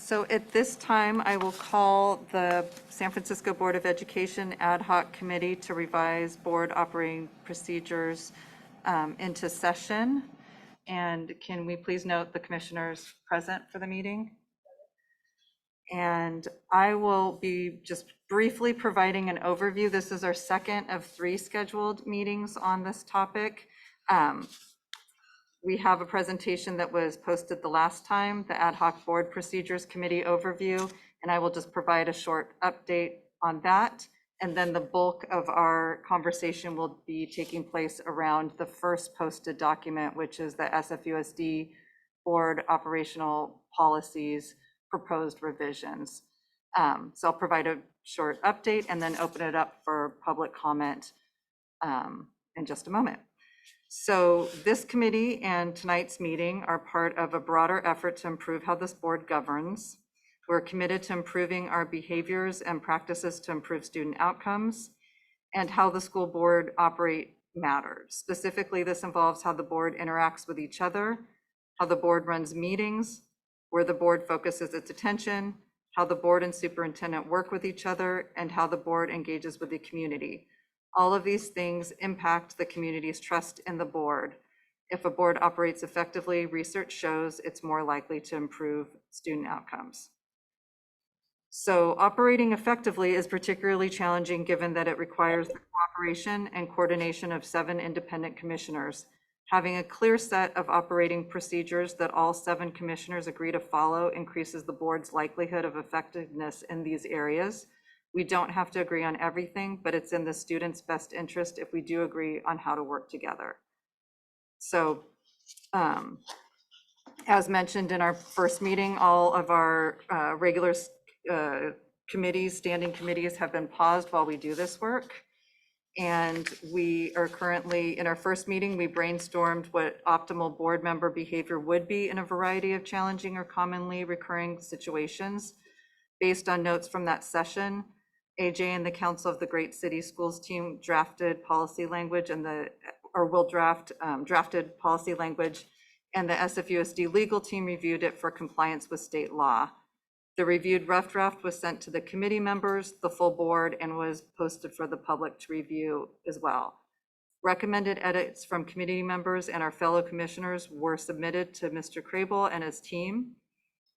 So at this time, I will call the San Francisco Board of Education Ad Hoc Committee to revise board operating procedures into session. And can we please note the commissioners present for the meeting? And I will be just briefly providing an overview. This is our second of 3 scheduled meetings on this topic. We have a presentation that was posted the last time, the Ad Hoc Board Procedures Committee overview, and I will just provide a short update on that. And then the bulk of our conversation will be taking place around the first posted document, which is the SFUSD Board Operational Policies Proposed Revisions. So I'll provide a short update and then open it up for public comment in just a moment. So this committee and tonight's meeting are part of a broader effort to improve how this board governs. We're committed to improving our behaviors and practices to improve student outcomes, and how the school board operate matters. Specifically, this involves how the board interacts with each other, how the board runs meetings, where the board focuses its attention, how the board and superintendent work with each other, and how the board engages with the community. All of these things impact the community's trust in the board. If a board operates effectively, research shows it's more likely to improve student outcomes. So operating effectively is particularly challenging given that it requires the cooperation and coordination of 7 independent commissioners. Having a clear set of operating procedures that all 7 commissioners agree to follow increases the board's likelihood of effectiveness in these areas. We don't have to agree on everything, but it's in the students' best interest if we do agree on how to work together. So as mentioned in our first meeting, all of our regular committees, standing committees have been paused while we do this work. And we are currently, in our first meeting, we brainstormed what optimal board member behavior would be in a variety of challenging or commonly recurring situations. Based on notes from that session, AJ and the Council of the Great City Schools team drafted policy language drafted policy language, and the SFUSD legal team reviewed it for compliance with state law. The reviewed rough draft was sent to the committee members, the full board, and was posted for the public to review as well. Recommended edits from committee members and our fellow commissioners were submitted to Mr. Crable and his team.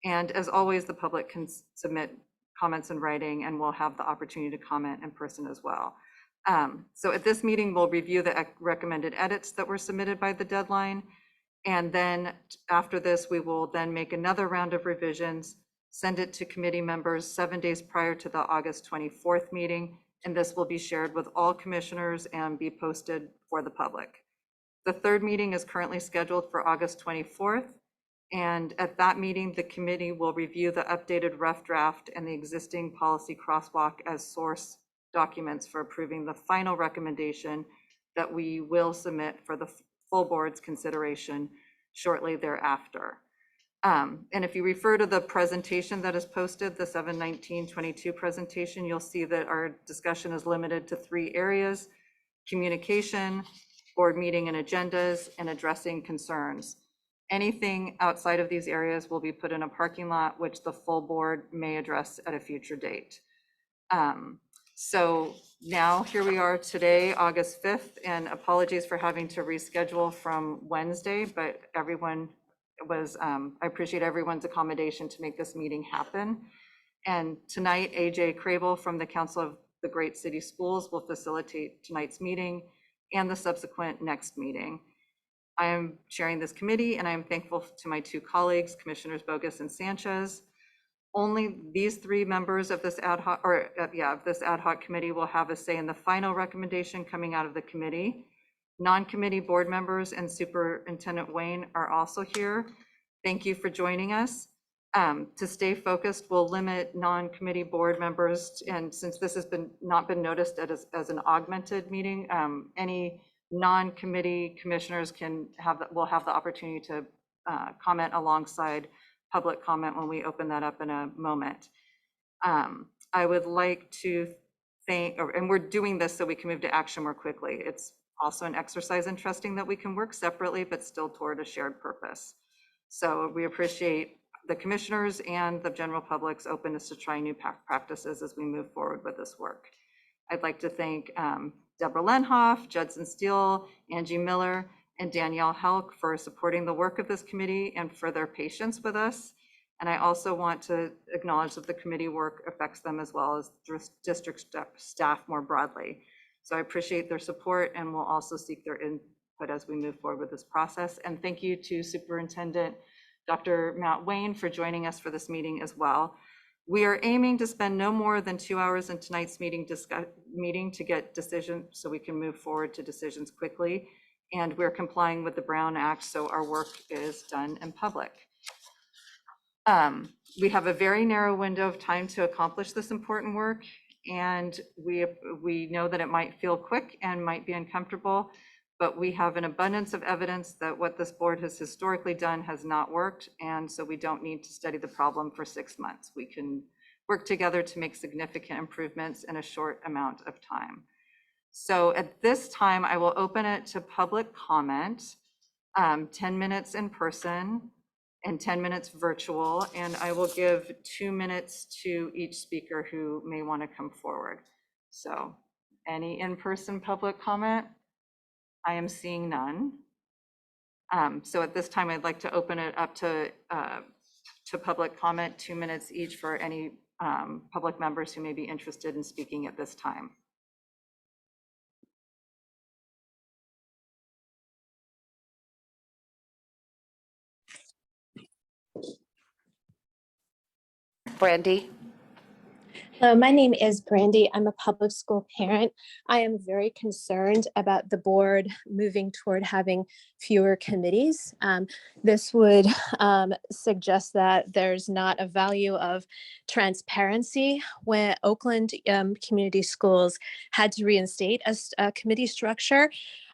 And as always, the public can submit comments in writing, and we'll have the opportunity to comment in person as well. So at this meeting, we'll review the recommended edits that were submitted by the deadline. And then after this, we will then make another round of revisions, send it to committee members 7 days prior to the August 24th meeting. And this will be shared with all commissioners and be posted for the public. The 3rd meeting is currently scheduled for August 24th. And at that meeting, the committee will review the updated rough draft and the existing policy crosswalk as source documents for approving the final recommendation that we will submit for the full board's consideration shortly thereafter. And if you refer to the presentation that is posted, the 7/19/22 presentation, you'll see that our discussion is limited to 3 areas: communication, board meeting and agendas, and addressing concerns. Anything outside of these areas will be put in a parking lot, which the full board may address at a future date. So now here we are today, August 5th, and apologies for having to reschedule from Wednesday, but everyone was, I appreciate everyone's accommodation to make this meeting happen. And tonight, AJ Crable from the Council of the Great City Schools will facilitate tonight's meeting and the subsequent next meeting. I am chairing this committee, and I am thankful to my 2 colleagues, Commissioners Bogus and Sanchez. Only these 3 members of this ad hoc committee will have a say in the final recommendation coming out of the committee. Non-committee board members and Superintendent Wayne are also here. Thank you for joining us. To stay focused, we'll limit non-committee board members, and since this has not been noticed as an augmented meeting, any non-committee commissioners will have the opportunity to comment alongside public comment when we open that up in a moment. I would like to thank, and we're doing this so we can move to action more quickly. It's also an exercise in trusting that we can work separately, but still toward a shared purpose. So we appreciate the commissioners and the general public's openness to try new practices as we move forward with this work. I'd like to thank Deborah Lenhoff, Judson Steele, Angie Miller, and Danielle Helk for supporting the work of this committee and for their patience with us. And I also want to acknowledge that the committee work affects them as well as district staff more broadly. So I appreciate their support and will also seek their input as we move forward with this process. And thank you to Superintendent Dr. Matt Wayne for joining us for this meeting as well. We are aiming to spend no more than 2 hours in tonight's meeting to get decisions so we can move forward to decisions quickly. And we're complying with the Brown Act, so our work is done in public. We have a very narrow window of time to accomplish this important work, and we know that it might feel quick and might be uncomfortable, but we have an abundance of evidence that what this board has historically done has not worked, and so we don't need to study the problem for 6 months. We can work together to make significant improvements in a short amount of time. So at this time, I will open it to public comment, 10 minutes in person and 10 minutes virtual, and I will give 2 minutes to each speaker who may want to come forward. So any in-person public comment? I am seeing none. So at this time, I'd like to open it up to public comment, 2 minutes each for any public members who may be interested in speaking at this time. Brandy. Hello, my name is Brandy. I'm a public school parent. I am very concerned about the board moving toward having fewer committees. This would suggest that there's not a value of transparency when Oakland Community Schools had to reinstate a committee structure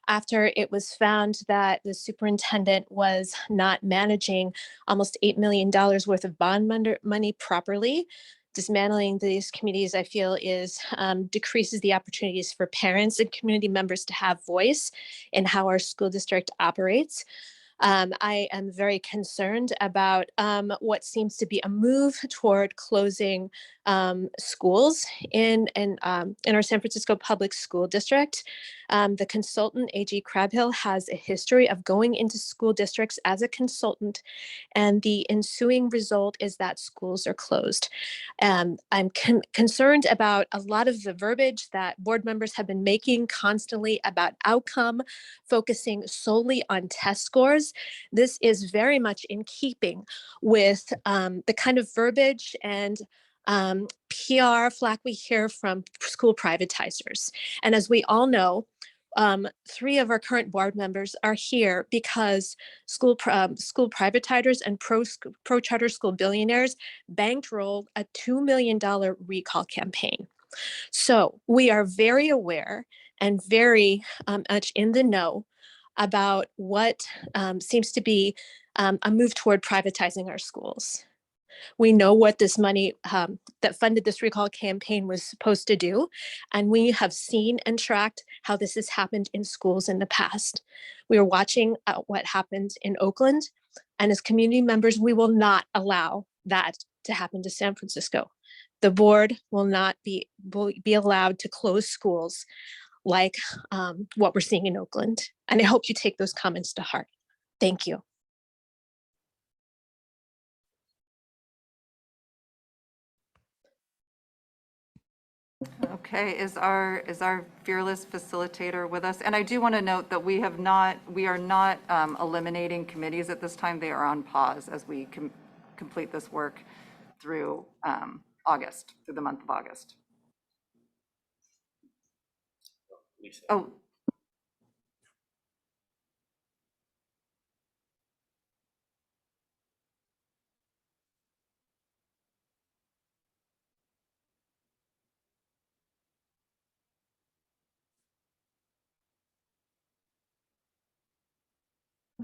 after it was found that the superintendent was not managing almost $8 million worth of bond money properly. Dismantling these committees, I feel, decreases the opportunities for parents and community members to have voice in how our school district operates. I am very concerned about what seems to be a move toward closing schools in our San Francisco Public School District. The consultant, A.G. Crabhill, has a history of going into school districts as a consultant, and the ensuing result is that schools are closed. I'm concerned about a lot of the verbiage that board members have been making constantly about outcome, focusing solely on test scores. This is very much in keeping with the kind of verbiage and PR flack we hear from school privatizers. And as we all know, 3 of our current board members are here because school privatizers and pro charter school billionaires bankrolled a $2 million recall campaign. So we are very aware and very much in the know about what seems to be a move toward privatizing our schools. We know what this money that funded this recall campaign was supposed to do, and we have seen and tracked how this has happened in schools in the past. We are watching what happened in Oakland, and as community members, we will not allow that to happen to San Francisco. The board will not be allowed to close schools like what we're seeing in Oakland. And I hope you take those comments to heart. Thank you. Okay, is our fearless facilitator with us? And I do want to note that we are not eliminating committees at this time. They are on pause as we complete this work through August, through the month of August. Oh.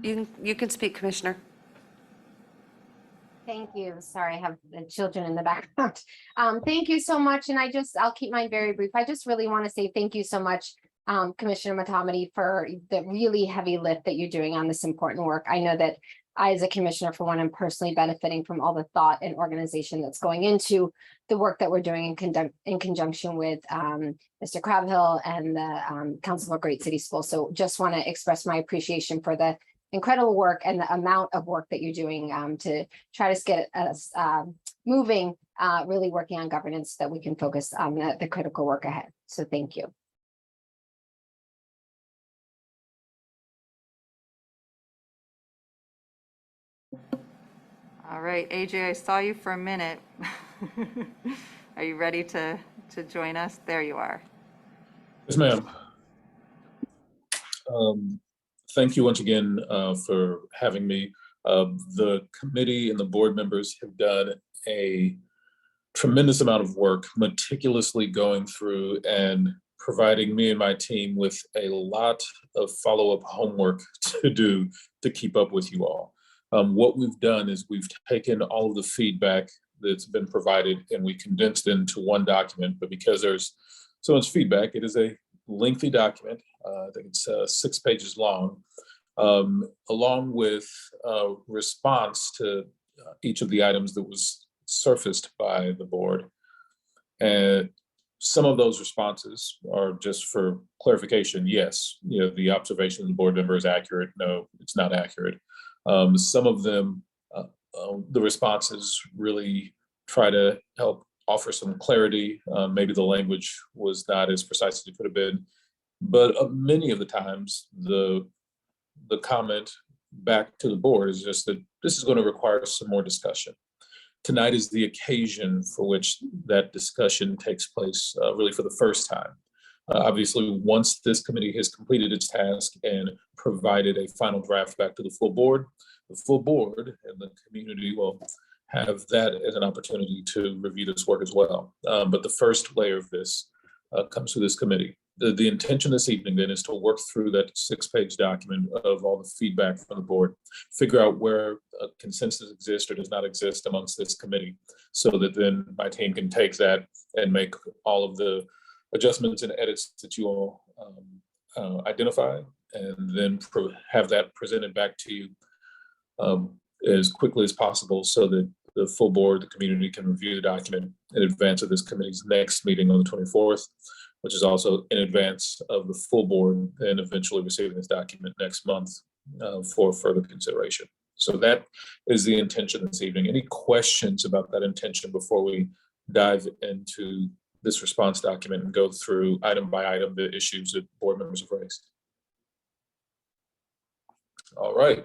You can speak, Commissioner. Thank you. Sorry, I have the children in the background. Thank you so much. And I'll keep mine very brief. I just really want to say thank you so much, Commissioner Matomedy, for the really heavy lift that you're doing on this important work. I know that I, as a commissioner, for one, am personally benefiting from all the thought and organization that's going into the work that we're doing in conjunction with Mr. Crabhill and the Council for Great City Schools. So just want to express my appreciation for the incredible work and the amount of work that you're doing to try to get us moving, really working on governance so that we can focus on the critical work ahead. So thank you. All right, AJ, I saw you for a minute. Are you ready to join us? There you are. Yes, ma'am. Thank you once again for having me. The committee and the board members have done a tremendous amount of work meticulously going through and providing me and my team with a lot of follow-up homework to do to keep up with you all. What we've done is we've taken all of the feedback that's been provided and we condensed it into one document, but because there's so much feedback, it is a lengthy document. I think it's 6 pages long, along with a response to each of the items that was surfaced by the board. And some of those responses are just for clarification. Yes, the observation of the board member is accurate. No, it's not accurate. Some of them, the responses really try to help offer some clarity. Maybe the language was not as precise as it could have been, but many of the times the comment back to the board is just that this is going to require some more discussion. Tonight is the occasion for which that discussion takes place, really for the first time. Obviously, once this committee has completed its task and provided a final draft back to the full board and the community will have that as an opportunity to review this work as well. But the first layer of this comes through this committee. The intention this evening then is to work through that 6-page document of all the feedback from the board, figure out where a consensus exists or does not exist amongst this committee, so that then my team can take that and make all of the adjustments and edits that you all identify, and then have that presented back to you as quickly as possible so that the full board, the community can review the document in advance of this committee's next meeting on the 24th, which is also in advance of the full board and eventually receiving this document next month for further consideration. So that is the intention this evening. Any questions about that intention before we dive into this response document and go through item by item the issues that board members have raised? All right.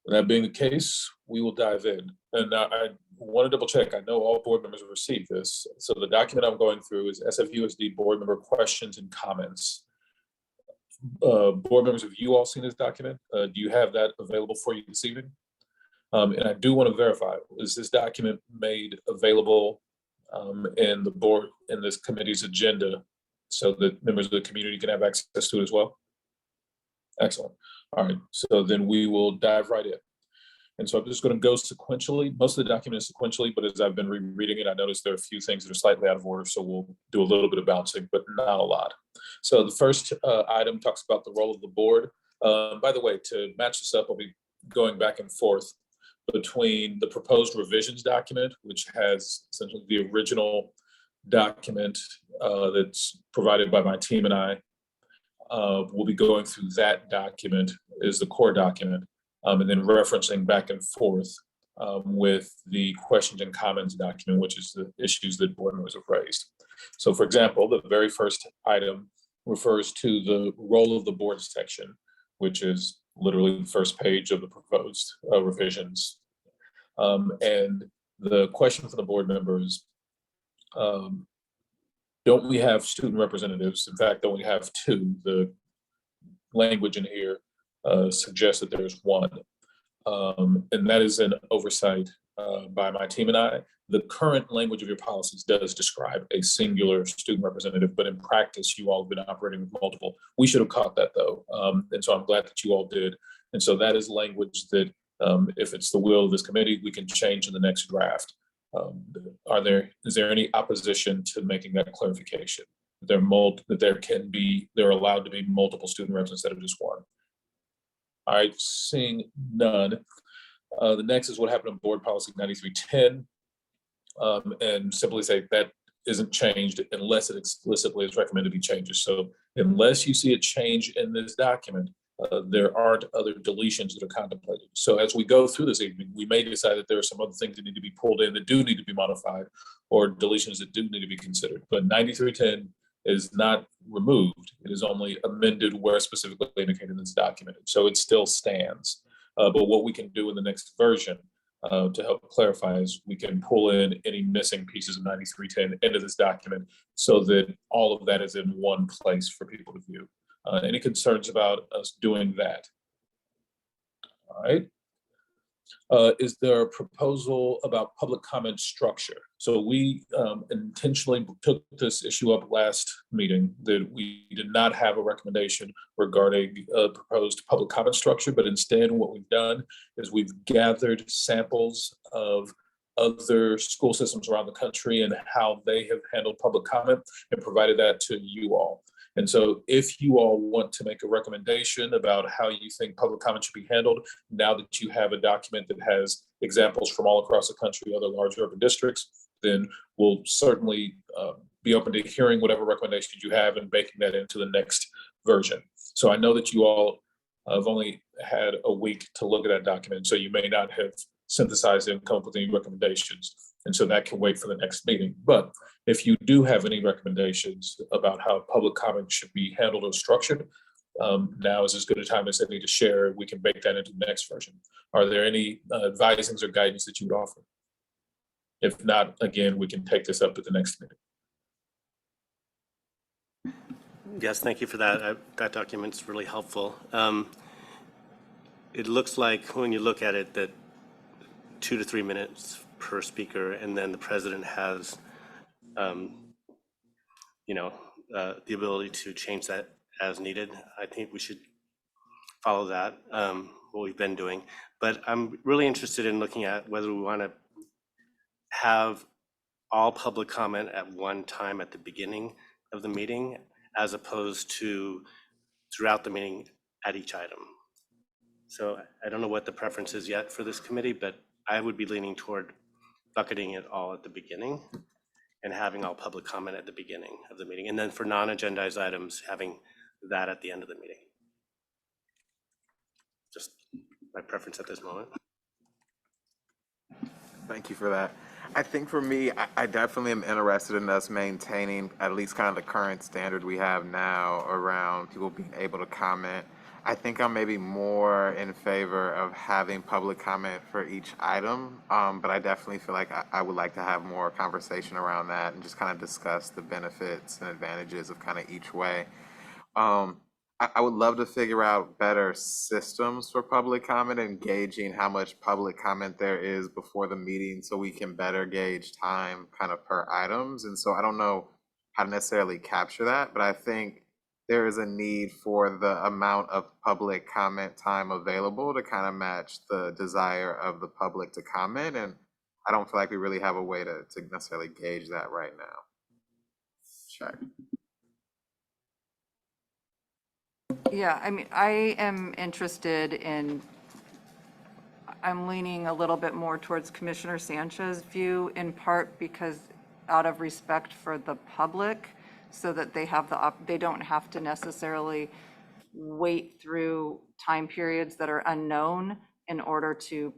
That being the case, we will dive in. And I want to double check. I know all board members have received this. So the document I'm going through is SFUSD board member questions and comments. Board members, have you all seen this document? Do you have that available for you this evening? And I do want to verify, is this document made available in the board, in this committee's agenda, so that members of the community can have access to it as well? Excellent. All right, so then we will dive right in. And so I'm just going to go sequentially. Most of the document is sequentially, but as I've been rereading it, I noticed there are a few things that are slightly out of order, so we'll do a little bit of bouncing, but not a lot. So the first item talks about the role of the board. By the way, to match this up, I'll be going back and forth between the proposed revisions document, which has essentially the original document that's provided by my team and I. We'll be going through that document as the core document, and then referencing back and forth with the questions and comments document, which is the issues that board members have raised. So for example, the very first item refers to the role of the board section, which is literally the first page of the proposed revisions. And the question for the board members, don't we have student representatives? In fact, don't we have 2? The language in here suggests that there's 1. And that is an oversight by my team and I. The current language of your policies does describe a singular student representative, but in practice, you all have been operating with multiple. We should have caught that though. And so I'm glad that you all did. And so that is language that if it's the will of this committee, we can change in the next draft. Is there any opposition to making that clarification? There are allowed to be multiple student reps instead of just 1. All right, seeing none. The next is what happened on board policy 9310. And simply say that isn't changed unless it explicitly is recommended to be changes. So unless you see a change in this document, there aren't other deletions that are contemplated. So as we go through this evening, we may decide that there are some other things that need to be pulled in that do need to be modified, or deletions that do need to be considered. But 9310 is not removed. It is only amended where specifically indicated in this document. So it still stands. But what we can do in the next version to help clarify is we can pull in any missing pieces of 9310 into this document so that all of that is in one place for people to view. Any concerns about us doing that? All right. Is there a proposal about public comment structure? So we intentionally took this issue up last meeting, that we did not have a recommendation regarding proposed public comment structure, but instead what we've done is we've gathered samples of other school systems around the country and how they have handled public comment and provided that to you all. And so if you all want to make a recommendation about how you think public comment should be handled, now that you have a document that has examples from all across the country, other large urban districts, then we'll certainly be open to hearing whatever recommendations you have and baking that into the next version. So I know that you all have only had a week to look at that document, so you may not have synthesized and come up with any recommendations. And so that can wait for the next meeting. But if you do have any recommendations about how public comment should be handled or structured, now is as good a time as any to share. We can bake that into the next version. Are there any advisings or guidance that you would offer? If not, again, we can take this up at the next meeting. Yes, thank you for that. That document's really helpful. It looks like when you look at it that 2 to 3 minutes per speaker, and then the president has, the ability to change that as needed. I think we should follow that, what we've been doing. But I'm really interested in looking at whether we want to have all public comment at one time at the beginning of the meeting, as opposed to throughout the meeting at each item. So I don't know what the preference is yet for this committee, but I would be leaning toward bucketing it all at the beginning and having all public comment at the beginning of the meeting. And then for non-agendized items, having that at the end of the meeting. Just my preference at this moment. Thank you for that. I think for me, I definitely am interested in us maintaining at least kind of the current standard we have now around people being able to comment. I think I'm maybe more in favor of having public comment for each item, but I definitely feel like I would like to have more conversation around that and just kind of discuss the benefits and advantages of kind of each way. I would love to figure out better systems for public comment and gauging how much public comment there is before the meeting so we can better gauge time kind of per items. And so I don't know how to necessarily capture that, but I think there is a need for the amount of public comment time available to kind of match the desire of the public to comment. And I don't feel like we really have a way to necessarily gauge that right now. Check. Yeah, I mean, I am interested in, I'm leaning a little bit more towards Commissioner Sanchez's view, in part because out of respect for the public, so that they have they don't have to necessarily wait through time periods that are unknown in order to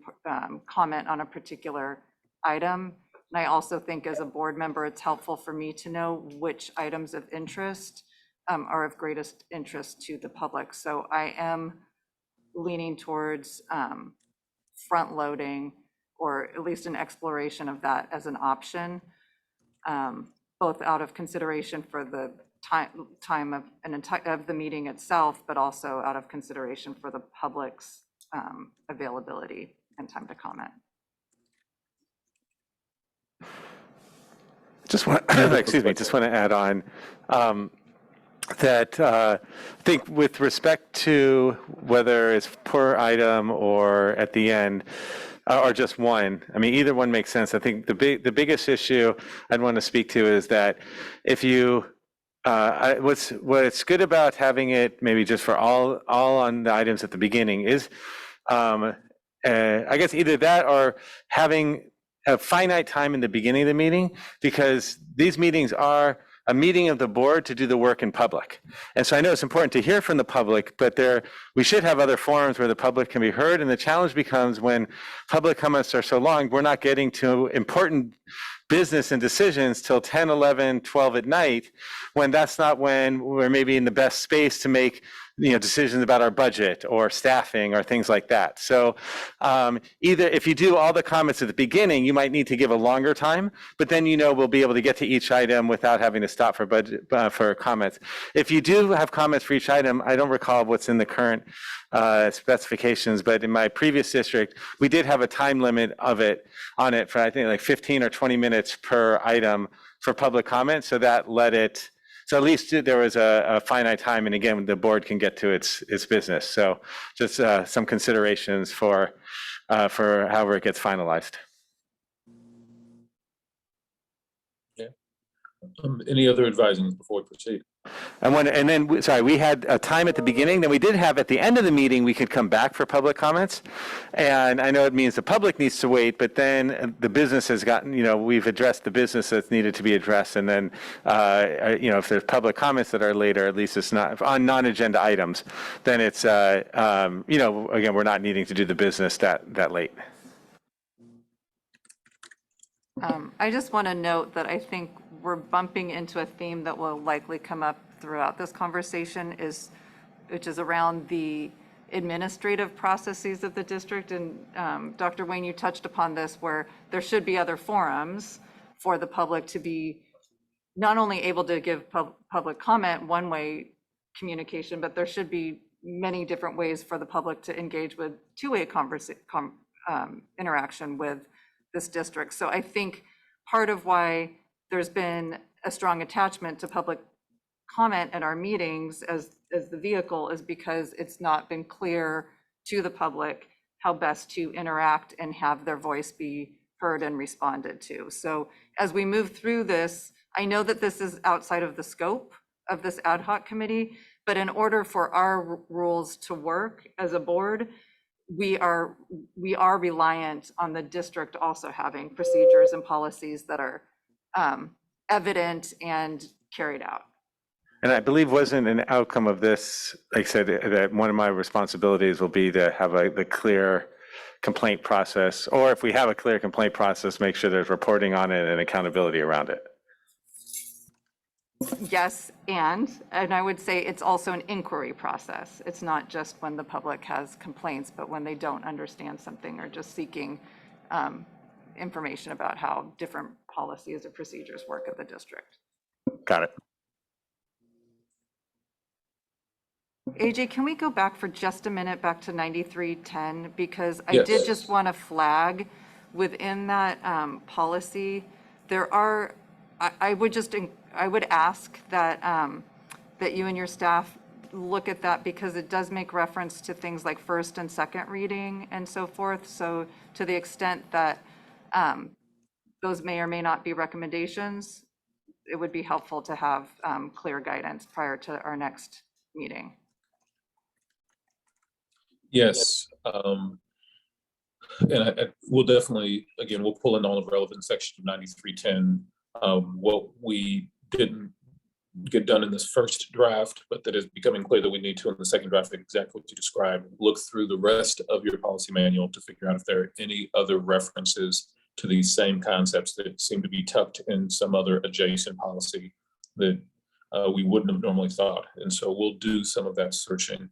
comment on a particular item. And I also think as a board member, it's helpful for me to know which items of interest are of greatest interest to the public. So I am leaning towards front loading, or at least an exploration of that as an option, both out of consideration for the time of the meeting itself, but also out of consideration for the public's availability and time to comment. Just want, excuse me, just want to add on that I think with respect to whether it's per item or at the end, or just one, I mean, either one makes sense. I think the biggest issue I'd want to speak to is that if you, what's good about having it maybe just for all on the items at the beginning is I guess either that or having a finite time in the beginning of the meeting, because these meetings are a meeting of the board to do the work in public. And so I know it's important to hear from the public, but we should have other forums where the public can be heard. And the challenge becomes when public comments are so long, we're not getting to important business and decisions till 10, 11, 12 at night, when that's not when we're maybe in the best space to make decisions about our budget or staffing or things like that. So either if you do all the comments at the beginning, you might need to give a longer time, but then we'll be able to get to each item without having to stop for budget for comments. If you do have comments for each item, I don't recall what's in the current specifications, but in my previous district, we did have a time limit on it for I think like 15 or 20 minutes per item for public comment. So that let it. So at least there was a finite time, and again, the board can get to its business. So just some considerations for however it gets finalized. Yeah. Any other advising before we proceed? We had a time at the beginning, then we did have at the end of the meeting, we could come back for public comments. And I know it means the public needs to wait, but then the business has gotten, we've addressed the business that's needed to be addressed. And then, if there's public comments that are later, at least it's not on non-agenda items, then it's, again, we're not needing to do the business that late. I just want to note that I think we're bumping into a theme that will likely come up throughout this conversation, which is around the administrative processes of the district. And Dr. Wayne, you touched upon this, where there should be other forums for the public to be not only able to give public comment, one-way communication, but there should be many different ways for the public to engage with two-way interaction with this district. So I think part of why there's been a strong attachment to public comment at our meetings as the vehicle is because it's not been clear to the public how best to interact and have their voice be heard and responded to. So as we move through this, I know that this is outside of the scope of this ad hoc committee, but in order for our rules to work as a board, we are reliant on the district also having procedures and policies that are evident and carried out. And I believe wasn't an outcome of this, like I said, that one of my responsibilities will be to have the clear complaint process, or if we have a clear complaint process, make sure there's reporting on it and accountability around it. Yes, and I would say it's also an inquiry process. It's not just when the public has complaints, but when they don't understand something or just seeking information about how different policies or procedures work at the district. Got it. AJ, can we go back for just a minute back to 9310? Because I Yes. did just want to flag within that policy, there are, I would ask that that you and your staff look at that, because it does make reference to things like first and second reading and so forth. So to the extent that those may or may not be recommendations, it would be helpful to have clear guidance prior to our next meeting. Yes. And we'll definitely, again, we'll pull in all the relevant sections of 9310. What we didn't get done in this first draft, but that is becoming clear that we need to in the second draft, exactly what you described. Look through the rest of your policy manual to figure out if there are any other references to these same concepts that seem to be tucked in some other adjacent policy that we wouldn't have normally thought. And so we'll do some of that searching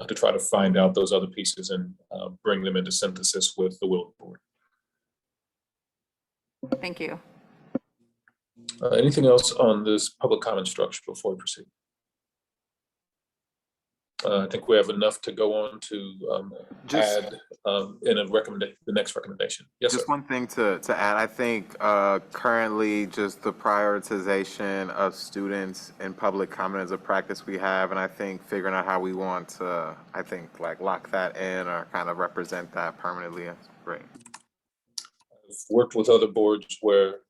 to try to find out those other pieces and bring them into synthesis with the will of the board. Thank you. Anything else on this public comment structure before we proceed? I think we have enough to go on to Just- add in the next recommendation. Yes, sir. Just one thing to add, I think currently just the prioritization of students in public comment is a practice we have, and I think figuring out how we want to, I think, like lock that in or kind of represent that permanently is great. I've worked with other boards where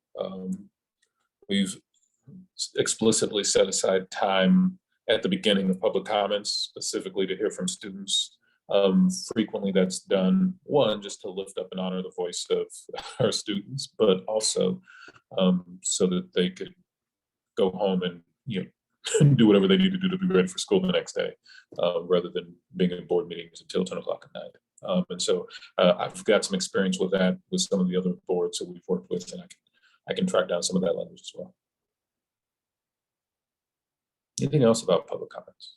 we've explicitly set aside time at the beginning of public comments, specifically to hear from students Frequently that's done, one, just to lift up and honor the voice of our students, but also so that they could go home and, do whatever they need to do to be ready for school the next day, rather than being in board meetings until 10 o'clock at night. And so I've got some experience with that with some of the other boards that we've worked with, and I can track down some of that language as well. Anything else about public comments?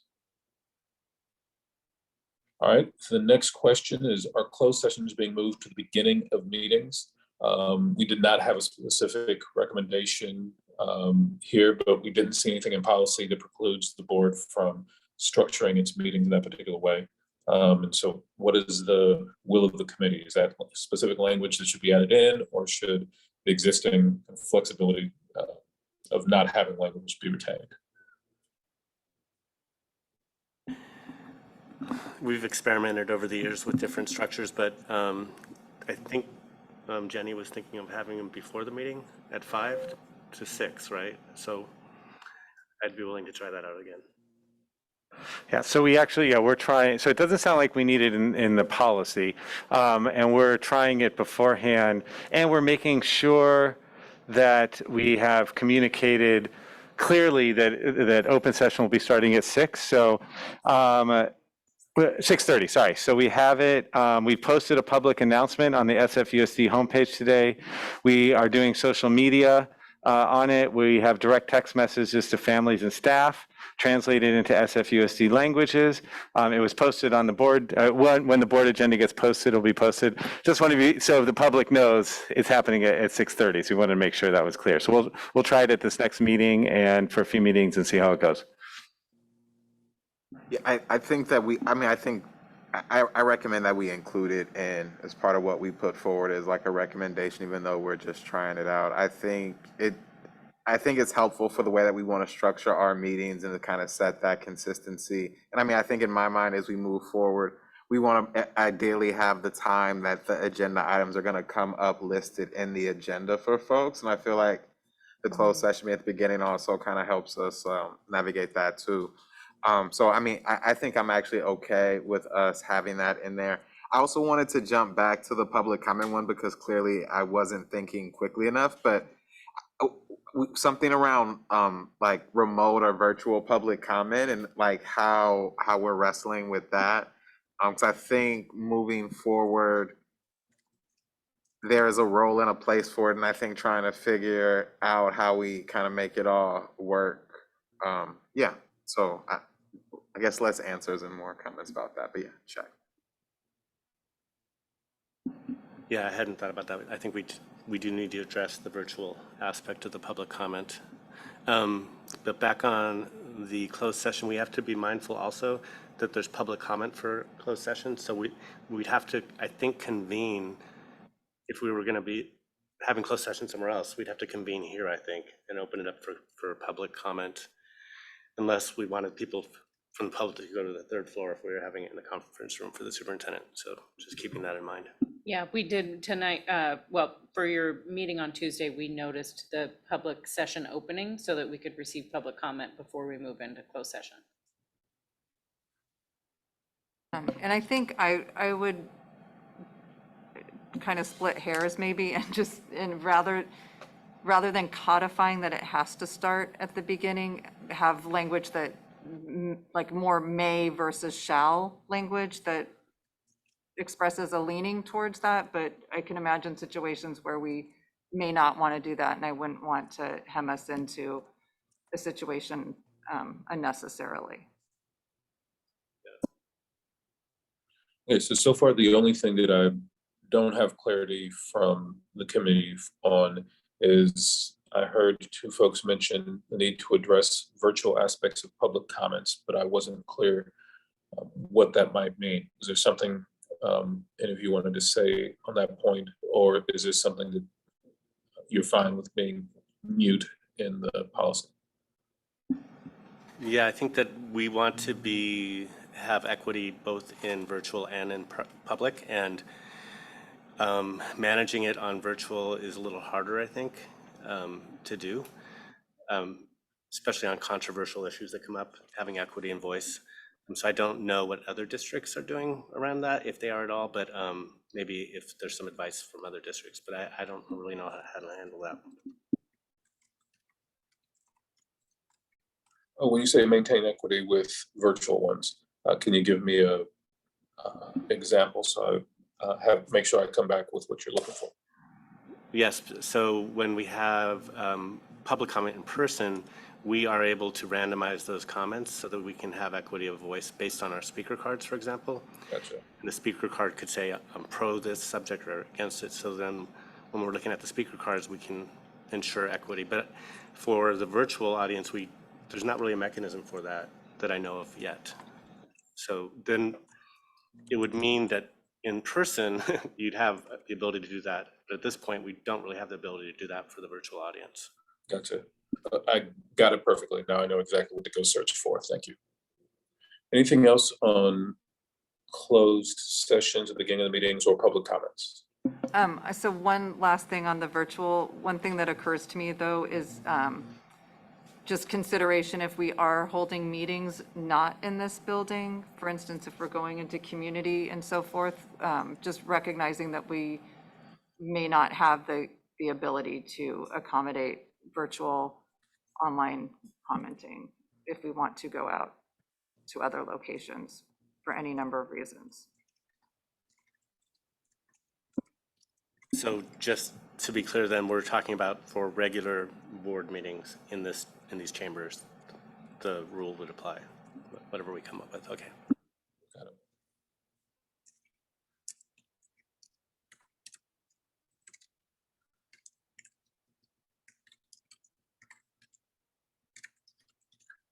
All right, so the next question is, are closed sessions being moved to the beginning of meetings? We did not have a specific recommendation here, but we didn't see anything in policy that precludes the board from structuring its meetings in that particular way. And so what is the will of the committee? Is that specific language that should be added in, or should the existing flexibility of not having language be retained? We've experimented over the years with different structures, but I think Jenny was thinking of having them before the meeting at 5 to 6, right? So I'd be willing to try that out again. Yeah, so we actually, we're trying, so it doesn't sound like we need it in the policy, and we're trying it beforehand, and we're making sure that we have communicated clearly that open session will be starting at 6. So 6:30, sorry. So we have it, we posted a public announcement on the SFUSD homepage today. We are doing social media on it. We have direct text messages to families and staff, translated into SFUSD languages. It was posted on the board. When the board agenda gets posted, it'll be posted. Just want to be, so the public knows it's happening at 6:30. So we wanted to make sure that was clear. So we'll try it at this next meeting and for a few meetings and see how it goes. Yeah, I think that I recommend that we include it in as part of what we put forward as like a recommendation, even though we're just trying it out. I think it's helpful for the way that we want to structure our meetings and to kind of set that consistency. And I think in my mind, as we move forward, we want to ideally have the time that the agenda items are going to come up listed in the agenda for folks. And I feel like the closed session at the beginning also kind of helps us navigate that too. So, I think I'm actually okay with us having that in there. I also wanted to jump back to the public comment one because clearly I wasn't thinking quickly enough, but something around like remote or virtual public comment and like how we're wrestling with that. Because I think moving forward, there is a role and a place for it, and I think trying to figure out how we kind of make it all work. Yeah, so I guess less answers and more comments about that, but yeah, check. Yeah, I hadn't thought about that. I think we do need to address the virtual aspect of the public comment. But back on the closed session, we have to be mindful also that there's public comment for closed session. So we'd have to, I think, convene, if we were going to be having closed session somewhere else, we'd have to convene here, I think, and open it up for public comment, unless we wanted people from the public to go to the third floor if we were having it in the conference room for the superintendent. So just keeping that in mind. Yeah, we did tonight. Well, for your meeting on Tuesday, we noticed the public session opening so that we could receive public comment before we move into closed session. And I think I would kind of split hairs maybe and rather than codifying that it has to start at the beginning, have language that like more may versus shall language that expresses a leaning towards that, but I can imagine situations where we may not want to do that, and I wouldn't want to hem us into a situation unnecessarily. Okay, so far the only thing that I don't have clarity from the committee on is I heard two folks mention the need to address virtual aspects of public comments, but I wasn't clear what that might mean. Is there something any of you wanted to say on that point, or is this something that you're fine with being mute in the policy? Yeah, I think that we want to have equity both in virtual and in public, and managing it on virtual is a little harder, I think, to do, especially on controversial issues that come up. Having equity and voice So I don't know what other districts are doing around that, if they are at all, but maybe if there's some advice from other districts, but I don't really know how to handle that. When you say maintain equity with virtual ones, can you give me a example so I make sure I come back with what you're looking for? Yes, so when we have public comment in person, we are able to randomize those comments so that we can have equity of voice based on our speaker cards, for example. Gotcha. And the speaker card could say, I'm pro this subject or against it. So then when we're looking at the speaker cards, we can ensure equity. But for the virtual audience, there's not really a mechanism for that I know of yet. So then it would mean that in person, you'd have the ability to do that. But at this point, we don't really have the ability to do that for the virtual audience. Gotcha. I got it perfectly. Now I know exactly what to go search for. Thank you. Anything else on closed sessions at the beginning of the meetings or public comments? So one last thing on the virtual, one thing that occurs to me though is just consideration if we are holding meetings not in this building, for instance, if we're going into community and so forth, just recognizing that we may not have the ability to accommodate virtual online commenting if we want to go out to other locations for any number of reasons. So just to be clear then, we're talking about for regular board meetings in these chambers, the rule would apply, whatever we come up with. Okay. Got it.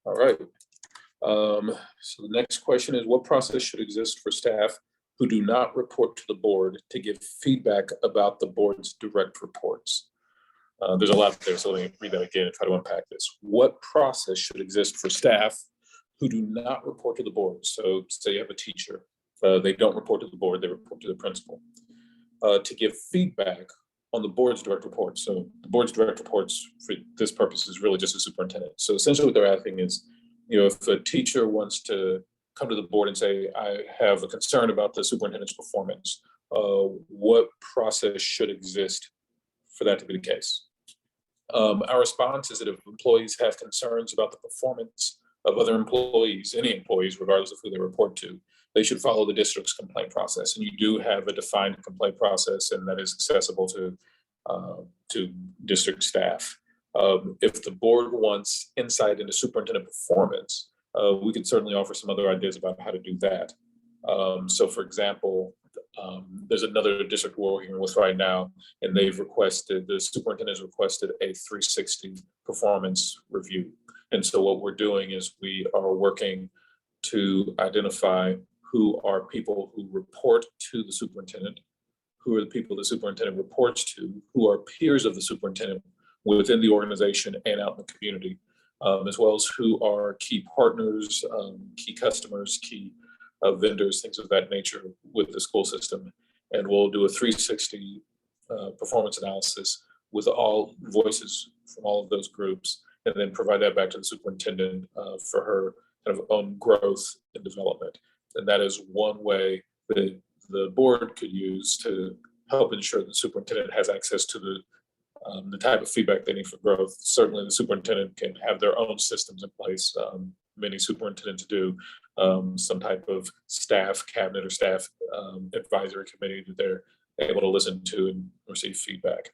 All right. So the next question is, what process should exist for staff who do not report to the board to give feedback about the board's direct reports? There's a lot there, so let me read that again and try to unpack this. What process should exist for staff who do not report to the board? So say you have a teacher, they don't report to the board, they report to the principal, to give feedback on the board's direct reports. So the board's direct reports for this purpose is really just a superintendent. So essentially what they're asking is, if a teacher wants to come to the board and say, I have a concern about the superintendent's performance, what process should exist for that to be the case? Our response is that if employees have concerns about the performance of other employees, any employees, regardless of who they report to, they should follow the district's complaint process. And you do have a defined complaint process, and that is accessible to district staff. If the board wants insight into superintendent performance, we could certainly offer some other ideas about how to do that. So for example, there's another district we're working with right now, and the superintendent has requested a 360 performance review. And so what we're doing is we are working to identify who are people who report to the superintendent, who are the people the superintendent reports to, who are peers of the superintendent within the organization and out in the community, as well as who are key partners, key customers, key vendors, things of that nature with the school system. And we'll do a 360 performance analysis with all voices from all of those groups, and then provide that back to the superintendent for her kind of own growth and development. And that is one way that the board could use to help ensure the superintendent has access to the type of feedback they need for growth. Certainly the superintendent can have their own systems in place. Many superintendents do some type of staff cabinet or staff advisory committee that they're able to listen to and receive feedback.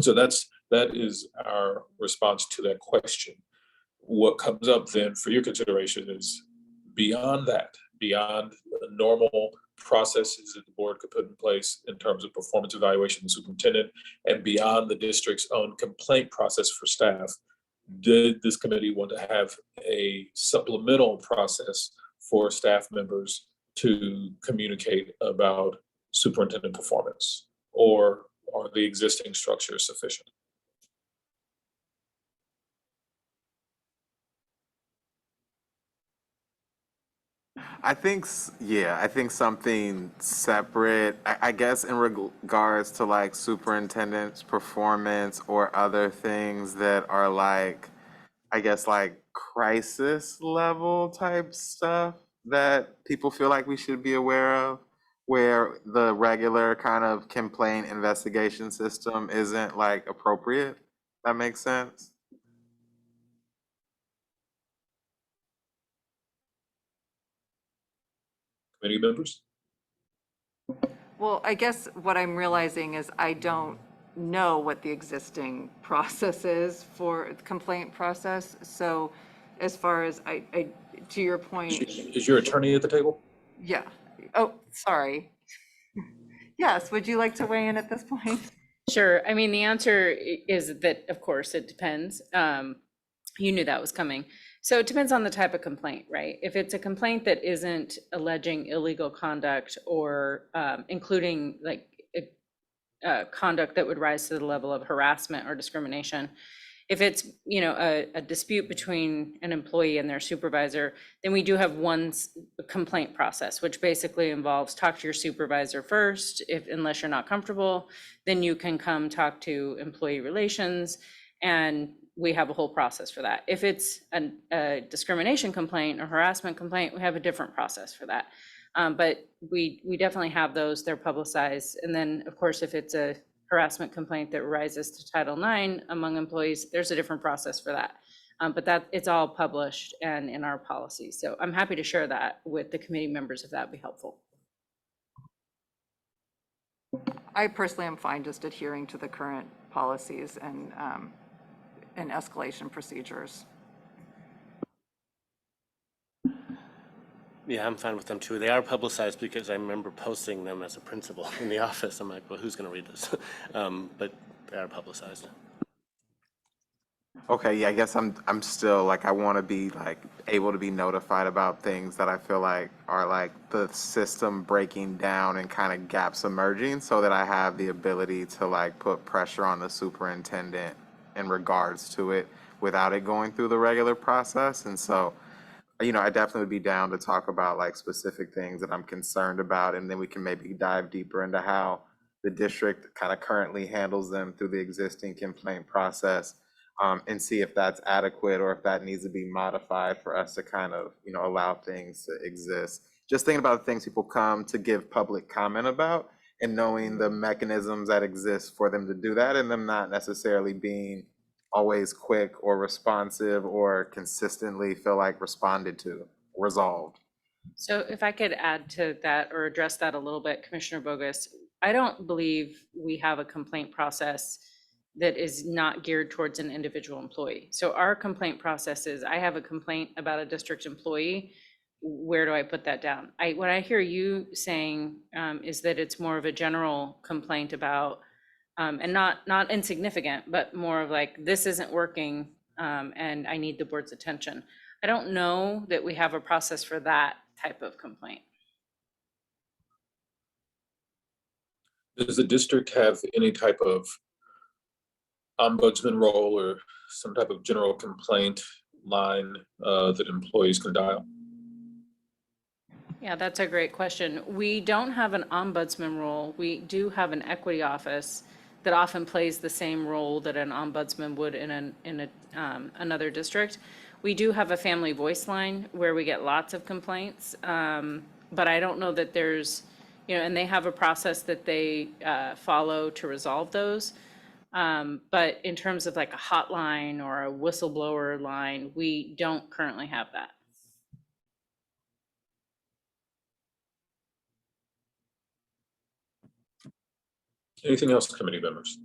So that is our response to that question. What comes up then for your consideration is beyond that, beyond the normal processes that the board could put in place in terms of performance evaluation of the superintendent, and beyond the district's own complaint process for staff, did this committee want to have a supplemental process for staff members to communicate about superintendent performance, or are the existing structures sufficient? I think, I think something separate, I guess in regards to like superintendent's performance or other things that are like, I guess, like crisis level type stuff that people feel like we should be aware of, where the regular kind of complaint investigation system isn't like appropriate. That makes sense? Committee members? Well, I guess what I'm realizing is I don't know what the existing process is for the complaint process. So as far as to your point, Is your attorney at the table? yeah. Oh, sorry. Yes, would you like to weigh in at this point? Sure. I mean, the answer is that, of course, it depends. You knew that was coming. So it depends on the type of complaint, right? If it's a complaint that isn't alleging illegal conduct or including like conduct that would rise to the level of harassment or discrimination, if it's, you know, a dispute between an employee and their supervisor, then we do have one complaint process, which basically involves talk to your supervisor first. Unless you're not comfortable, then you can come talk to employee relations, and we have a whole process for that. If it's a discrimination complaint or harassment complaint, we have a different process for that. But we definitely have those, they're publicized. And then, of course, if it's a harassment complaint that rises to Title IX among employees, there's a different process for that. But that it's all published and in our policies. So I'm happy to share that with the committee members if that would be helpful. I personally am fine just adhering to the current policies and escalation procedures. Yeah, I'm fine with them too. They are publicized because I remember posting them as a principal in the office. I'm like, well, who's going to read this? But they are publicized. Okay, yeah, I guess I'm still like, I want to be like able to be notified about things that I feel like are like the system breaking down and kind of gaps emerging, so that I have the ability to like put pressure on the superintendent in regards to it without it going through the regular process. And so, you know, I definitely would be down to talk about like specific things that I'm concerned about, and then we can maybe dive deeper into how the district kind of currently handles them through the existing complaint process, and see if that's adequate or if that needs to be modified for us to kind of, you know, allow things to exist. Just thinking about the things people come to give public comment about, and knowing the mechanisms that exist for them to do that, and them not necessarily being always quick or responsive or consistently feel like responded to, resolved. So if I could add to that or address that a little bit, Commissioner Bogus, I don't believe we have a complaint process that is not geared towards an individual employee. So our complaint process is, I have a complaint about a district employee, where do I put that down? What I hear you saying is that it's more of a general complaint about, and not insignificant, but more of like, this isn't working and I need the board's attention. I don't know that we have a process for that type of complaint. Does the district have any type of ombudsman role or some type of general complaint line that employees can dial? Yeah, that's a great question. We don't have an ombudsman role. We do have an equity office that often plays the same role that an ombudsman would in another district. We do have a family voice line where we get lots of complaints, but I don't know that there's, you know, and they have a process that they follow to resolve those. But in terms of like a hotline or a whistleblower line, we don't currently have that. Anything else, committee members?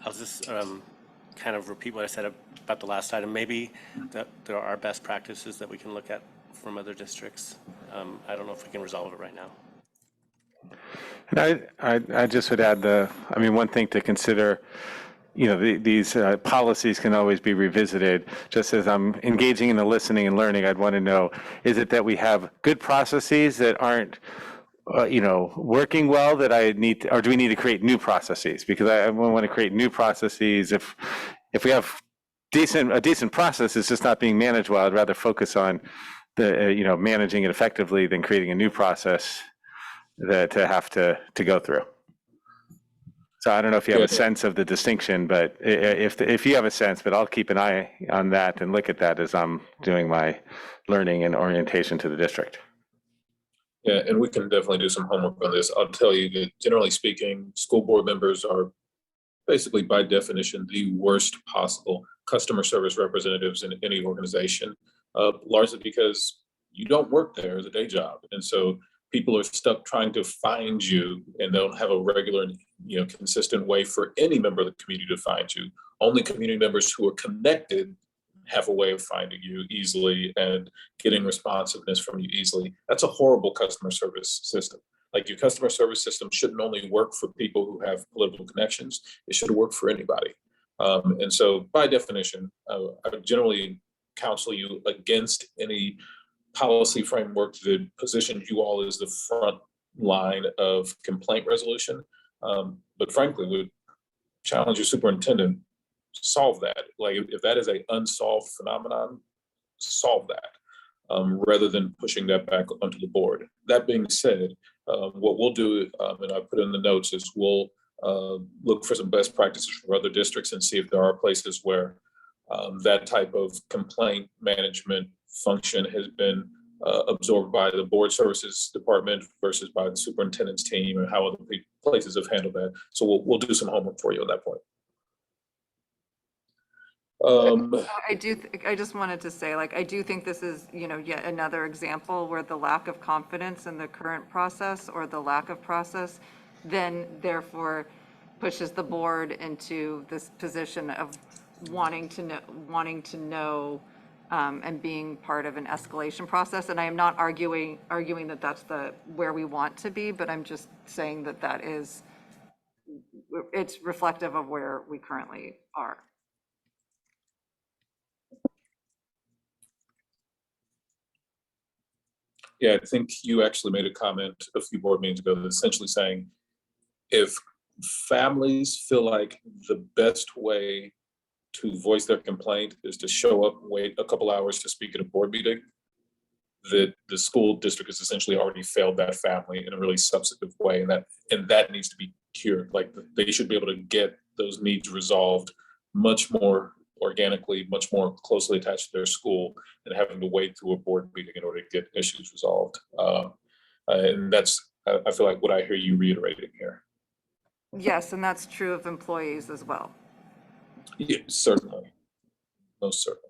I'll just kind of repeat what I said about the last item. Maybe that there are best practices that we can look at from other districts. I don't know if we can resolve it right now. And I just would add one thing to consider, you know, these policies can always be revisited. Just as I'm engaging in the listening and learning, I'd want to know, is it that we have good processes that aren't, working well that I need to, or do we need to create new processes? Because I want to create new processes. If we have a decent process, it's just not being managed well, I'd rather focus on the, managing it effectively than creating a new process that to have to go through. Does So I don't know if you have a Yeah. sense of the distinction, but if you have a sense, but I'll keep an eye on that and look at that as I'm doing my learning and orientation to the district. Yeah, and we can definitely do some homework on this. I'll tell you that generally speaking, school board members are basically by definition the worst possible customer service representatives in any organization, largely because you don't work there as a day job. And so people are stuck trying to find you and they don't have a regular, consistent way for any member of the community to find you. Only community members who are connected have a way of finding you easily and getting responsiveness from you easily. That's a horrible customer service system. Like your customer service system shouldn't only work for people who have political connections, it should work for anybody. And so by definition, I would generally counsel you against any policy framework that positions you all as the front line of complaint resolution. But frankly, would challenge your superintendent, solve that. Like if that is an unsolved phenomenon, solve that, rather than pushing that back onto the board. That being said, what we'll do, and I put in the notes, is we'll look for some best practices from other districts and see if there are places where that type of complaint management function has been absorbed by the board services department versus by the superintendent's team, and how other places have handled that. So we'll do some homework for you on that point. I just wanted to say, like, I do think this is, yet another example where the lack of confidence in the current process, or the lack of process, then therefore pushes the board into this position of wanting to know and being part of an escalation process. And I am not arguing that that's where we want to be, but I'm just saying that it's reflective of where we currently are. Yeah, I think you actually made a comment a few board meetings ago that's essentially saying if families feel like the best way to voice their complaint is to show up, wait a couple hours to speak at a board meeting, that the school district has essentially already failed that family in a really substantive way, and that needs to be cured. Like they should be able to get those needs resolved much more organically, much more closely attached to their school, than having to wait through a board meeting in order to get issues resolved. And that's, I feel like, what I hear you reiterating here. Yes, and that's true of employees as well. Yeah, certainly, most certainly.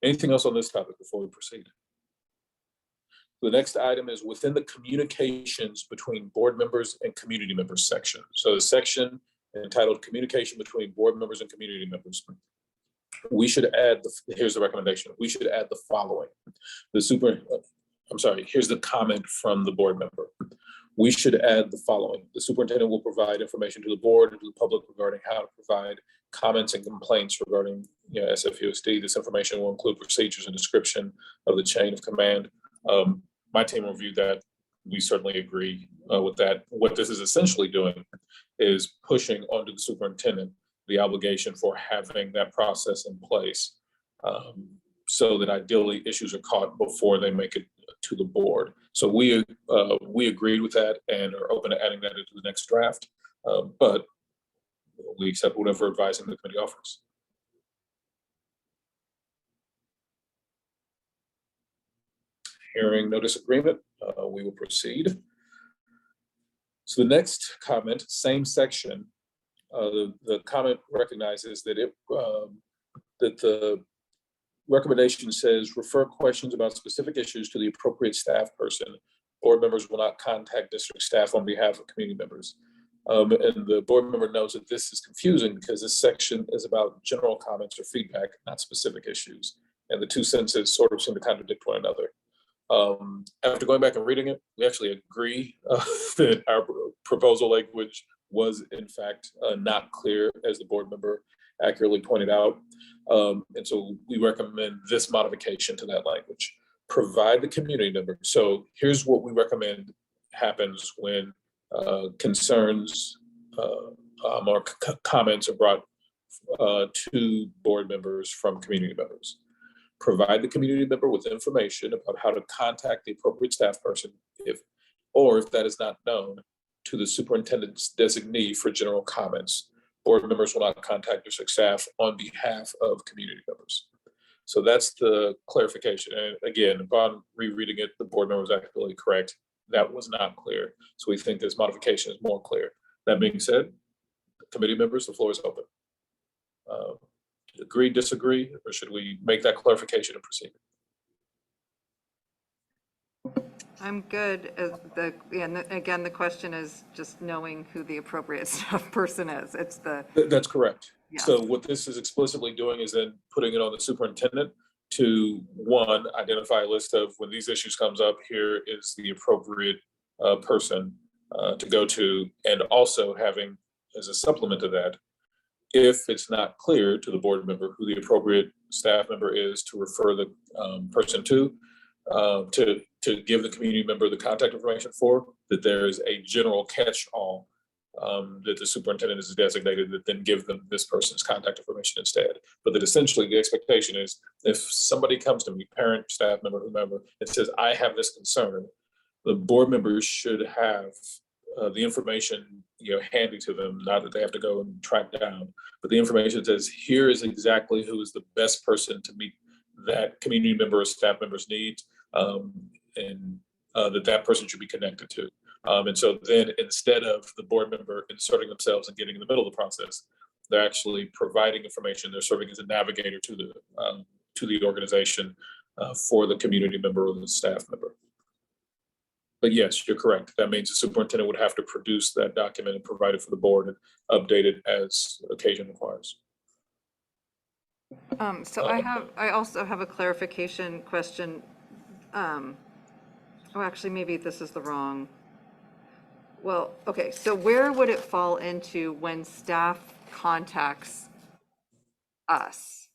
Anything else on this topic before we proceed? The next item is within the communications between board members and community members section. So the section entitled Communication Between Board Members and Community Members. We should add, here's the recommendation, we should add the following. Here's the comment from the board member. We should add the following. The superintendent will provide information to the board and to the public regarding how to provide comments and complaints regarding SFUSD. This information will include procedures and description of the chain of command. My team reviewed that. We certainly agree with that. What this is essentially doing is pushing onto the superintendent the obligation for having that process in place, so that ideally issues are caught before they make it to the board. So we agreed with that and are open to adding that into the next draft, but we accept whatever advising the committee offers. Hearing no disagreement, we will proceed. So the next comment, same section, the comment recognizes that that the recommendation says refer questions about specific issues to the appropriate staff person. Board members will not contact district staff on behalf of community members. And the board member knows that this is confusing because this section is about general comments or feedback, not specific issues. And the two sentences sort of seem to contradict one another. After going back and reading it, we actually agree that our proposal language was in fact not clear, as the board member accurately pointed out. And so we recommend this modification to that language. Provide the community member. So here's what we recommend happens when concerns or comments are brought to board members from community members. Provide the community member with information about how to contact the appropriate staff person if that is not known, to the superintendent's designee for general comments. Board members will not contact district staff on behalf of community members. So that's the clarification. And again, upon rereading it, the board member was absolutely correct. That was not clear. So we think this modification is more clear. That being said, committee members, the floor is open. Agree, disagree, or should we make that clarification and proceed? I'm good. Again, the question is just knowing who the appropriate staff person is. It's the, That's correct. Yes. So what this is explicitly doing is then putting it on the superintendent to, one, identify a list of when these issues comes up, here is the appropriate person to go to, and also having as a supplement to that, if it's not clear to the board member who the appropriate staff member is to refer the person to give the community member the contact information for, that there is a general catch-all that the superintendent is designated, that then give them this person's contact information instead. But that essentially the expectation is if somebody comes to me, parent, staff member, whomever, and says, I have this concern, the board members should have the information, handy to them, not that they have to go and track down, but the information says, here is exactly who is the best person to meet that community member or staff member's needs, and that person should be connected to. And so then instead of the board member inserting themselves and getting in the middle of the process, they're actually providing information. They're serving as a navigator to the organization for the community member or the staff member. But yes, you're correct. That means the superintendent would have to produce that document and provide it for the board and update it as occasion requires. so I also have a clarification question. Actually, maybe this is the wrong. Well, okay, so where would it fall into when staff contacts us?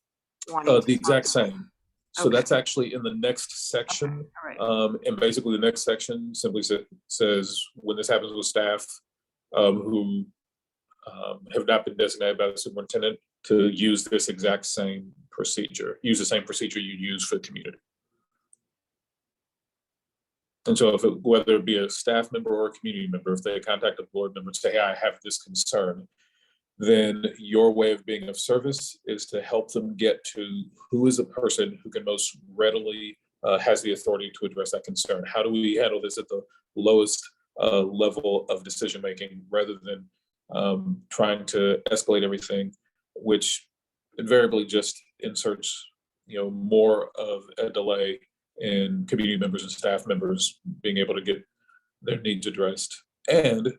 wanting to The exact talk? same. So Okay. that's actually in the next section. All right. And basically the next section simply says, when this happens with staff who have not been designated by the superintendent, to use this exact same procedure, use the same procedure you use for the community. And so whether it be a staff member or a community member, if they contact a board member and say, hey, I have this concern, then your way of being of service is to help them get to who is the person who can most readily has the authority to address that concern. How do we handle this at the lowest level of decision-making rather than trying to escalate everything, which invariably just inserts, more of a delay in community members and staff members being able to get their needs addressed, and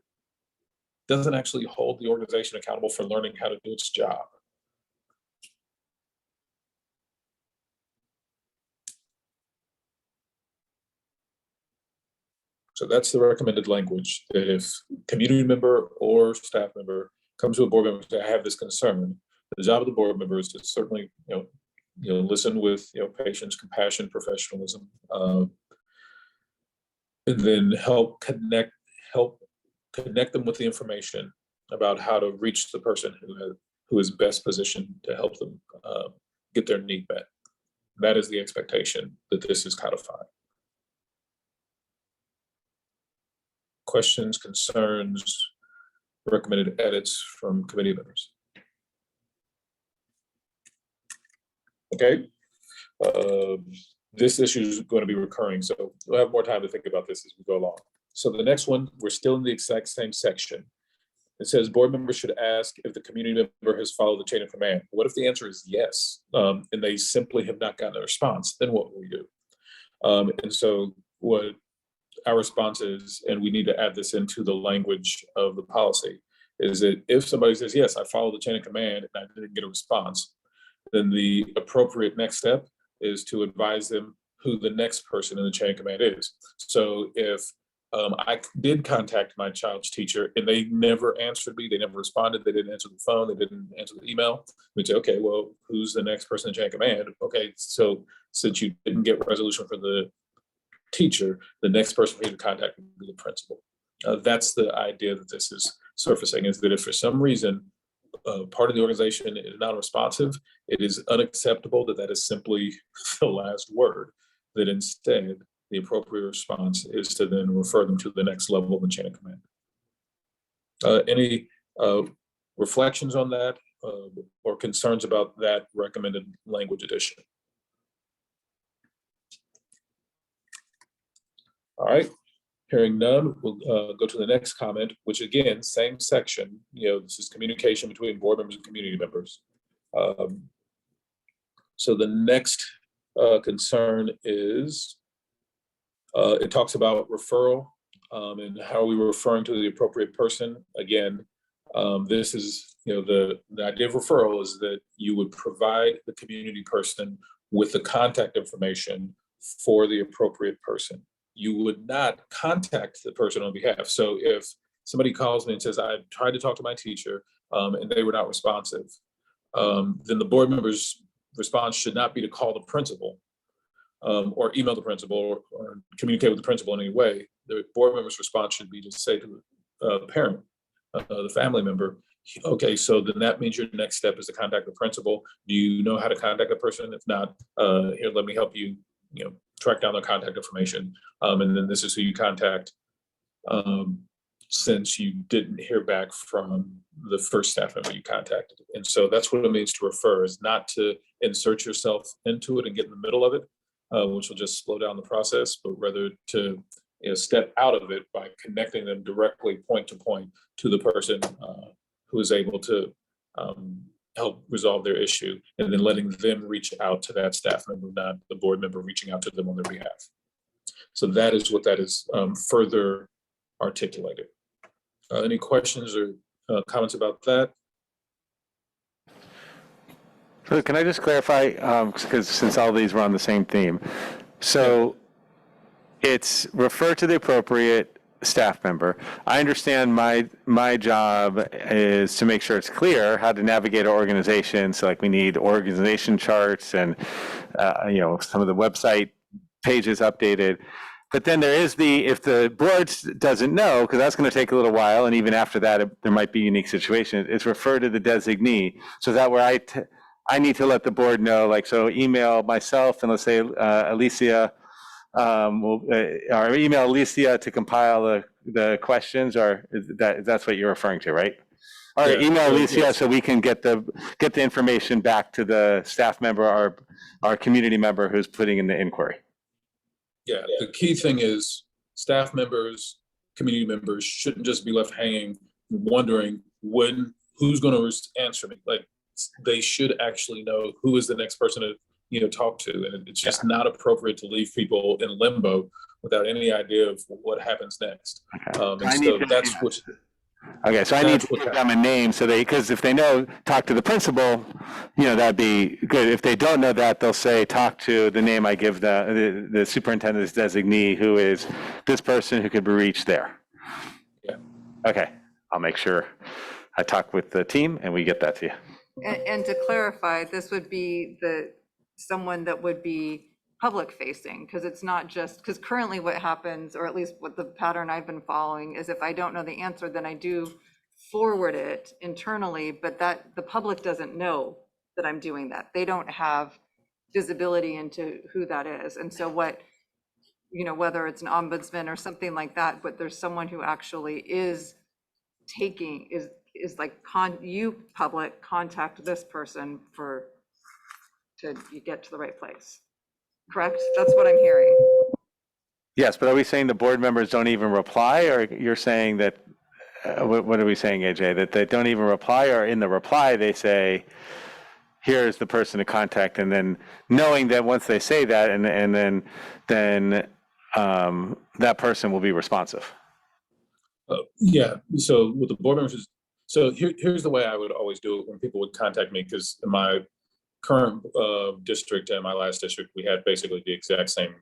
doesn't actually hold the organization accountable for learning how to do its job. So that's the recommended language, that if community member or staff member comes to a board member and say, I have this concern, the job of the board member is to certainly, listen with, patience, compassion, professionalism, and then help connect them with the information about how to reach the person who is best positioned to help them get their need met. That is the expectation that this is codified. Questions, concerns, recommended edits from committee members? Okay. This issue is going to be recurring, so we'll have more time to think about this as we go along. So the next one, we're still in the exact same section. It says board members should ask if the community member has followed the chain of command. What if the answer is yes, and they simply have not gotten a response? Then what will we do? And so what our response is, and we need to add this into the language of the policy, is that if somebody says, yes, I followed the chain of command and I didn't get a response, then the appropriate next step is to advise them who the next person in the chain of command is. So if I did contact my child's teacher and they never answered me, they never responded, they didn't answer the phone, they didn't answer the email, we'd say, okay, well, who's the next person in the chain of command? Okay, so since you didn't get resolution for the teacher, the next person for you to contact would be the principal. That's the idea that this is surfacing, is that if for some reason part of the organization is not responsive, it is unacceptable that is simply the last word, that instead the appropriate response is to then refer them to the next level of the chain of command. Any reflections on that or concerns about that recommended language addition? All right, hearing none, we'll go to the next comment, which again, same section, this is communication between board members and community members. So the next concern is, it talks about referral and how are we referring to the appropriate person. Again, this is, the idea of referral is that you would provide the community person with the contact information for the appropriate person. You would not contact the person on behalf. So if somebody calls me and says, I tried to talk to my teacher and they were not responsive, then the board member's response should not be to call the principal or email the principal or communicate with the principal in any way. The board member's response should be to say to the parent, the family member, okay, so then that means your next step is to contact the principal. Do you know how to contact the person? If not, here, let me help you, track down their contact information. And then this is who you contact since you didn't hear back from the first staff member you contacted. And so that's what it means to refer, is not to insert yourself into it and get in the middle of it, which will just slow down the process, but rather to step out of it by connecting them directly point to point to the person who is able to help resolve their issue, and then letting them reach out to that staff member, not the board member reaching out to them on their behalf. So that is what that is further articulated. Any questions or comments about that? So can I just clarify, because since all these were on the same theme. So it's refer to the appropriate staff member. I understand my job is to make sure it's clear how to navigate our organization. So like we need organization charts and, some of the website pages updated. But then there is if the board doesn't know, because that's going to take a little while, and even after that, there might be unique situations, it's refer to the designee. So that where I need to let the board know, like, so email myself and let's say Alicia, or email Alicia to compile the questions, or that's what you're referring to, right? Or Yeah. email Alicia so we can get the information back to the staff member or our community member who's putting in the inquiry. Yeah, the key thing is staff members, community members shouldn't just be left hanging, wondering who's going to answer me. Like, they should actually know who is the next person to talk to, and it's just not appropriate to leave people in limbo without any idea of what happens next. Okay. And so that's what. Okay, so I need to give them a name because if they know, talk to the principal, that'd be good. If they don't know that, they'll say, talk to the name I give the superintendent's designee, who is this person who could be reached there. Yeah. Okay, I'll make sure I talk with the team and we get that to you. And to clarify, this would be someone that would be public facing, because it's not just, because currently what happens, or at least what the pattern I've been following, is if I don't know the answer, then I do forward it internally, but that the public doesn't know that I'm doing that. They don't have visibility into who that is. And so whether it's an ombudsman or something like that, but there's someone who actually is like, you public contact this person to get to the right place. Correct? That's what I'm hearing. Yes, but are we saying the board members don't even reply, or you're saying that, what are we saying, AJ, that they don't even reply, or in the reply they say, here's the person to contact, and then knowing that once they say that, and then that person will be responsive? Yeah, so with the board members, so here's the way I would always do it when people would contact me, because in my current district and my last district, we had basically the exact same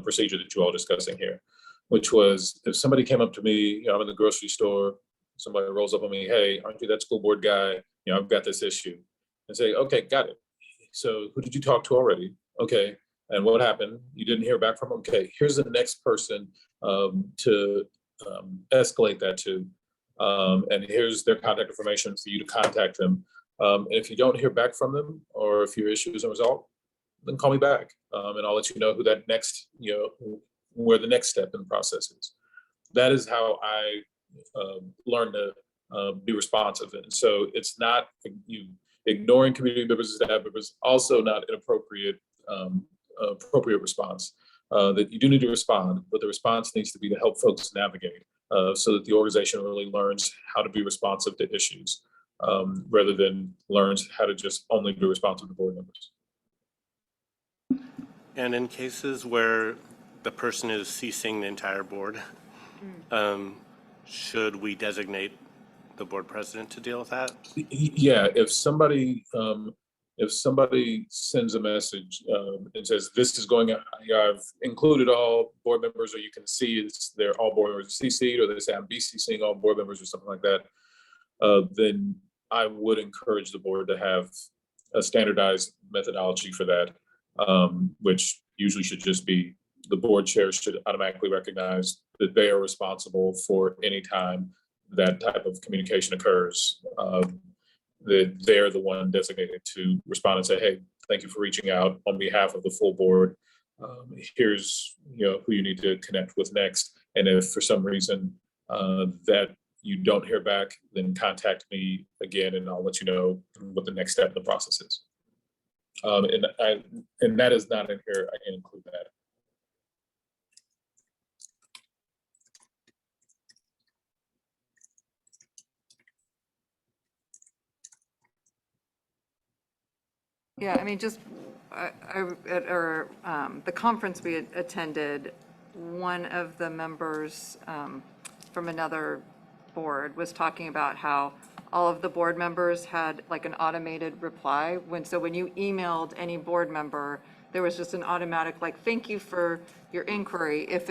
procedure that you're all discussing here, which was if somebody came up to me, I'm in the grocery store, somebody rolls up on me, hey, aren't you that school board guy? I've got this issue. And say, okay, got it. So who did you talk to already? Okay, and what happened? You didn't hear back from them? Okay, here's the next person to escalate that to. And here's their contact information for you to contact them. And if you don't hear back from them, or if your issue isn't resolved, then call me back, and I'll let you know who that next, where the next step in the process is. That is how I learned to be responsive. And so it's not you ignoring community members and staff members, also not an appropriate response. That you do need to respond, but the response needs to be to help folks navigate so that the organization really learns how to be responsive to issues rather than learns how to just only be responsive to board members. And in cases where the person is ceasing the entire board, should we designate the board president to deal with that? Yeah, if somebody sends a message and says, this is going, I've included all board members, or you can see they're all board members CC'd, or they say I'm BCCing all board members or something like that, then I would encourage the board to have a standardized methodology for that, which usually should just be the board chair should automatically recognize that they are responsible for any time that type of communication occurs. That they're the one designated to respond and say, hey, thank you for reaching out on behalf of the full board. Here's who you need to connect with next. And if for some reason that you don't hear back, then contact me again and I'll let you know what the next step in the process is. And that is not in here, I can include that. Yeah, I mean, just the conference we had attended, one of the members from another board was talking about how all of the board members had like an automated reply. So when you emailed any board member, there was just an automatic like, thank you for your inquiry. If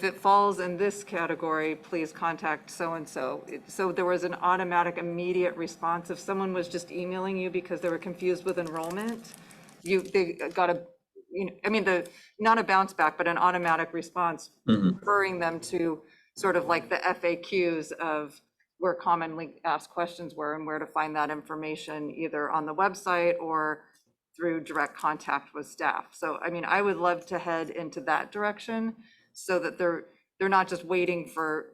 it falls in this category, please contact so-and-so. So there was an automatic immediate response. If someone was just emailing you because they were confused with enrollment, they got not a bounce back, but an automatic response referring them to sort of like the FAQs of where commonly asked questions were and where to find that information either on the website or through direct contact with staff. So, I mean, I would love to head into that direction so that they're not just waiting for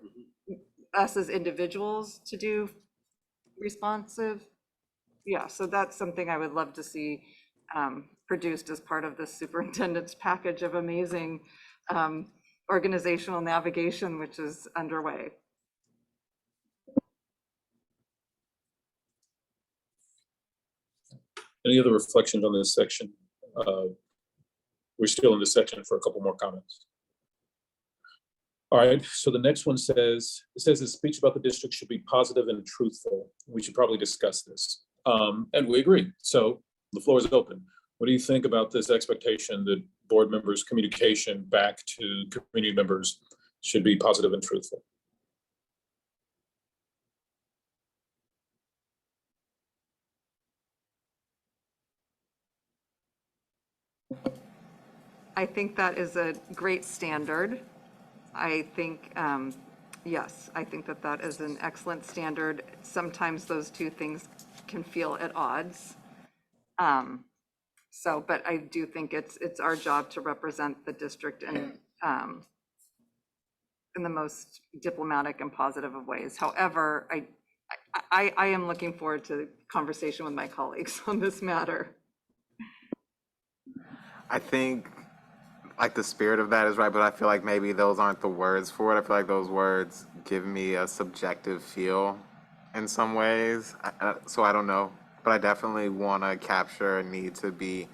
us as individuals to do responsive. Yeah, so that's something I would love to see produced as part of the superintendent's package of amazing organizational navigation, which is underway. Any other reflections on this section? We're still in this section for a couple more comments. All right, so the next one says, the speech about the district should be positive and truthful. We should probably discuss this. And we agree. So the floor is open. What do you think about this expectation that board members' communication back to community members should be positive and truthful? I think that is a great standard. I think, yes, I think that is an excellent standard. Sometimes those two things can feel at odds. But I do think it's our job to represent the district in the most diplomatic and positive of ways. However, I am looking forward to conversation with my colleagues on this matter. I think like the spirit of that is right, but I feel like maybe those aren't the words for it. I feel like those words give me a subjective feel in some ways. So I don't know, but I definitely want to capture a need to be,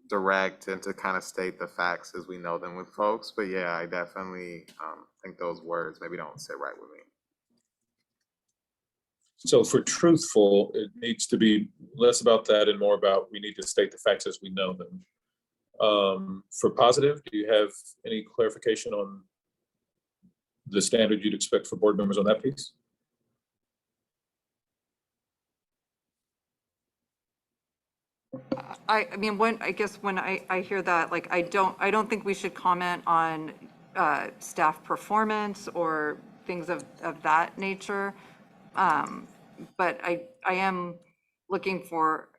direct and to kind of state the facts as we know them with folks. But yeah, I definitely think those words maybe don't sit right with me. So for truthful, it needs to be less about that and more about we need to state the facts as we know them. For positive, do you have any clarification on the standard you'd expect for board members on that piece? I mean, when I hear that, like, I don't think we should comment on staff performance or things of that nature. But I am looking for,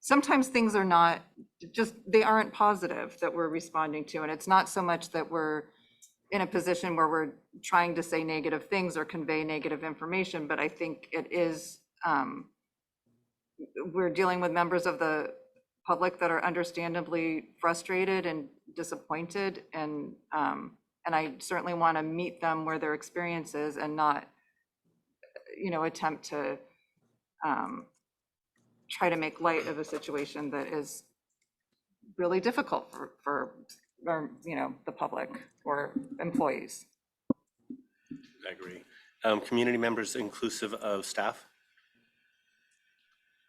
sometimes things are not, they aren't positive that we're responding to. And it's not so much that we're in a position where we're trying to say negative things or convey negative information, but I think it is, we're dealing with members of the public that are understandably frustrated and disappointed, and I certainly want to meet them where their experience is and not, attempt to try to make light of a situation that is really difficult for the public or employees. I agree. Community members inclusive of staff?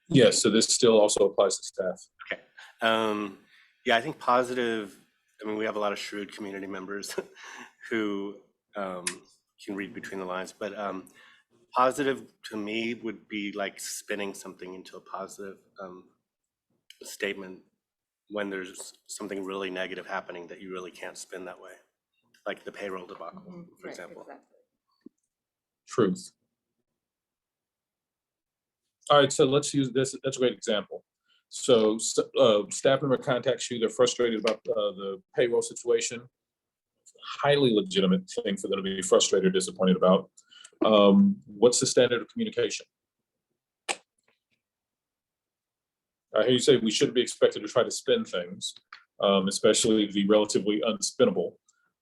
Yes, so this still also applies to staff. Okay. Yeah, I think positive, we have a lot of shrewd community members who can read between the lines, but positive to me would be like spinning something into a positive statement when there's something really negative happening that you really can't spin that way, like the payroll debacle, for example. Truth. All right, so let's use this. That's a great example. So staff member contacts you, they're frustrated about the payroll situation. Highly legitimate thing for them to be frustrated or disappointed about. What's the standard of communication? I hear you say we shouldn't be expected to try to spin things, especially the relatively unspinnable.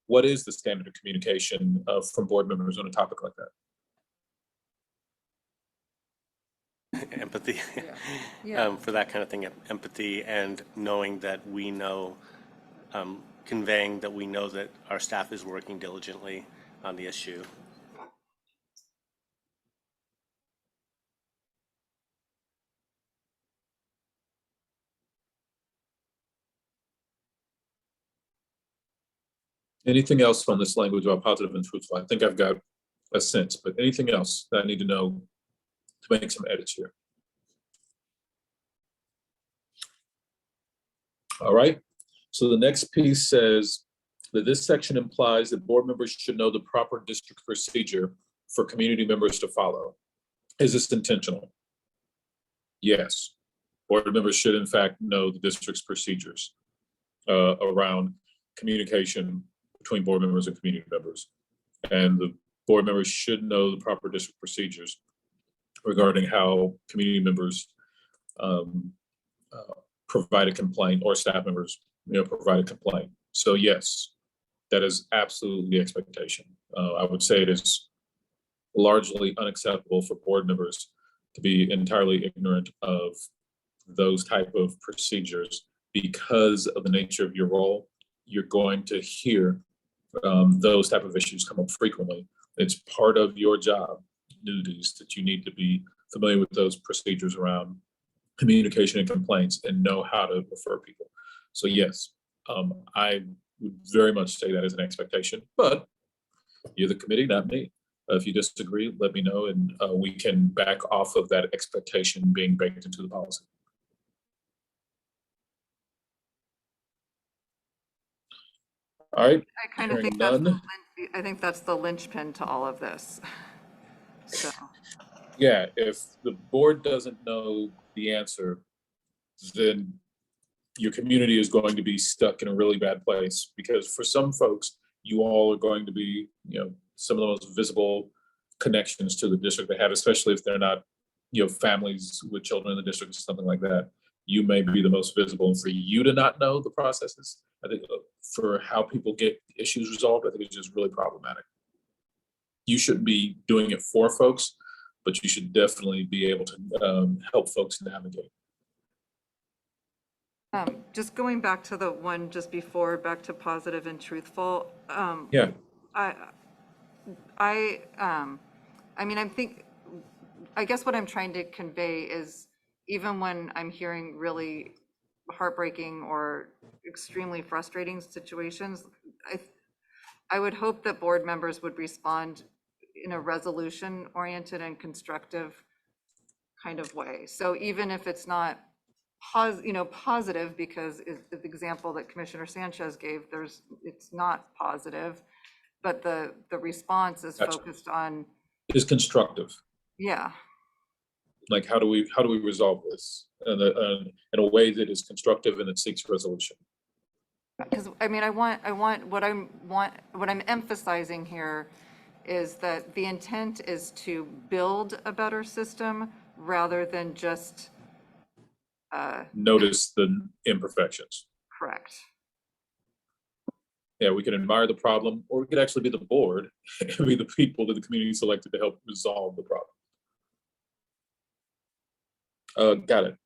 What is the standard of communication from board members on a topic like that? Empathy. Yeah. For that kind of thing, empathy, and knowing that we know, conveying that we know that our staff is working diligently on the issue. Anything else on this language about positive and truthful? I think I've got a sense, but anything else that I need to know to make some edits here? All right, so the next piece says that this section implies that board members should know the proper district procedure for community members to follow. Is this intentional? Yes. Board members should in fact know the district's procedures around communication between board members and community members. And the board members should know the proper district procedures regarding how community members provide a complaint, or staff members provide a complaint. So yes, that is absolutely the expectation. I would say it is largely unacceptable for board members to be entirely ignorant of those type of procedures. Because of the nature of your role, you're going to hear those type of issues come up frequently. It's part of your job duties that you need to be familiar with those procedures around communication and complaints and know how to refer people. So yes, I would very much say that as an expectation, but you're the committee, not me. If you disagree, let me know, and we can back off of that expectation being baked into the policy. All right. I kind of Hearing think that's none. I think that's the linchpin to all of this. So, Yeah, if the board doesn't know the answer, then your community is going to be stuck in a really bad place, because for some folks, you all are going to be, some of the most visible connections to the district they have, especially if they're not, families with children in the district or something like that. You may be the most visible, and for you to not know the processes, I think for how people get issues resolved, I think it's just really problematic. You shouldn't be doing it for folks, but you should definitely be able to help folks navigate. just going back to the one just before, back to positive and truthful. Yeah. I guess what I'm trying to convey is, even when I'm hearing really heartbreaking or extremely frustrating situations, I would hope that board members would respond in a resolution-oriented and constructive kind of way. So even if it's not positive, because the example that Commissioner Sanchez gave, it's not positive, but the response is Gotcha. focused on, Is constructive. yeah. Like, how do we resolve this in a way that is constructive and that seeks resolution? Because, I mean, what I'm emphasizing here is that the intent is to build a better system rather than just, Notice the imperfections. correct. Yeah, we can admire the problem, or we could actually be the board and be the people that the community selected to help resolve the problem. Got it.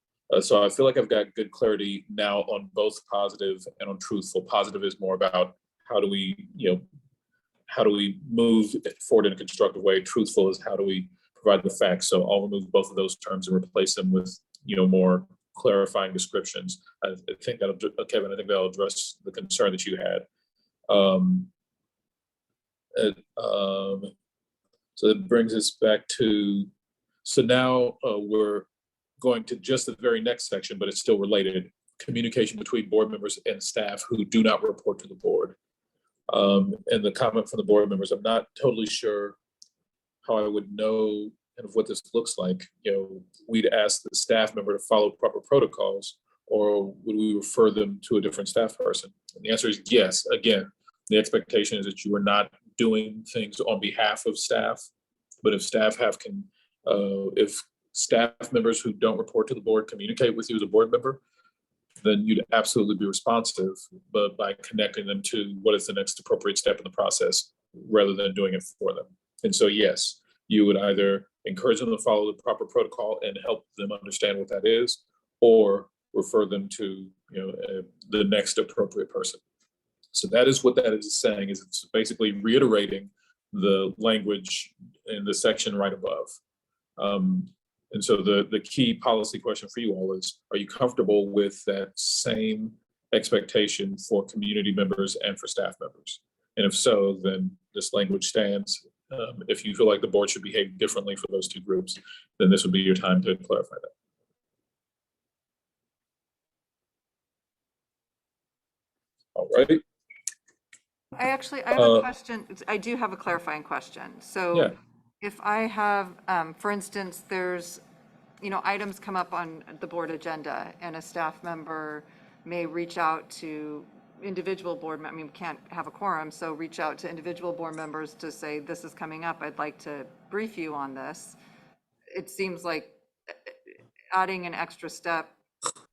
So I feel like I've got good clarity now on both positive and on truthful. Positive is more about how do we, how do we move forward in a constructive way? Truthful is how do we provide the facts? So I'll remove both of those terms and replace them with, more clarifying descriptions. I think that'll, Kevin, I think that'll address the concern that you had. So that brings us back to, so now we're going to just the very next section, but it's still related. Communication between board members and staff who do not report to the board. And the comment from the board members, I'm not totally sure how I would know kind of what this looks like. We'd ask the staff member to follow proper protocols, or would we refer them to a different staff person? And the answer is yes. Again, the expectation is that you are not doing things on behalf of staff, but if if staff members who don't report to the board communicate with you as a board member, then you'd absolutely be responsive, but by connecting them to what is the next appropriate step in the process rather than doing it for them. And so, yes, you would either encourage them to follow the proper protocol and help them understand what that is, or refer them to the next appropriate person. So that is what that is saying, is it's basically reiterating the language in the section right above. And so the key policy question for you all is, are you comfortable with that same expectation for community members and for staff members? And if so, then this language stands. If you feel like the board should behave differently for those two groups, then this would be your time to clarify that. All right. I have a question. I do have a clarifying question. So Yeah. if I have, for instance, there's, items come up on the board agenda and a staff member may reach out to individual board, we can't have a quorum, so reach out to individual board members to say, this is coming up, I'd like to brief you on this. It seems like adding an extra step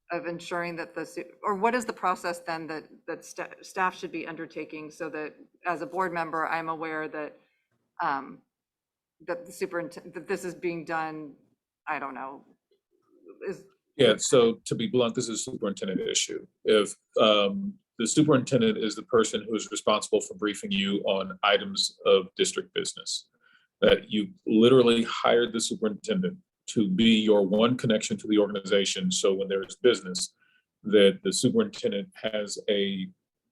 of ensuring that or what is the process then that staff should be undertaking so that as a board member, I'm aware that that the superintendent, that this is being done, I don't know. Yeah, so to be blunt, this is a superintendent issue. If the superintendent is the person who is responsible for briefing you on items of district business, that you literally hired the superintendent to be your one connection to the organization. So when there's business, that the superintendent has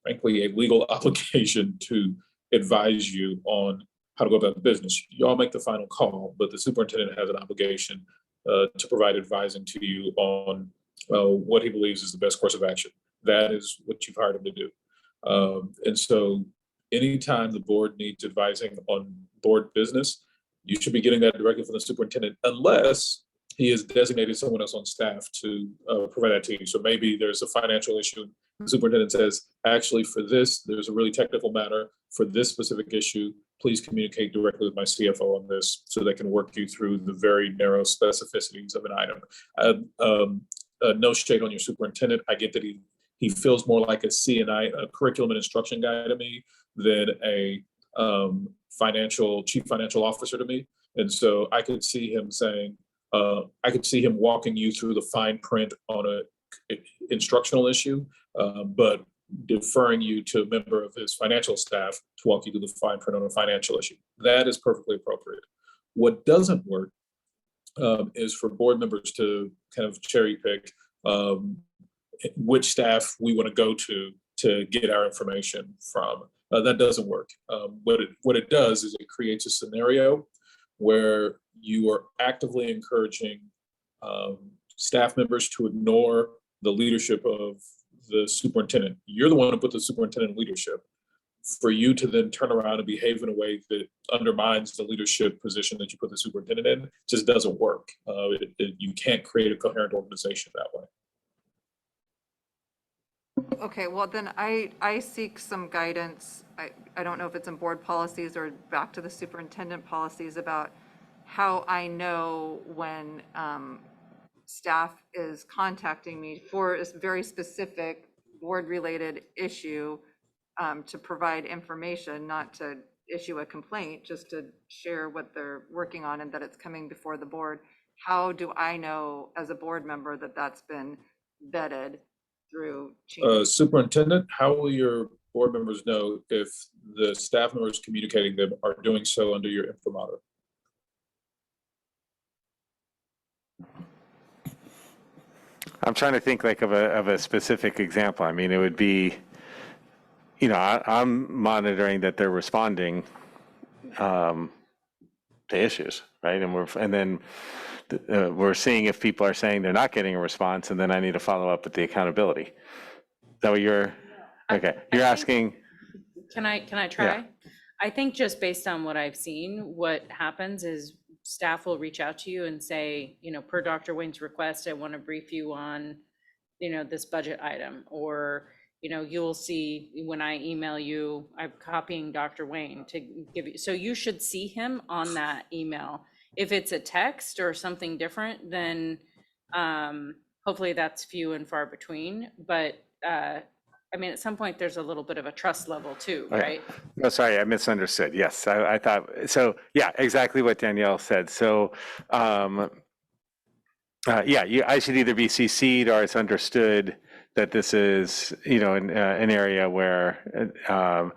frankly, a legal obligation to advise you on how to go about the business. You all make the final call, but the superintendent has an obligation to provide advising to you on what he believes is the best course of action. That is what you've hired him to do. And so anytime the board needs advising on board business, you should be getting that directly from the superintendent, unless he has designated someone else on staff to provide that to you. So maybe there's a financial issue. The superintendent says, actually, for this, there's a really technical matter. For this specific issue, please communicate directly with my CFO on this so they can work you through the very narrow specificities of an item. No shade on your superintendent. I get that he feels more like a CNI, a curriculum and instruction guy to me, than a chief financial officer to me. And so I could see him saying, I could see him walking you through the fine print on a instructional issue, but deferring you to a member of his financial staff to walk you through the fine print on a financial issue. That is perfectly appropriate. What doesn't work is for board members to kind of cherry pick which staff we want to go to get our information from. That doesn't work. What it does is it creates a scenario where you are actively encouraging staff members to ignore the leadership of the superintendent. You're the one who put the superintendent in leadership. For you to then turn around and behave in a way that undermines the leadership position that you put the superintendent in just doesn't work. You can't create a coherent organization that way. Okay, well, then I seek some guidance. I don't know if it's in board policies or back to the superintendent policies about how I know when staff is contacting me for a very specific board-related issue, to provide information, not to issue a complaint, just to share what they're working on and that it's coming before the board. How do I know as a board member that that's been vetted through changes? Superintendent, how will your board members know if the staff members communicating them are doing so under your imprimatur? I'm trying to think like of a specific example. I mean, it would be, I'm monitoring that they're responding to issues, right? And then we're seeing if people are saying they're not getting a response, and then I need to follow up with the accountability. Is that what you're, okay, you're asking? Can I try? I think just based on what I've seen, what happens is staff will reach out to you and say, per Dr. Wayne's request, I want to brief you on, this budget item. Or, you'll see when I email you, I'm copying Dr. Wayne to give you, so you should see him on that email. If it's a text or something different, then hopefully that's few and far between. But I mean, at some point, there's a little bit of a trust level too, right? No, sorry, I misunderstood. Yes, I thought, so yeah, exactly what Danielle said. So, I should either be CC'd or it's understood that this is, an area where, our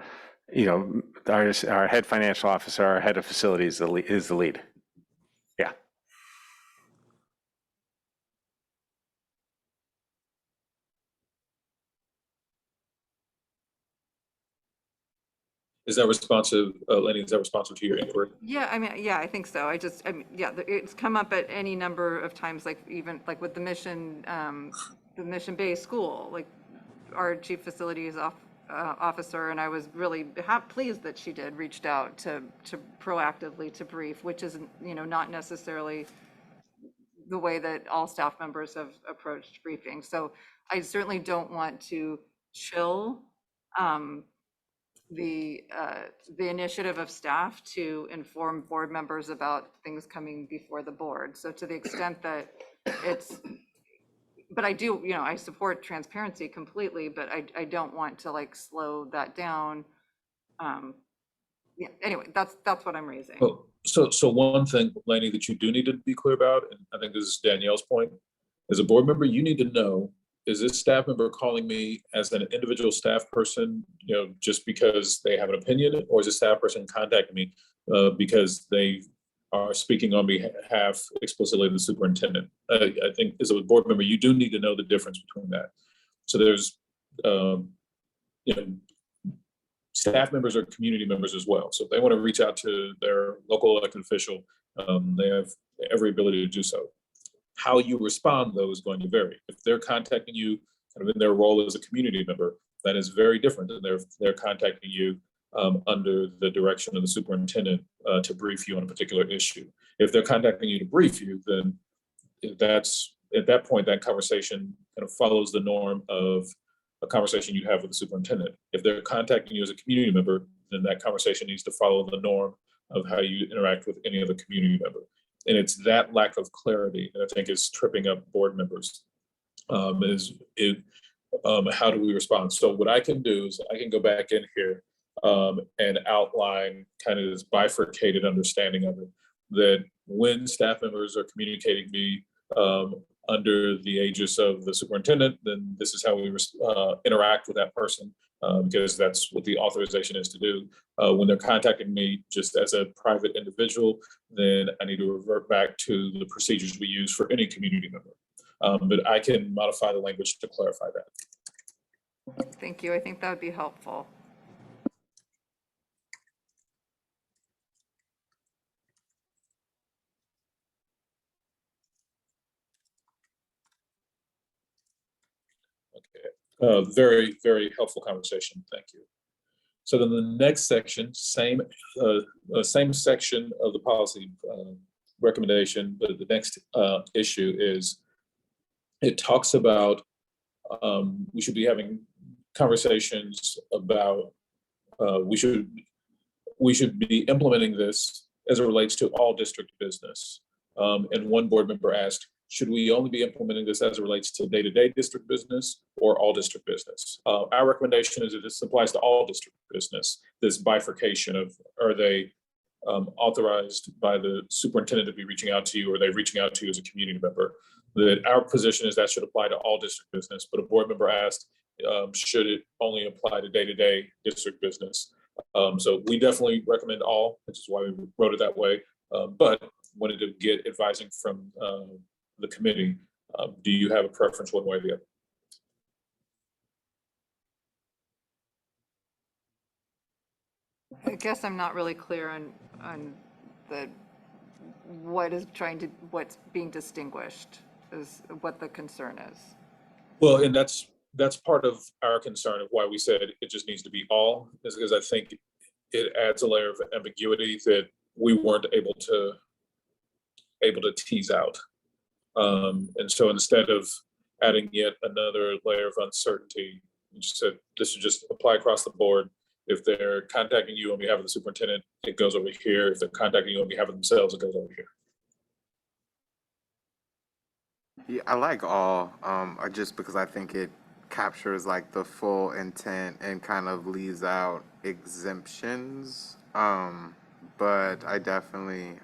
head financial officer, our head of facilities is the lead. Yeah. Is that responsive, Lenny, is that responsive to your inquiry? Yeah, I mean, yeah, I think so. It's come up at any number of times, like even like with the mission-based school, like our chief facilities officer, and I was really pleased that she reached out to proactively to brief, which is, not necessarily the way that all staff members have approached briefing. So I certainly don't want to chill the initiative of staff to inform board members about things coming before the board. So to the extent that but I do, I support transparency completely, but I don't want to like slow that down. Anyway, that's what I'm raising. Well, so one thing, Lenny, that you do need to be clear about, and I think this is Danielle's point, as a board member, you need to know, is this staff member calling me as an individual staff person, just because they have an opinion, or is a staff person contacting me because they are speaking on behalf explicitly of the superintendent? I think as a board member, you do need to know the difference between that. So there's, staff members are community members as well. So if they want to reach out to their local elected official, they have every ability to do so. How you respond, though, is going to vary. If they're contacting you kind of in their role as a community member, that is very different than they're contacting you under the direction of the superintendent to brief you on a particular issue. If they're contacting you to brief you, then that's, at that point, that conversation kind of follows the norm of a conversation you have with the superintendent. If they're contacting you as a community member, then that conversation needs to follow the norm of how you interact with any other community member. And it's that lack of clarity that I think is tripping up board members. How do we respond? So what I can do is I can go back in here and outline kind of this bifurcated understanding of it, that when staff members are communicating me under the aegis of the superintendent, then this is how we interact with that person, because that's what the authorization is to do. When they're contacting me just as a private individual, then I need to revert back to the procedures we use for any community member. But I can modify the language to clarify that. Thank you. I think that would be helpful. Okay. Very, very helpful conversation. Thank you. So then the next section, same section of the policy recommendation, but the next issue is, it talks about We should be having conversations about, we should be implementing this as it relates to all district business. And one board member asked, should we only be implementing this as it relates to day-to-day district business or all district business? Our recommendation is that this applies to all district business, this bifurcation of, are they authorized by the superintendent to be reaching out to you, or are they reaching out to you as a community member? That our position is that should apply to all district business, but a board member asked, should it only apply to day-to-day district business? So we definitely recommend all, which is why we wrote it that way, but wanted to get advising from the committee. Do you have a preference one way or the other? I guess I'm not really clear on the, what's being distinguished, is what the concern is. Well, and that's part of our concern of why we said it just needs to be all, is because I think it adds a layer of ambiguity that we weren't able to tease out. And so instead of adding yet another layer of uncertainty, we just said this should just apply across the board. If they're contacting you on behalf of the superintendent, it goes over here. If they're contacting you on behalf of themselves, it goes over here. Yeah, I like all, just because I think it captures like the full intent and kind of leaves out exemptions. But I definitely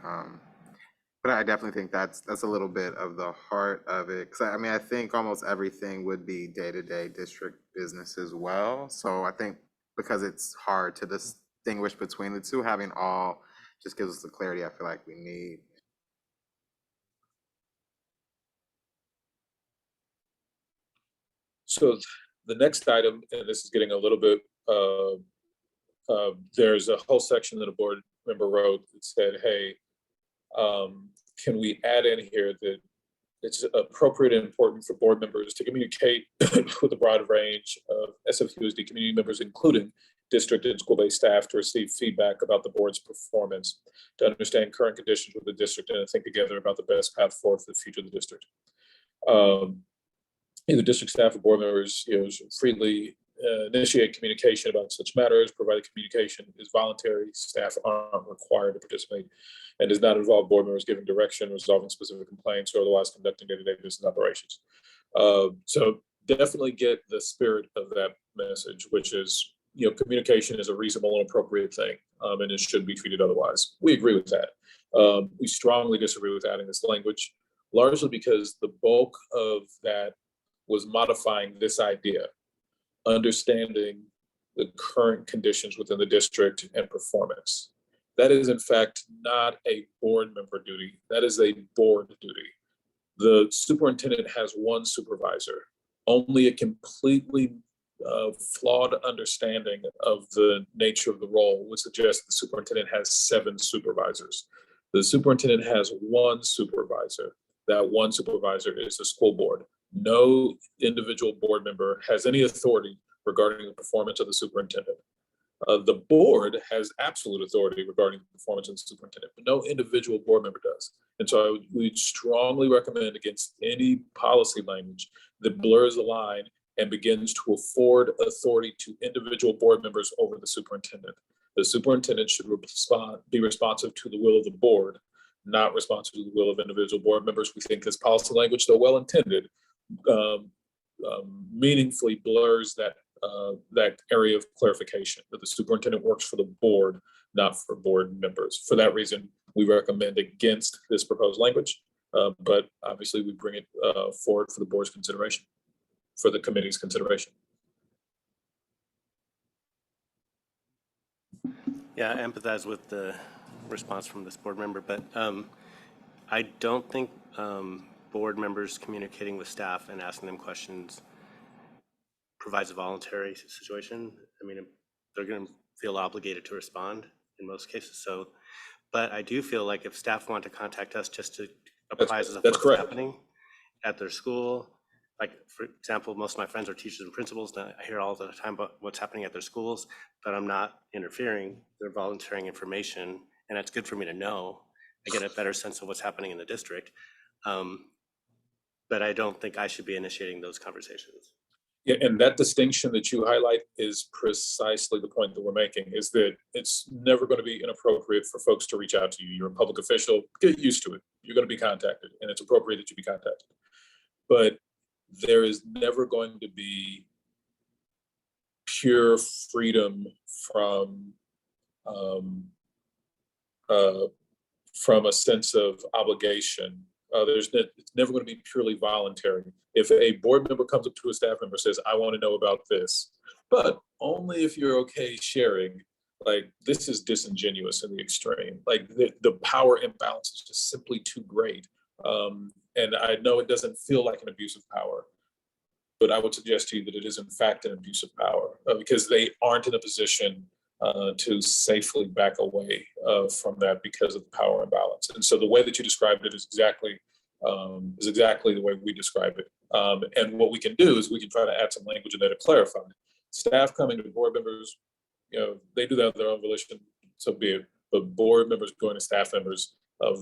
think that's a little bit of the heart of it. Because I mean, I think almost everything would be day-to-day district business as well. So I think because it's hard to distinguish between the two, having all just gives us the clarity I feel like we need. So the next item, and this is getting a little bit, there's a whole section that a board member wrote that said, hey, can we add in here that it's appropriate and important for board members to communicate with a broad range of SFUSD community members, including district and school-based staff, to receive feedback about the board's performance, to understand current conditions with the district, and to think together about the best path forward for the future of the district. The district staff or board members, freely initiate communication about such matters, provided communication is voluntary. Staff aren't required to participate and does not involve board members giving direction, resolving specific complaints, or otherwise conducting day-to-day business operations. So definitely get the spirit of that message, which is, communication is a reasonable and appropriate thing, and it should be treated otherwise. We agree with that. We strongly disagree with adding this language, largely because the bulk of that was modifying this idea, understanding the current conditions within the district and performance. That is in fact not a board member duty, that is a board duty. The superintendent has one supervisor. Only a completely flawed understanding of the nature of the role would suggest the superintendent has 7 supervisors. The superintendent has one supervisor. That one supervisor is the school board. No individual board member has any authority regarding the performance of the superintendent. The board has absolute authority regarding the performance of the superintendent, but no individual board member does. And so we strongly recommend against any policy language that blurs the line and begins to afford authority to individual board members over the superintendent. The superintendent should be responsive to the will of the board, not responsive to the will of individual board members. We think this policy language, though well-intended, meaningfully blurs that area of clarification, that the superintendent works for the board, not for board members. For that reason, we recommend against this proposed language, but obviously we bring it forward for the board's consideration, for the committee's consideration. Yeah, I empathize with the response from this board member, but I don't think board members communicating with staff and asking them questions provides a voluntary situation. I mean, they're going to feel obligated to respond in most cases. So, but I do feel like if staff want to contact us just to apprise us of what's happening at their school, like for example, most of my friends are teachers and principals, and I hear all the time about what's happening at their schools, but I'm not interfering. They're volunteering information, and it's good for me to know. I get a better sense of what's happening in the district. But I don't think I should be initiating those conversations. Yeah, and that distinction that you highlight is precisely the point that we're making, is that it's never going to be inappropriate for folks to reach out to you. You're a public official, get used to it. You're going to be contacted, and it's appropriate that you be contacted. But there is never going to be pure freedom from a sense of obligation. It's never going to be purely voluntary. If a board member comes up to a staff member and says, I want to know about this, but only if you're okay sharing, like, this is disingenuous in the extreme. Like, the power imbalance is just simply too great. And I know it doesn't feel like an abuse of power, but I would suggest to you that it is in fact an abuse of power, because they aren't in a position to safely back away from that because of the power imbalance. And so the way that you described it is exactly the way we describe it. And what we can do is we can try to add some language in there to clarify. Staff coming to board members, they do that of their own volition, so be it. But board members going to staff members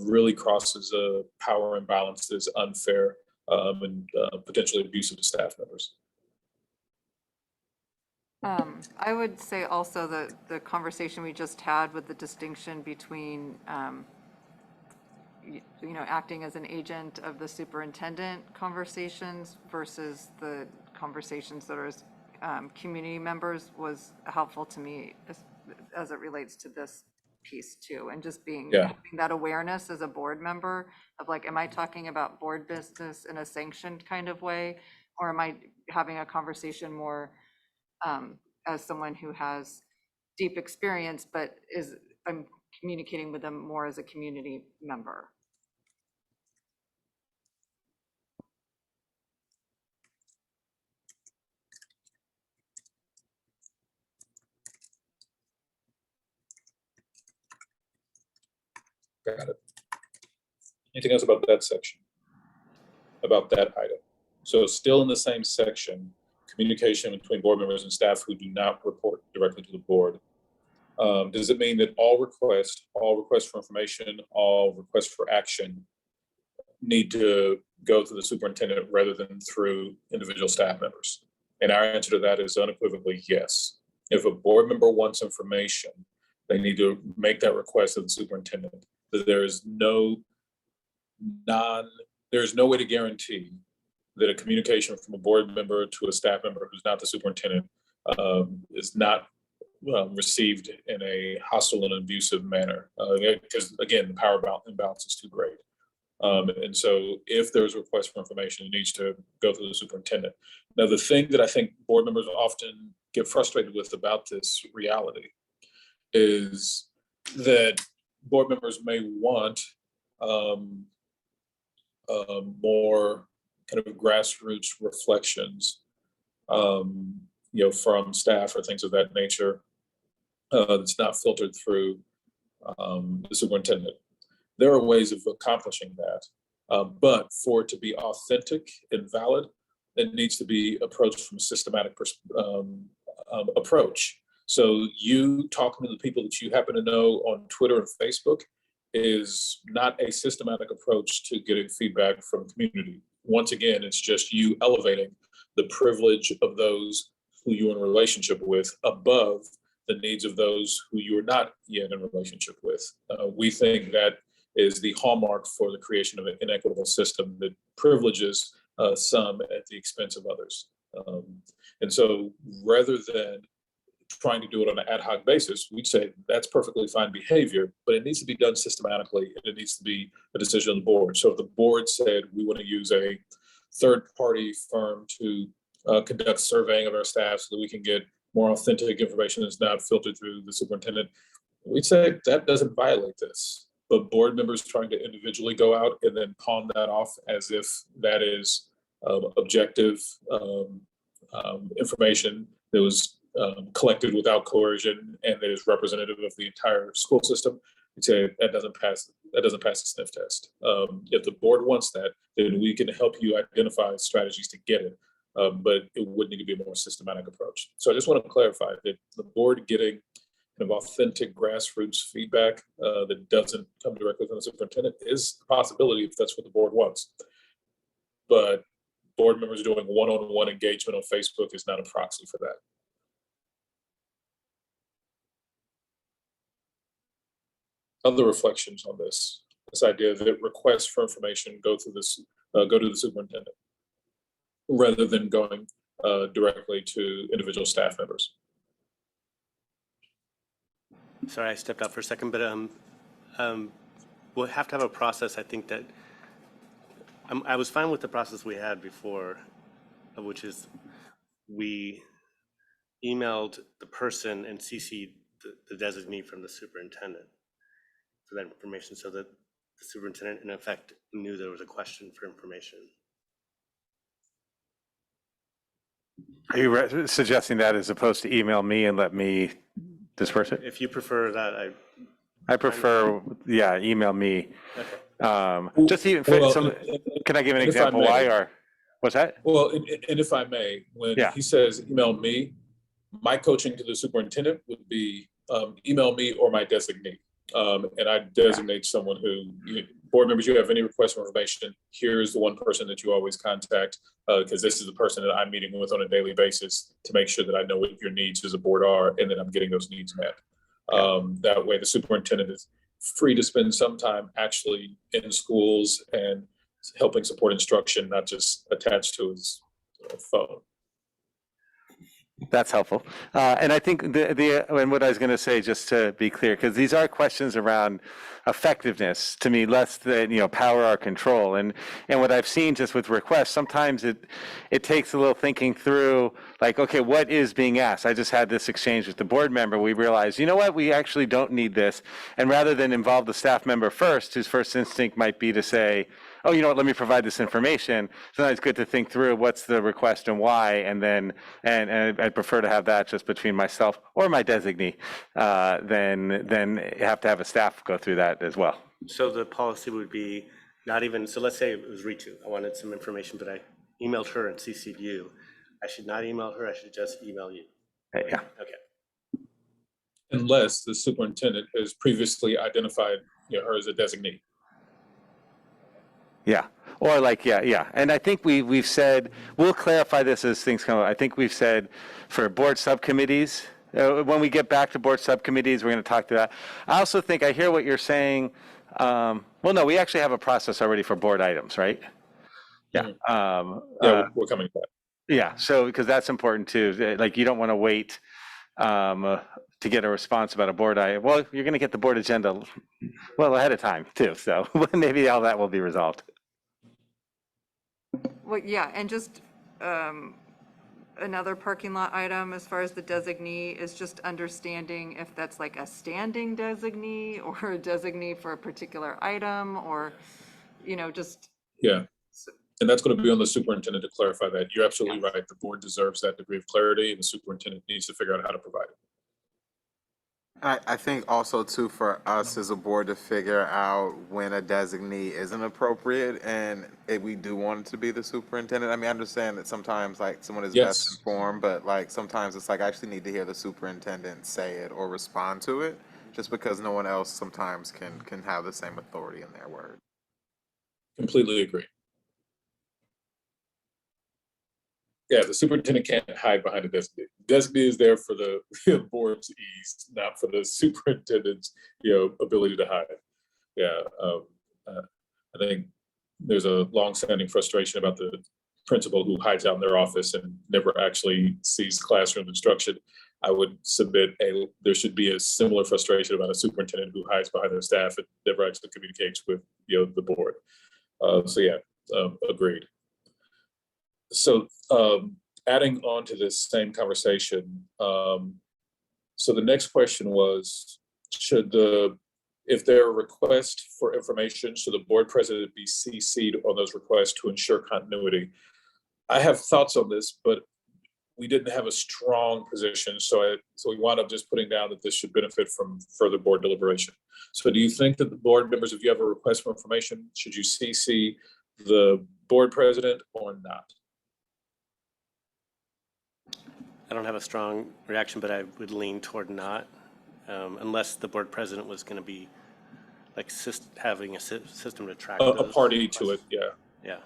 really crosses a power imbalance that is unfair and potentially abusive to staff members. I would say also that the conversation we just had with the distinction between, acting as an agent of the superintendent conversations versus the conversations that are as community members was helpful to me as it relates to this piece too. And just having that awareness as a board member of, like, am I talking about board business in a sanctioned kind of way? Or am I having a conversation more as someone who has deep experience, but I'm communicating with them more as a community member? Got it. Anything else about that section? About that item? So still in the same section, communication between board members and staff who do not report directly to the board. Does it mean that all requests for information, all requests for action need to go through the superintendent rather than through individual staff members? And our answer to that is unequivocally yes. If a board member wants information, they need to make that request of the superintendent. There's no way to guarantee that a communication from a board member to a staff member who's not the superintendent is not received in a hostile and abusive manner, because again, the power imbalance is too great. And so if there's a request for information, it needs to go through the superintendent. Now, the thing that I think board members often get frustrated with about this reality is that board members may want more kind of grassroots reflections, from staff or things of that nature, that's not filtered through the superintendent. There are ways of accomplishing that, but for it to be authentic and valid, it needs to be approached from a systematic approach. So you talking to the people that you happen to know on Twitter and Facebook is not a systematic approach to getting feedback from the community. Once again, it's just you elevating the privilege of those who you're in a relationship with above the needs of those who you are not yet in a relationship with. We think that is the hallmark for the creation of an inequitable system that privileges some at the expense of others. And so rather than trying to do it on an ad hoc basis, we'd say that's perfectly fine behavior, but it needs to be done systematically, and it needs to be a decision of the board. So if the board said we want to use a third-party firm to conduct surveying of our staff so that we can get more authentic information that's not filtered through the superintendent, we'd say that doesn't violate this. But board members trying to individually go out and then pawn that off as if that is objective information that was collected without coercion and that is representative of the entire school system, we'd say that doesn't pass the sniff test. If the board wants that, then we can help you identify strategies to get it, but it would need to be a more systematic approach. So I just want to clarify that the board getting kind of authentic grassroots feedback that doesn't come directly from the superintendent is a possibility if that's what the board wants. But board members doing one-on-one engagement on Facebook is not a proxy for that. Other reflections on this idea that requests for information go to the superintendent rather than going directly to individual staff members. Sorry, I stepped out for a second, but we'll have to have a process. I think that I was fine with the process we had before, which is we emailed the person and CC'd the designee from the superintendent for that information, so that the superintendent in effect knew there was a question for information. Are you suggesting that as opposed to email me and let me disperse it? If you prefer that, I prefer, yeah, email me. okay. Just even, Well, can I give an if I example may. why, or, what's that? Well, and if I may, when Yeah. he says email me, my coaching to the superintendent would be email me or my designee. And I designate someone who, board members, you have any requests for information, here's the one person that you always contact, because this is the person that I'm meeting with on a daily basis to make sure that I know what your needs as a board are, and that I'm getting those needs met. That way the superintendent is free to spend some time actually in schools and helping support instruction, not just attached to his phone. That's helpful. And I think and what I was going to say, just to be clear, because these are questions around effectiveness to me, less than, power or control. And what I've seen just with requests, sometimes it takes a little thinking through, like, okay, what is being asked? I just had this exchange with the board member. We realized, you know what, we actually don't need this. And rather than involve the staff member first, whose first instinct might be to say, oh, you know what, let me provide this information. Sometimes it's good to think through what's the request and why, and then, and I'd prefer to have that just between myself or my designee, than have to have a staff go through that as well. So the policy would be not even, so let's say it was Ritu. I wanted some information, but I emailed her and CC'd you. I should not email her, I should just email you. Yeah. Okay. Unless the superintendent has previously identified her as a designee. Yeah, or like, yeah. And I think we've said, we'll clarify this as things come up. I think we've said for board subcommittees, when we get back to board subcommittees, we're going to talk to that. I also think I hear what you're saying. Well, no, we actually have a process already for board items, right? Yeah. We're coming back. Yeah, so, because that's important too. Like, you don't want to wait to get a response about a board item. Well, you're going to get the board agenda well ahead of time too. So maybe all that will be resolved. Well, yeah, and just another parking lot item as far as the designee is just understanding if that's like a standing designee or a designee for a particular item, or, just. Yeah. And that's going to be on the superintendent to clarify that. You're absolutely right. The board deserves that degree of clarity, and the superintendent needs to figure out how to provide it. I think also too, for us as a board to figure out when a designee isn't appropriate, and if we do want it to be the superintendent. I mean, I understand that sometimes like someone is Yes. best informed, but like sometimes it's like I actually need to hear the superintendent say it or respond to it, just because no one else sometimes can have the same authority in their word. Completely agree. Yeah, the superintendent can't hide behind a designee. Designee is there for the board's ease, not for the superintendent's, ability to hide. Yeah, I think there's a longstanding frustration about the principal who hides out in their office and never actually sees classroom instruction. I would submit there should be a similar frustration about a superintendent who hides behind their staff and never actually communicates with the board. Agreed. So adding on to this same conversation, so the next question was, if there are requests for information, should the board president be CC'd on those requests to ensure continuity? I have thoughts on this, but we didn't have a strong position, so we wound up just putting down that this should benefit from further board deliberation. So do you think that the board members, if you have a request for information, should you CC the board president or not? I don't have a strong reaction, but I would lean toward not, unless the board president was going to be like having a system to track A those party to it, requests. yeah. Yeah.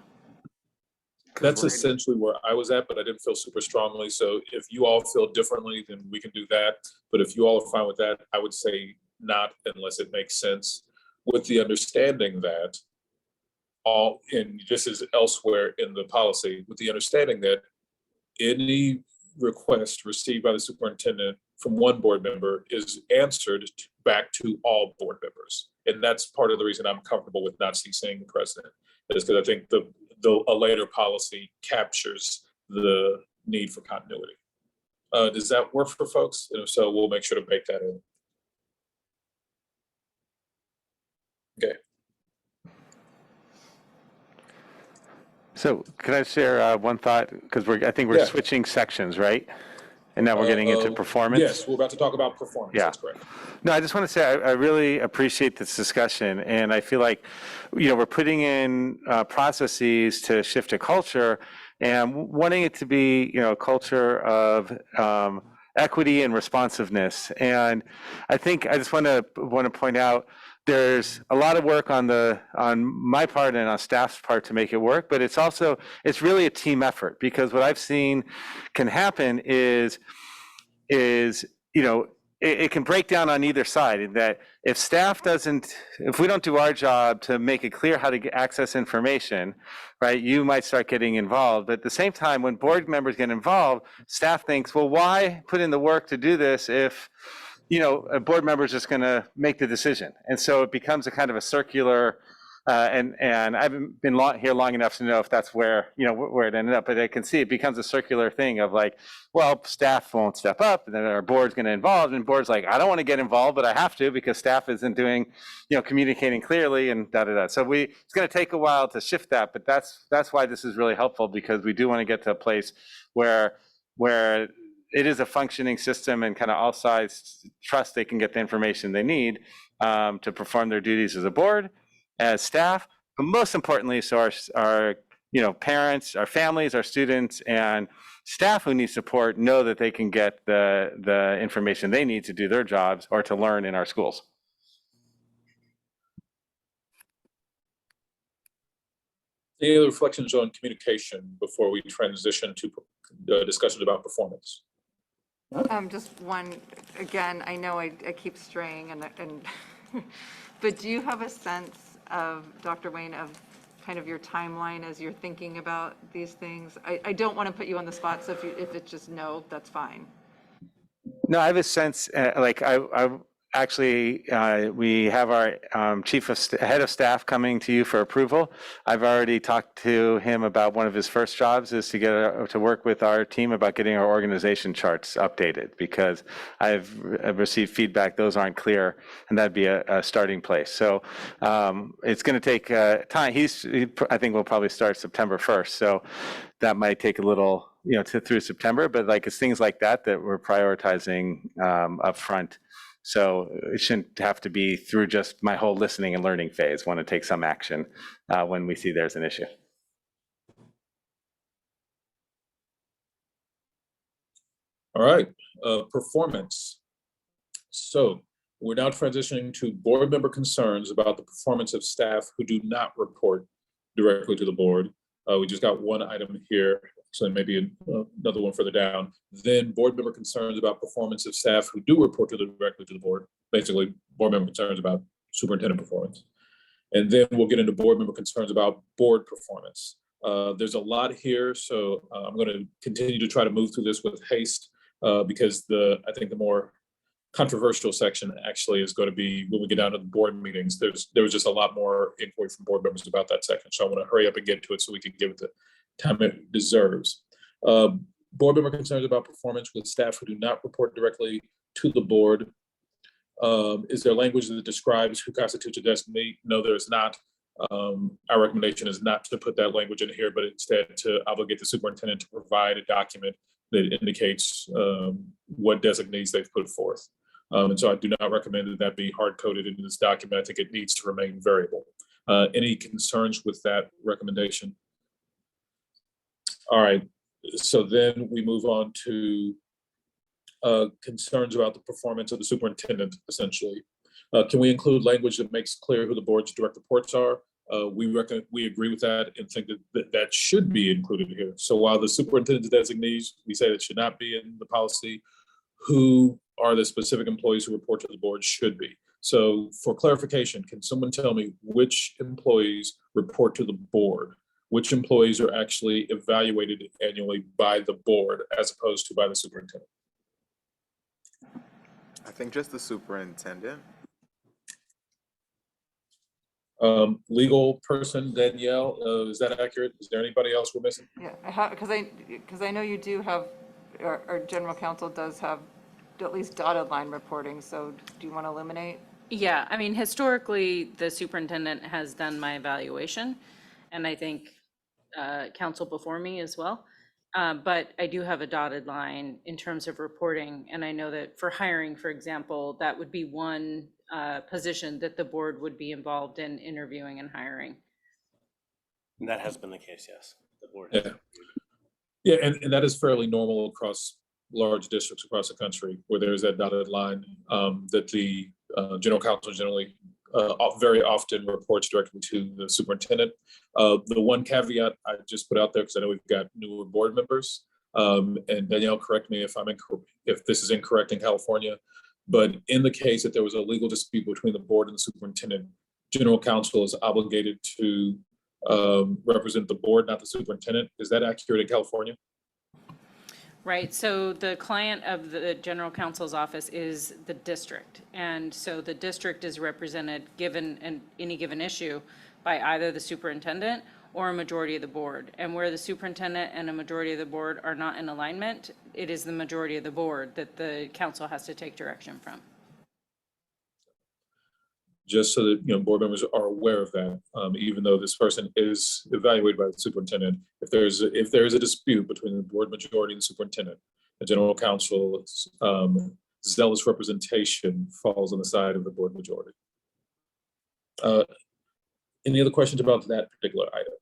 That's essentially where I was at, but I didn't feel super strongly. So if you all feel differently, then we can do that. But if you all are fine with that, I would say not unless it makes sense, with the understanding that all, and this is elsewhere in the policy, with the understanding that any request received by the superintendent from one board member is answered back to all board members. And that's part of the reason I'm comfortable with not CCing the president, is because I think a later policy captures the need for continuity. Does that work for folks? And if so, we'll make sure to bake that in. Okay. So could I share one thought? Because I think we're Yeah. switching sections, right? And now we're getting into performance. Yes, we're about to talk about performance. Yeah. That's correct. No, I just want to say I really appreciate this discussion, and I feel like, we're putting in processes to shift a culture, and wanting it to be, a culture of equity and responsiveness. And I think I just want to point out there's a lot of work on my part and on staff's part to make it work, but it's really a team effort, because what I've seen can happen is it can break down on either side, in that if we don't do our job to make it clear how to access information, right, you might start getting involved. But at the same time, when board members get involved, staff thinks, well, why put in the work to do this if a board member is just going to make the decision? And so it becomes a kind of a circular, and I haven't been here long enough to know if that's where it ended up, but I can see it becomes a circular thing of like, well, staff won't step up, and then our board's going to involve, and board's like, I don't want to get involved, but I have to because staff isn't doing, communicating clearly, and da-da-da. So it's going to take a while to shift that, but that's why this is really helpful, because we do want to get to a place where it is a functioning system, and kind of all sides trust they can get the information they need to perform their duties as a board, as staff, but most importantly, so our parents, our families, our students, and staff who need support know that they can get the information they need to do their jobs or to learn in our schools. Any other reflections on communication before we transition to discussions about performance? Just one, again, I know I keep straying and but do you have a sense of, Dr. Wayne, of kind of your timeline as you're thinking about these things? I don't want to put you on the spot, so if it's just no, that's fine. No, I have a sense, we have our head of staff coming to you for approval. I've already talked to him about one of his first jobs is to get to work with our team about getting our organization charts updated, because I've received feedback those aren't clear, and that'd be a starting place. So it's going to take time. I think we'll probably start September 1st. So that might take a little, through September, but it's things like that we're prioritizing up front. So it shouldn't have to be through just my whole listening and learning phase. Want to take some action when we see there's an issue. All right, performance. So we're now transitioning to board member concerns about the performance of staff who do not report directly to the board. We just got one item here, so maybe another one further down. Then board member concerns about performance of staff who do report directly to the board. Basically, board member concerns about superintendent performance. And then we'll get into board member concerns about board performance. There's a lot here, so I'm going to continue to try to move through this with haste, because I think the more controversial section actually is going to be when we get down to the board meetings. There was just a lot more inquiry from board members about that section, so I want to hurry up and get to it so we can give it the time it deserves. Board member concerns about performance with staff who do not report directly to the board. Is there language that describes who constitutes a designee? No, there's not. Our recommendation is not to put that language in here, but instead to obligate the superintendent to provide a document that indicates what designees they've put forth. And so I do not recommend that be hard-coded into this document. I think it needs to remain variable. Any concerns with that recommendation? All right, so then we move on to concerns about the performance of the superintendent, essentially. Can we include language that makes clear who the board's direct reports are? We agree with that and think that should be included here. So while the superintendent's designees, we say that should not be in the policy, who are the specific employees who report to the board should be. So for clarification, can someone tell me which employees report to the board? Which employees are actually evaluated annually by the board as opposed to by the superintendent? I think just the superintendent. Legal person, Danielle, is that accurate? Is there anybody else we're missing? Yeah, because I know you do have, our general counsel does have at least dotted line reporting, so do you want to eliminate? Yeah, I mean, historically, the superintendent has done my evaluation, and I think council before me as well. But I do have a dotted line in terms of reporting, and I know that for hiring, for example, that would be one position that the board would be involved in interviewing and hiring. And that has been the case, yes. The board. Yeah. Yeah, and that is fairly normal across large districts across the country where there's that dotted line that the general counsel generally very often reports directly to the superintendent. The one caveat I just put out there, because I know we've got newer board members, and Danielle, correct me if this is incorrect in California, but in the case that there was a legal dispute between the board and the superintendent, general counsel is obligated to represent the board, not the superintendent. Is that accurate in California? Right, so the client of the general counsel's office is the district. And so the district is represented, given any given issue, by either the superintendent or a majority of the board. And where the superintendent and a majority of the board are not in alignment, it is the majority of the board that the council has to take direction from. Just so that board members are aware of that, even though this person is evaluated by the superintendent. If there is a dispute between the board majority and the superintendent, the general counsel's zealous representation falls on the side of the board majority. Any other questions about that particular item?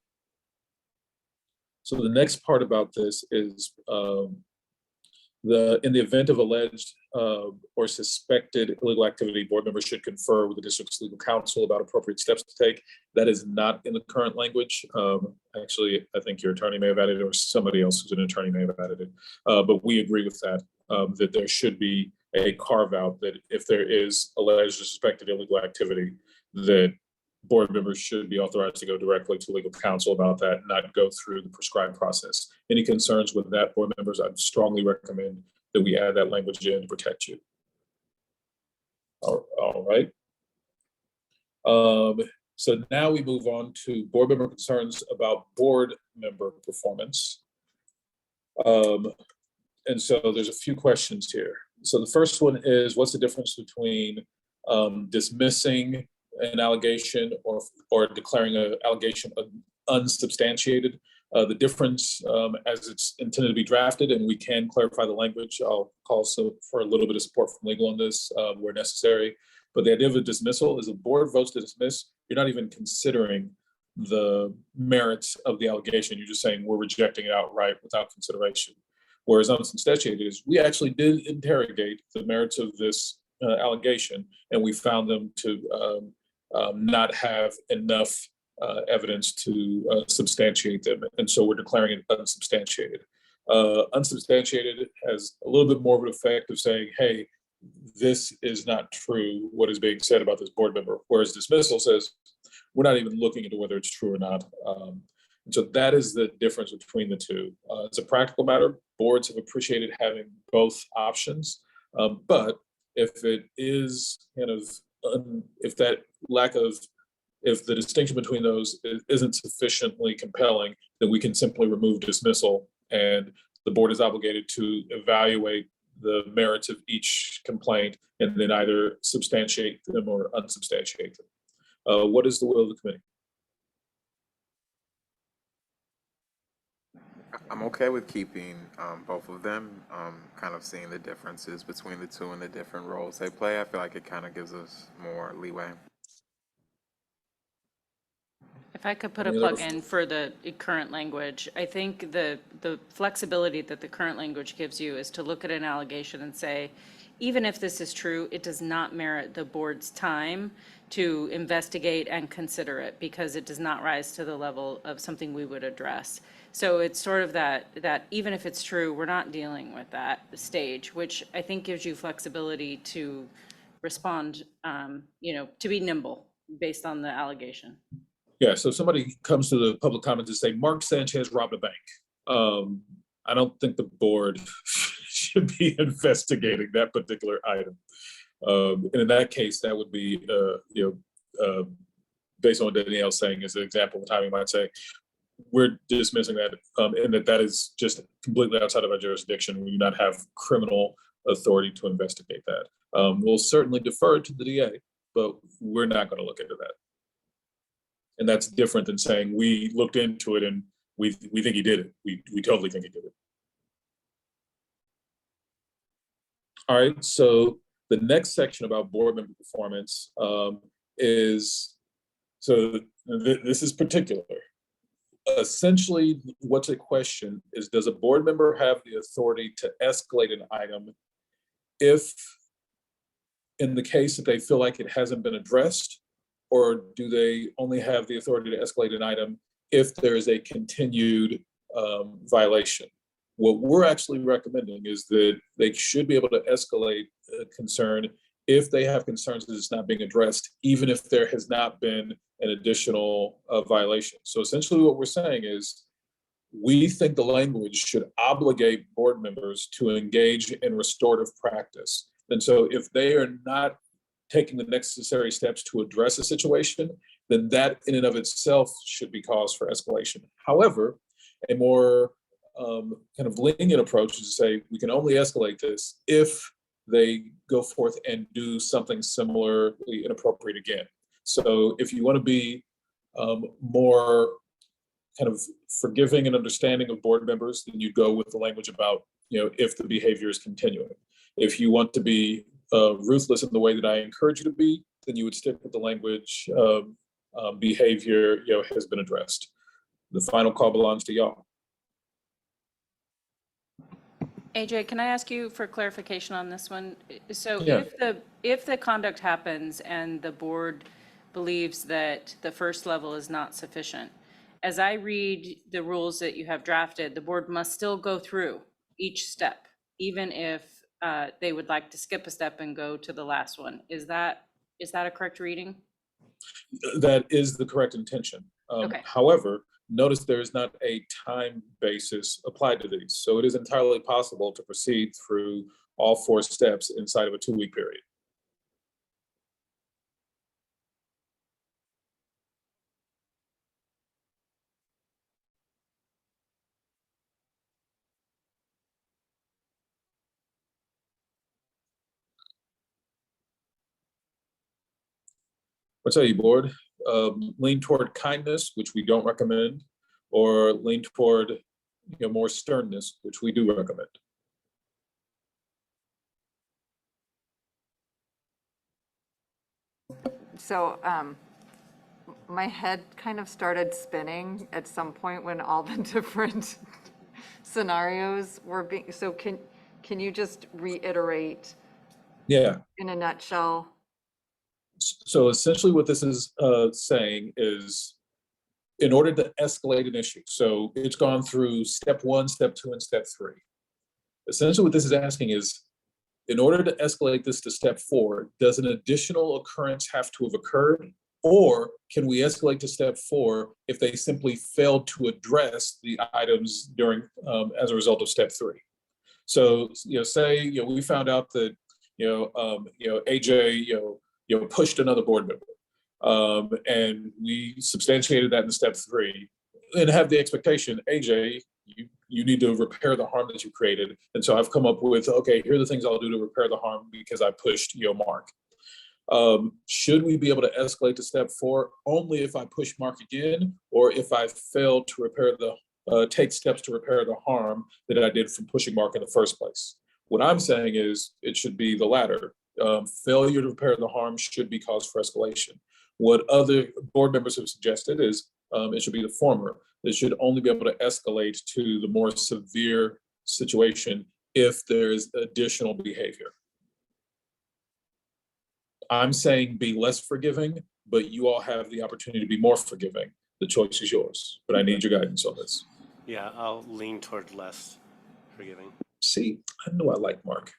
So the next part about this is in the event of alleged or suspected illegal activity, board members should confer with the district's legal counsel about appropriate steps to take. That is not in the current language. Actually, I think your attorney may have added it, or somebody else who's an attorney may have added it. But we agree with that, that there should be a carve out that if there is alleged or suspected illegal activity, that board members should be authorized to go directly to legal counsel about that, not go through the prescribed process. Any concerns with that, board members, I'd strongly recommend that we add that language in to protect you. All right. So now we move on to board member concerns about board member performance. And so there's a few questions here. So the first one is, what's the difference between dismissing an allegation or declaring an allegation unsubstantiated? The difference as it's intended to be drafted, and we can clarify the language. I'll call for a little bit of support from legal on this where necessary. But the idea of a dismissal is a board votes to dismiss. You're not even considering the merits of the allegation. You're just saying we're rejecting it outright without consideration. Whereas unsubstantiated is we actually did interrogate the merits of this allegation, and we found them to not have enough evidence to substantiate them. And so we're declaring it unsubstantiated. Unsubstantiated has a little bit more of an effect of saying, hey, this is not true, what is being said about this board member. Whereas dismissal says, we're not even looking into whether it's true or not. And so that is the difference between the two. As a practical matter, boards have appreciated having both options. But if it is kind of, if the distinction between those isn't sufficiently compelling, then we can simply remove dismissal, and the board is obligated to evaluate the merits of each complaint and then either substantiate them or unsubstantiate them. What is the will of the committee? I'm okay with keeping both of them, kind of seeing the differences between the two and the different roles they play. I feel like it kind of gives us more leeway. If I could put a plug in for the current language, I think the flexibility that the current language gives you is to look at an allegation and say, even if this is true, it does not merit the board's time to investigate and consider it because it does not rise to the level of something we would address. So it's sort of that even if it's true, we're not dealing with that stage, which I think gives you flexibility to respond, to be nimble based on the allegation. Yeah, so if somebody comes to the public comment to say, Mark Sanchez robbed a bank, I don't think the board should be investigating that particular item. And in that case, that would be, based on what Danielle's saying as an example of timing might say, we're dismissing that, and that is just completely outside of our jurisdiction. We do not have criminal authority to investigate that. We'll certainly defer to the DA, but we're not going to look into that. And that's different than saying we looked into it and we think he did it. We totally think he did it. All right, so the next section about board member performance is, so this is particular. Essentially, what's at question is, does a board member have the authority to escalate an item if, in the case that they feel like it hasn't been addressed, or do they only have the authority to escalate an item if there is a continued violation? What we're actually recommending is that they should be able to escalate a concern if they have concerns that it's not being addressed, even if there has not been an additional violation. So essentially what we're saying is, we think the language should obligate board members to engage in restorative practice. And so if they are not taking the necessary steps to address a situation, then that in and of itself should be cause for escalation. However, a more kind of lenient approach is to say, we can only escalate this if they go forth and do something similarly inappropriate again. So if you want to be more kind of forgiving and understanding of board members, then you'd go with the language about, if the behavior is continuing. If you want to be ruthless in the way that I encourage you to be, then you would stick with the language behavior, has been addressed. The final call belongs to y'all. AJ, can I ask you for clarification on this one? So Yeah. if the conduct happens and the board believes that the first level is not sufficient, as I read the rules that you have drafted, the board must still go through each step, even if they would like to skip a step and go to the last one. Is that a correct reading? That is the correct intention. Okay. However, notice there is not a time basis applied to these. So it is entirely possible to proceed through all 4 steps inside of a 2-week period. I'll tell you, board, lean toward kindness, which we don't recommend, or lean toward more sternness, which we do recommend. So my head kind of started spinning at some point when all the different scenarios were being, so can you just reiterate Yeah. in a nutshell? So essentially what this is saying is, in order to escalate an issue, so it's gone through step 1, step 2, and step 3. Essentially what this is asking is, in order to escalate this to step 4, does an additional occurrence have to have occurred? Or can we escalate to step 4 if they simply failed to address the items during, as a result of step 3? So, say, we found out that, AJ, pushed another board member. And we substantiated that in step 3 and have the expectation, AJ, you need to repair the harm that you created. And so I've come up with, okay, here are the things I'll do to repair the harm because I pushed, Mark. Should we be able to escalate to step 4 only if I push Mark again, or if I fail to repair take steps to repair the harm that I did from pushing Mark in the first place? What I'm saying is it should be the latter. Failure to repair the harm should be cause for escalation. What other board members have suggested is it should be the former. It should only be able to escalate to the more severe situation if there is additional behavior. I'm saying be less forgiving, but you all have the opportunity to be more forgiving. The choice is yours, but I need your guidance on this. Yeah, I'll lean toward less forgiving. See, I know I like Mark.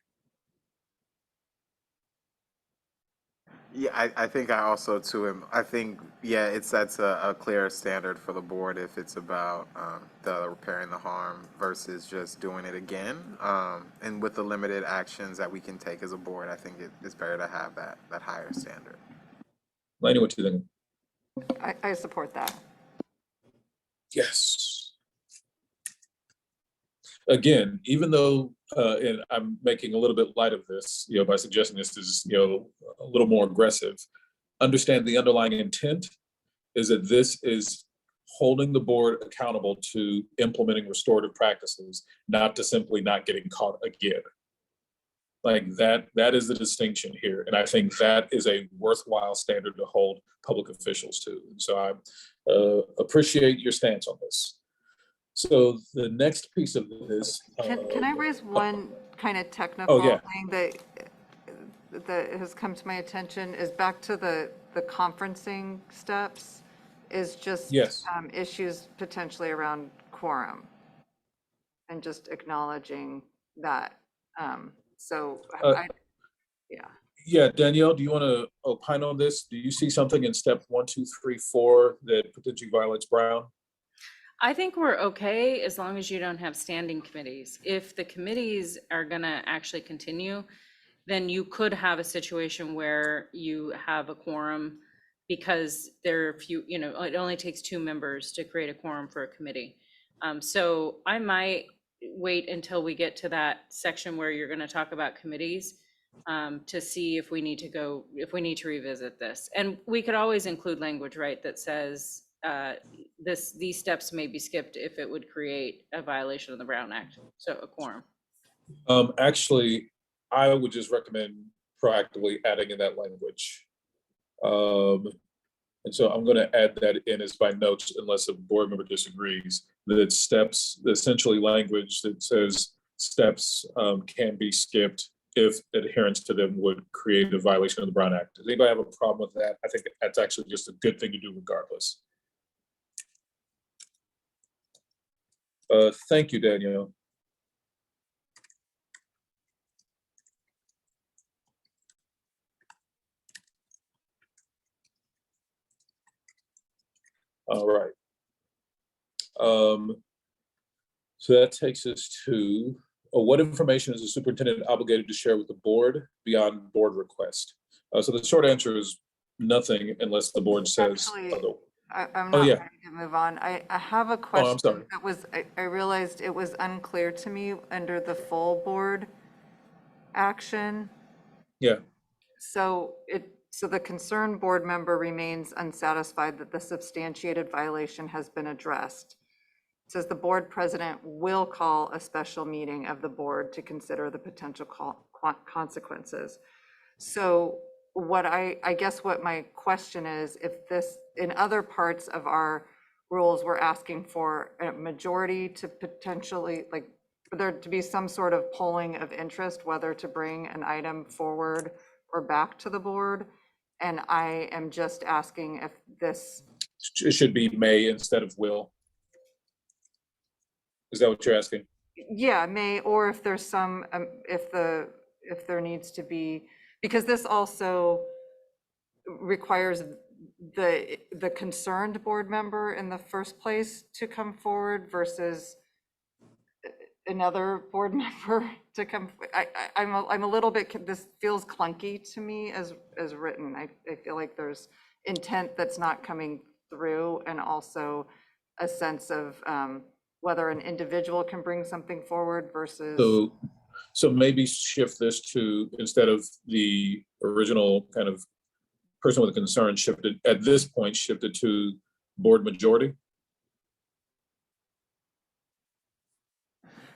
Yeah, I think I also too am. I think, yeah, it sets a clear standard for the board if it's about the repairing the harm versus just doing it again. And with the limited actions that we can take as a board, I think it's better to have that higher standard. Lainey, what do you think? I support that. Yes. Again, even though, and I'm making a little bit light of this, by suggesting this is, a little more aggressive, understand the underlying intent is that this is holding the board accountable to implementing restorative practices, not to simply not getting caught again. Like that is the distinction here. And I think that is a worthwhile standard to hold public officials to. And so I appreciate your stance on this. So the next piece of this. Can I raise one kind of technical yeah. thing that has come to my attention is back to the conferencing steps is just Yes. Issues potentially around quorum and just acknowledging that. Yeah. Yeah, Danielle, do you want to opine on this? Do you see something in step 1, 2, 3, 4 that potentially violates Brown? I think we're okay as long as you don't have standing committees. If the committees are gonna actually continue, then you could have a situation where you have a quorum because there are few, it only takes 2 members to create a quorum for a committee. So I might wait until we get to that section where you're gonna talk about committees to see if we need to revisit this. And we could always include language, right, that says these steps may be skipped if it would create a violation of the Brown Act, so a quorum. Actually, I would just recommend proactively adding in that language. And so I'm going to add that in as by notes unless a board member disagrees, that steps, essentially language that says steps can be skipped if adherence to them would create a violation of the Brown Act. Does anybody have a problem with that? I think that's actually just a good thing to do regardless. Thank you, Danielle. All right. So that takes us to what information is the superintendent obligated to share with the board beyond board request? So the short answer is nothing unless the board says. Actually, I'm Oh, not yeah. ready to move on. I have a I'm question sorry. that was, I realized it was unclear to me under the full board action. Yeah. So the concerned board member remains unsatisfied that the substantiated violation has been addressed. It says the board president will call a special meeting of the board to consider the potential consequences. So what I guess what my question is, if this, in other parts of our rules, we're asking for a majority to potentially, like, for there to be some sort of polling of interest, whether to bring an item forward or back to the board. And I am just asking if this, It should be may instead of will. Is that what you're asking? yeah, may, or if there's some, if there needs to be, because this also requires the concerned board member in the first place to come forward versus another board member to come. I'm a little bit, this feels clunky to me as written. I feel like there's intent that's not coming through, and also a sense of whether an individual can bring something forward versus. So maybe shift this to, instead of the original kind of person with a concern, shifted at this point, shifted to board majority.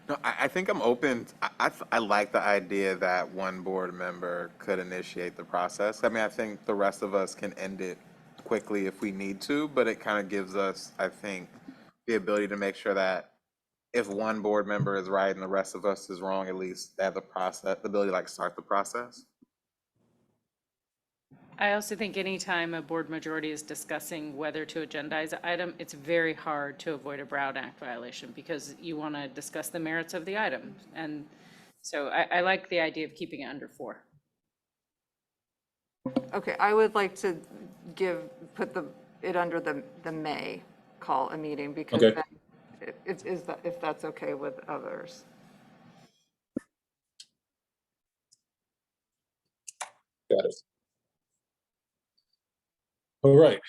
No, I think I'm open. I like the idea that one board member could initiate the process. I mean, I think the rest of us can end it quickly if we need to, but it kind of gives us, I think, the ability to make sure that if one board member is right and the rest of us is wrong, at least they have the process, the ability to like start the process. I also think anytime a board majority is discussing whether to agendize an item, it's very hard to avoid a Brown Act violation because you want to discuss the merits of the item. And so I like the idea of keeping it under 4. Okay, I would like to put it under the may call a meeting because Okay. then if that's okay with others. Got it. All right.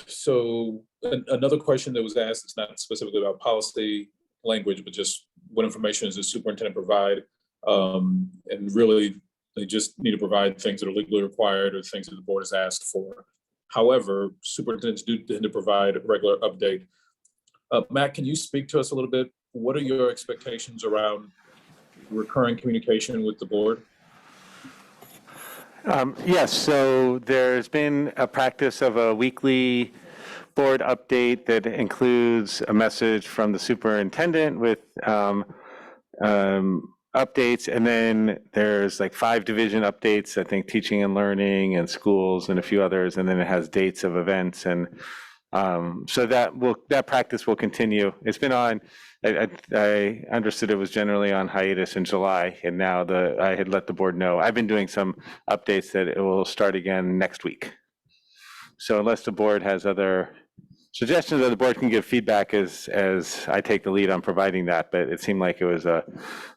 So another question that was asked, it's not specifically about policy language, but just what information does the superintendent provide? And really, they just need to provide things that are legally required or things that the board has asked for. However, superintendents do tend to provide a regular update. Matt, can you speak to us a little bit? What are your expectations around recurring communication with the board? Yes, so there's been a practice of a weekly board update that includes a message from the superintendent with updates, and then there's like 5 division updates, I think teaching and learning and schools and a few others, and then it has dates of events, and so that practice will continue. It's been on, I understood it was generally on hiatus in July, and now I had let the board know. I've been doing some updates that it will start again next week. So unless the board has other suggestions, or the board can give feedback as I take the lead on providing that, but it seemed like it was a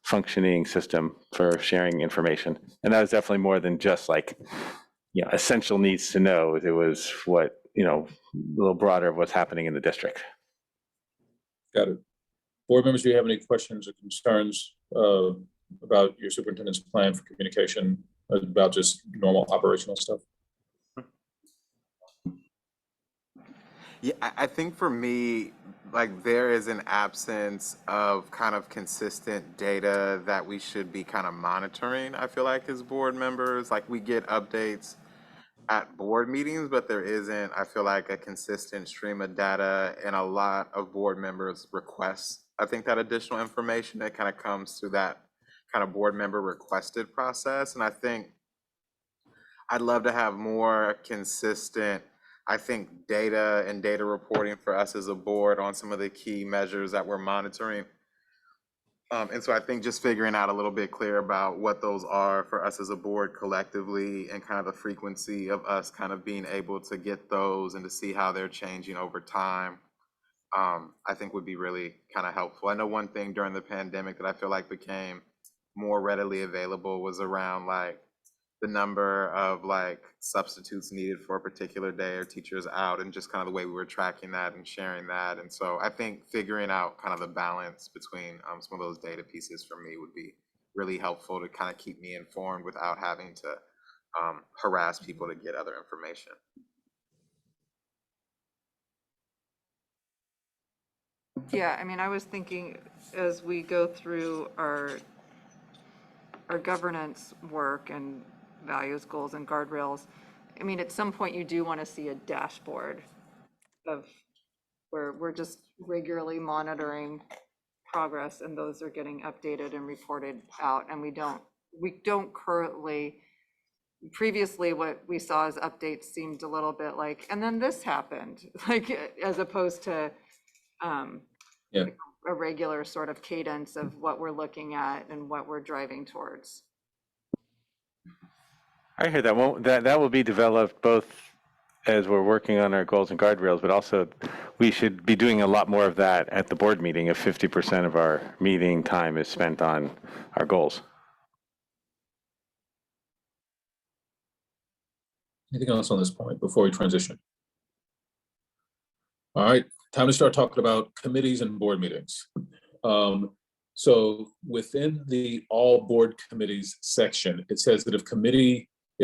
functioning system for sharing information. And that was definitely more than just like, essential needs to know. It was what, a little broader of what's happening in the district. Got it. Board members, do you have any questions or concerns about your superintendent's plan for communication, about just normal operational stuff? Yeah, I think for me, like there is an absence of kind of consistent data that we should be kind of monitoring, I feel like, as board members. Like we get updates at board meetings, but there isn't, I feel like, a consistent stream of data, and a lot of board members request, I think, that additional information that kind of comes through that kind of board member requested process. And I think I'd love to have more consistent, I think, data and data reporting for us as a board on some of the key measures that we're monitoring. And so I think just figuring out a little bit clear about what those are for us as a board collectively, and kind of the frequency of us kind of being able to get those and to see how they're changing over time, I think would be really kind of helpful. I know one thing during the pandemic that I feel like became more readily available was around like the number of like substitutes needed for a particular day or teachers out, and just kind of the way we were tracking that and sharing that. And so I think figuring out kind of the balance between some of those data pieces for me would be really helpful to kind of keep me informed without having to harass people to get other information. Yeah, I mean, I was thinking as we go through our governance work and values, goals, and guardrails, I mean, at some point you do want to see a dashboard of where we're just regularly monitoring progress, and those are getting updated and reported out. And we don't currently, previously what we saw as updates seemed a little bit like, and then this happened, like, as opposed to a regular sort of cadence of what we're looking at and what we're driving towards. I hear that. That will be developed both as we're working on our goals and guardrails, but also we should be doing a lot more of that at the board meeting if 50% of our meeting time is spent on our goals. Anything else on this point before we transition? All right, time to start talking about committees and board meetings. So within the all board committees section, it says that if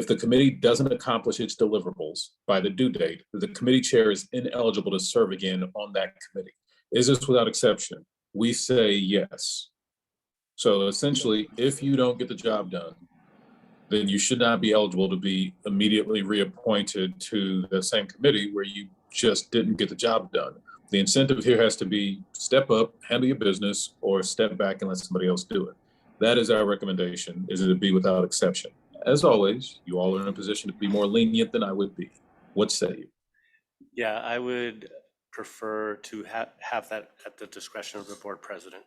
the committee doesn't accomplish its deliverables by the due date, the committee chair is ineligible to serve again on that committee. Is this without exception? We say yes. So essentially, if you don't get the job done, then you should not be eligible to be immediately reappointed to the same committee where you just didn't get the job done. The incentive here has to be step up, handle your business, or step back and let somebody else do it. That is our recommendation, is that it be without exception. as always, you all are in a position to be more lenient than I would be. What say you? Yeah, I would prefer to have that at the discretion of the board president.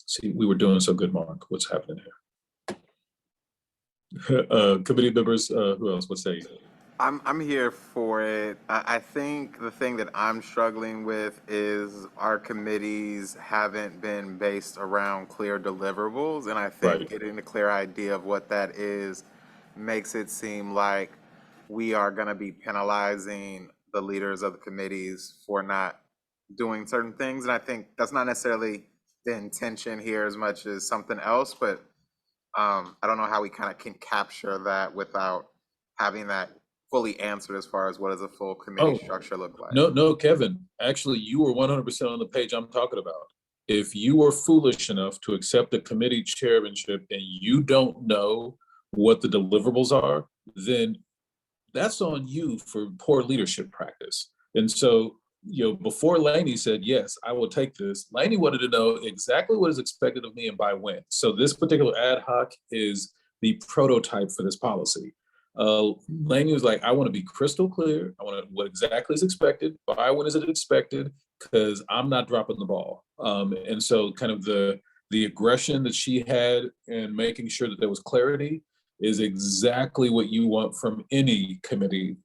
See, we were doing so good, Mark. What's happening here? Committee members, who else? What say you? I'm here for it. I think the thing that I'm struggling with is our committees haven't been based around clear deliverables, and I think Right. getting a clear idea of what that is makes it seem like we are going to be penalizing the leaders of the committees for not doing certain things. And I think that's not necessarily the intention here as much as something else, but I don't know how we kind of can capture that without having that fully answered as far as what does a full committee structure look like. No, Kevin, actually, you were 100% on the page I'm talking about. If you were foolish enough to accept a committee chairmanship and you don't know what the deliverables are, then that's on you for poor leadership practice. And so, before Lainey said, yes, I will take this, Lainey wanted to know exactly what is expected of me and by when. So this particular ad hoc is the prototype for this policy. Lainey was like, I want to be crystal clear. I want to what exactly is expected, by when is it expected, because I'm not dropping the ball. And so kind of the aggression that she had in making sure that there was clarity is exactly what you want from any committee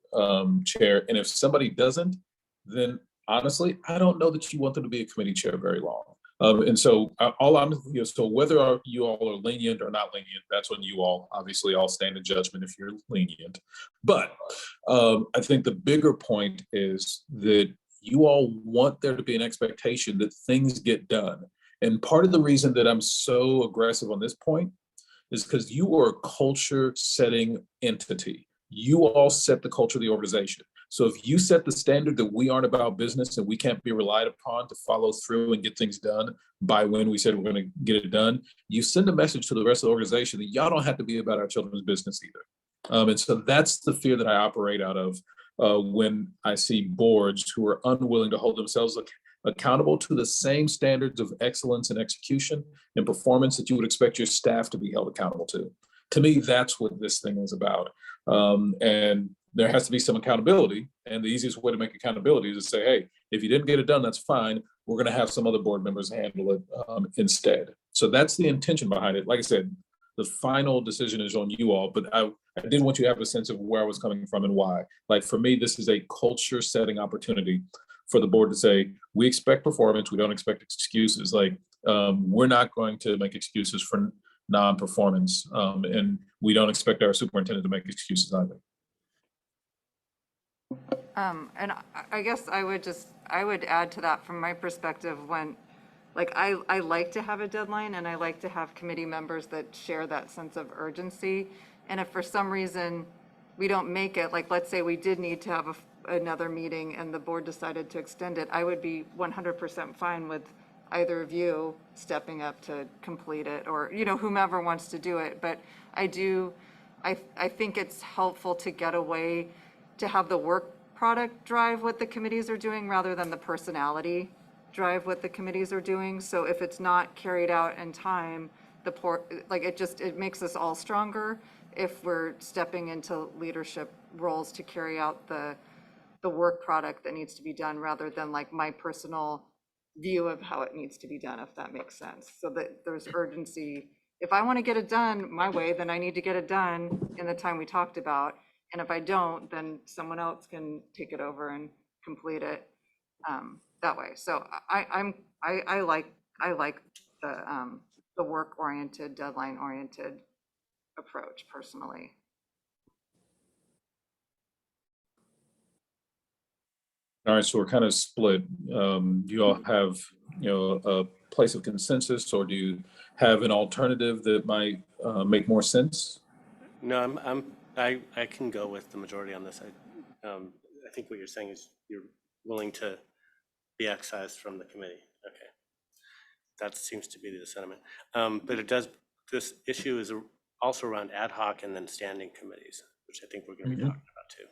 chair. And if somebody doesn't, then honestly, I don't know that you want them to be a committee chair very long. And so so whether you all are lenient or not lenient, that's on you all. Obviously, I'll stand in judgment if you're lenient. But I think the bigger point is that you all want there to be an expectation that things get done. And part of the reason that I'm so aggressive on this point is because you are a culture setting entity. You all set the culture of the organization. So if you set the standard that we aren't about business and we can't be relied upon to follow through and get things done by when we said we're going to get it done, you send a message to the rest of the organization that y'all don't have to be about our children's business either. And so that's the fear that I operate out of when I see boards who are unwilling to hold themselves accountable to the same standards of excellence and execution and performance that you would expect your staff to be held accountable to. To me, that's what this thing is about. And there has to be some accountability. And the easiest way to make accountability is to say, hey, if you didn't get it done, that's fine. We're going to have some other board members handle it instead. So that's the intention behind it. Like I said, the final decision is on you all, but I did want you to have a sense of where I was coming from and why. Like for me, this is a culture setting opportunity for the board to say, we expect performance, we don't expect excuses. Like we're not going to make excuses for non-performance, and we don't expect our superintendent to make excuses either. And I guess I would add to that from my perspective when, like, I like to have a deadline and I like to have committee members that share that sense of urgency. And if for some reason we don't make it, like, let's say we did need to have another meeting and the board decided to extend it, I would be 100% fine with either of you stepping up to complete it or, whomever wants to do it. But I think it's helpful to get away, to have the work product drive what the committees are doing rather than the personality drive what the committees are doing. So if it's not carried out in time, it makes us all stronger if we're stepping into leadership roles to carry out the work product that needs to be done rather than like my personal view of how it needs to be done, if that makes sense. So that there's urgency. If I want to get it done my way, then I need to get it done in the time we talked about. And if I don't, then someone else can take it over and complete it that way. So I like the work-oriented, deadline-oriented approach personally. All right, so we're kind of split. Do you all have, a place of consensus, or do you have an alternative that might make more sense? No, I can go with the majority on this. I think what you're saying is you're willing to be excised from the committee. Okay, that seems to be the sentiment. But this issue is also around ad hoc and then standing committees, which I think we're going to be talking about too.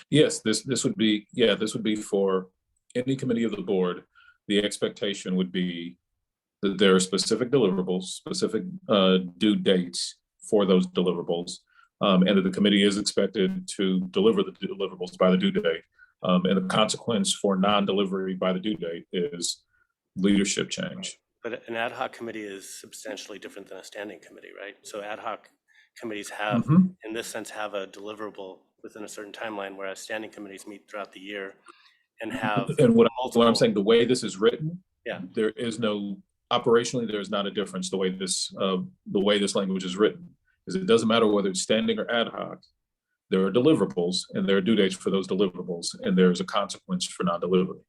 Yes, this would be for any committee of the board. The expectation would be that there are specific deliverables, specific due dates for those deliverables, and that the committee is expected to deliver the deliverables by the due date. And the consequence for non-delivery by the due date is leadership change. But an ad hoc committee is substantially different than a standing committee, right? So ad hoc committees have, Mhm. in this sense, have a deliverable within a certain timeline, whereas standing committees meet throughout the year and have And what I'm multiple. saying, the way this is written, Yeah. there is no, operationally, there is not a difference the way this language is written. Is it doesn't matter whether it's standing or ad hoc, there are deliverables and there are due dates for those deliverables, and there's a consequence for non-delivery.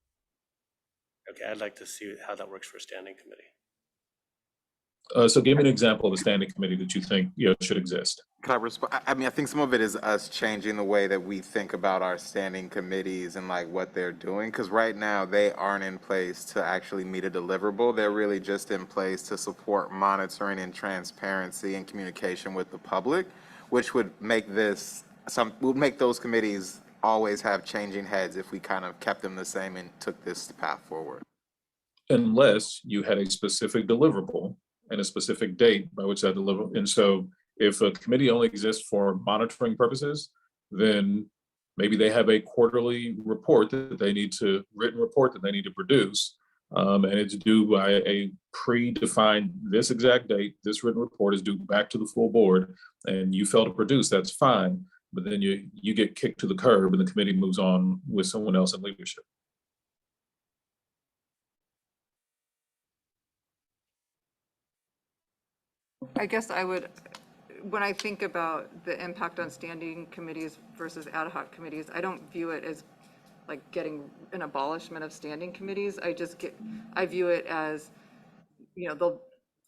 Okay, I'd like to see how that works for a standing committee. So give me an example of a standing committee that you think, should exist. Can I respond? I mean, I think some of it is us changing the way that we think about our standing committees and like what they're doing. Because right now they aren't in place to actually meet a deliverable. They're really just in place to support monitoring and transparency and communication with the public, which would make would make those committees always have changing heads if we kind of kept them the same and took this path forward. Unless you had a specific deliverable and a specific date by which that deliverable. And so if a committee only exists for monitoring purposes, then maybe they have a quarterly report that they need to, written report that they need to produce. And it's due by a predefined, this exact date, this written report is due back to the full board, and you fail to produce, that's fine. But then you get kicked to the curb and the committee moves on with someone else in leadership. I guess I would, when I think about the impact on standing committees versus ad hoc committees, I don't view it as like getting an abolishment of standing committees. I view it as,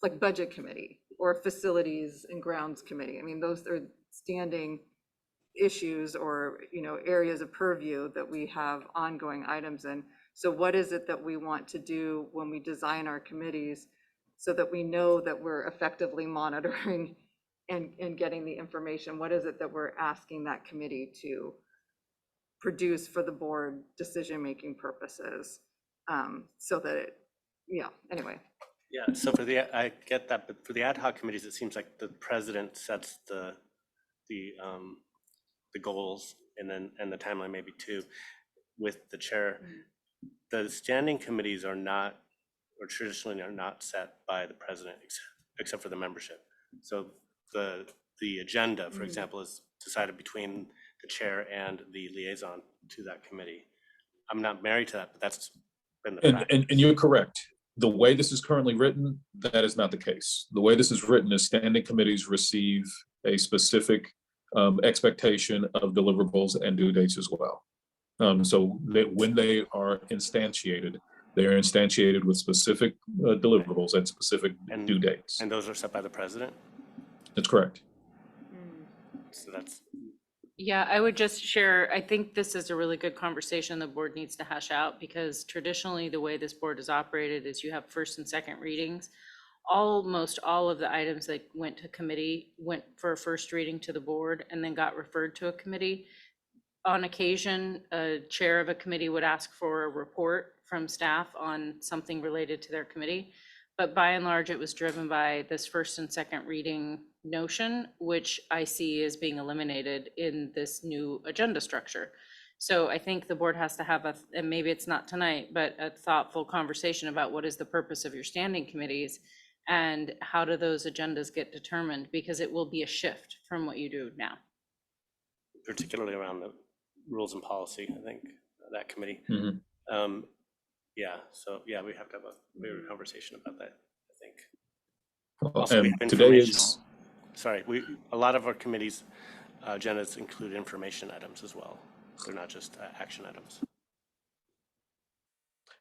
like budget committee or facilities and grounds committee. I mean, those are standing issues or, areas of purview that we have ongoing items in. So what is it that we want to do when we design our committees so that we know that we're effectively monitoring and getting the information? What is it that we're asking that committee to produce for the board decision-making purposes? So that anyway. Yeah, so I get that, but for the ad hoc committees, it seems like the president sets the goals and the timeline maybe too with the chair. The standing committees are not, or traditionally are not set by the president except for the membership. So the agenda, for example, is decided between the chair and the liaison to that committee. I'm not married to that, but that's been the practice. And you're correct. The way this is currently written, that is not the case. The way this is written is standing committees receive a specific expectation of deliverables and due dates as well. So that when they are instantiated, they are instantiated with specific deliverables and specific due dates. And those are set by the president? That's correct. So that's. Yeah, I would just share, I think this is a really good conversation the board needs to hash out, because traditionally the way this board is operated is you have first and second readings. Almost all of the items that went to committee went for a first reading to the board and then got referred to a committee. On occasion, a chair of a committee would ask for a report from staff on something related to their committee. But by and large, it was driven by this first and second reading notion, which I see as being eliminated in this new agenda structure. So I think the board has to have and maybe it's not tonight, but a thoughtful conversation about what is the purpose of your standing committees and how do those agendas get determined, because it will be a shift from what you do now. Particularly around the rules and policy, I think, that committee. Mm-hmm. We have to have a bigger conversation about that, I think. Well, Also, we and have today informational. is A lot of our committees' agendas include information items as well. They're not just action items.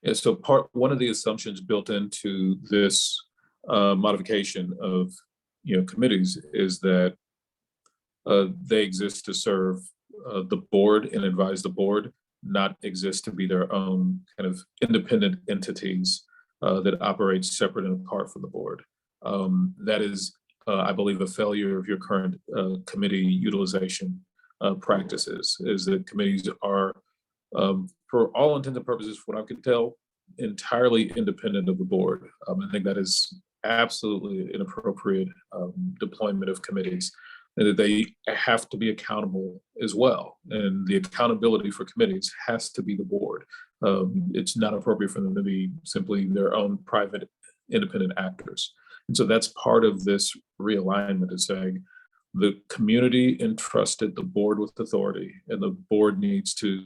Yeah, so one of the assumptions built into this modification of committees is that they exist to serve the board and advise the board, not exist to be their own kind of independent entities that operate separate and apart from the board. That is, I believe, a failure of your current committee utilization practices, is that committees are, for all intents and purposes, what I could tell, entirely independent of the board. I think that is absolutely inappropriate deployment of committees, and that they have to be accountable as well. And the accountability for committees has to be the board. It's not appropriate for them to be simply their own private independent actors. And so that's part of this realignment, is saying the community entrusted the board with authority, and the board needs to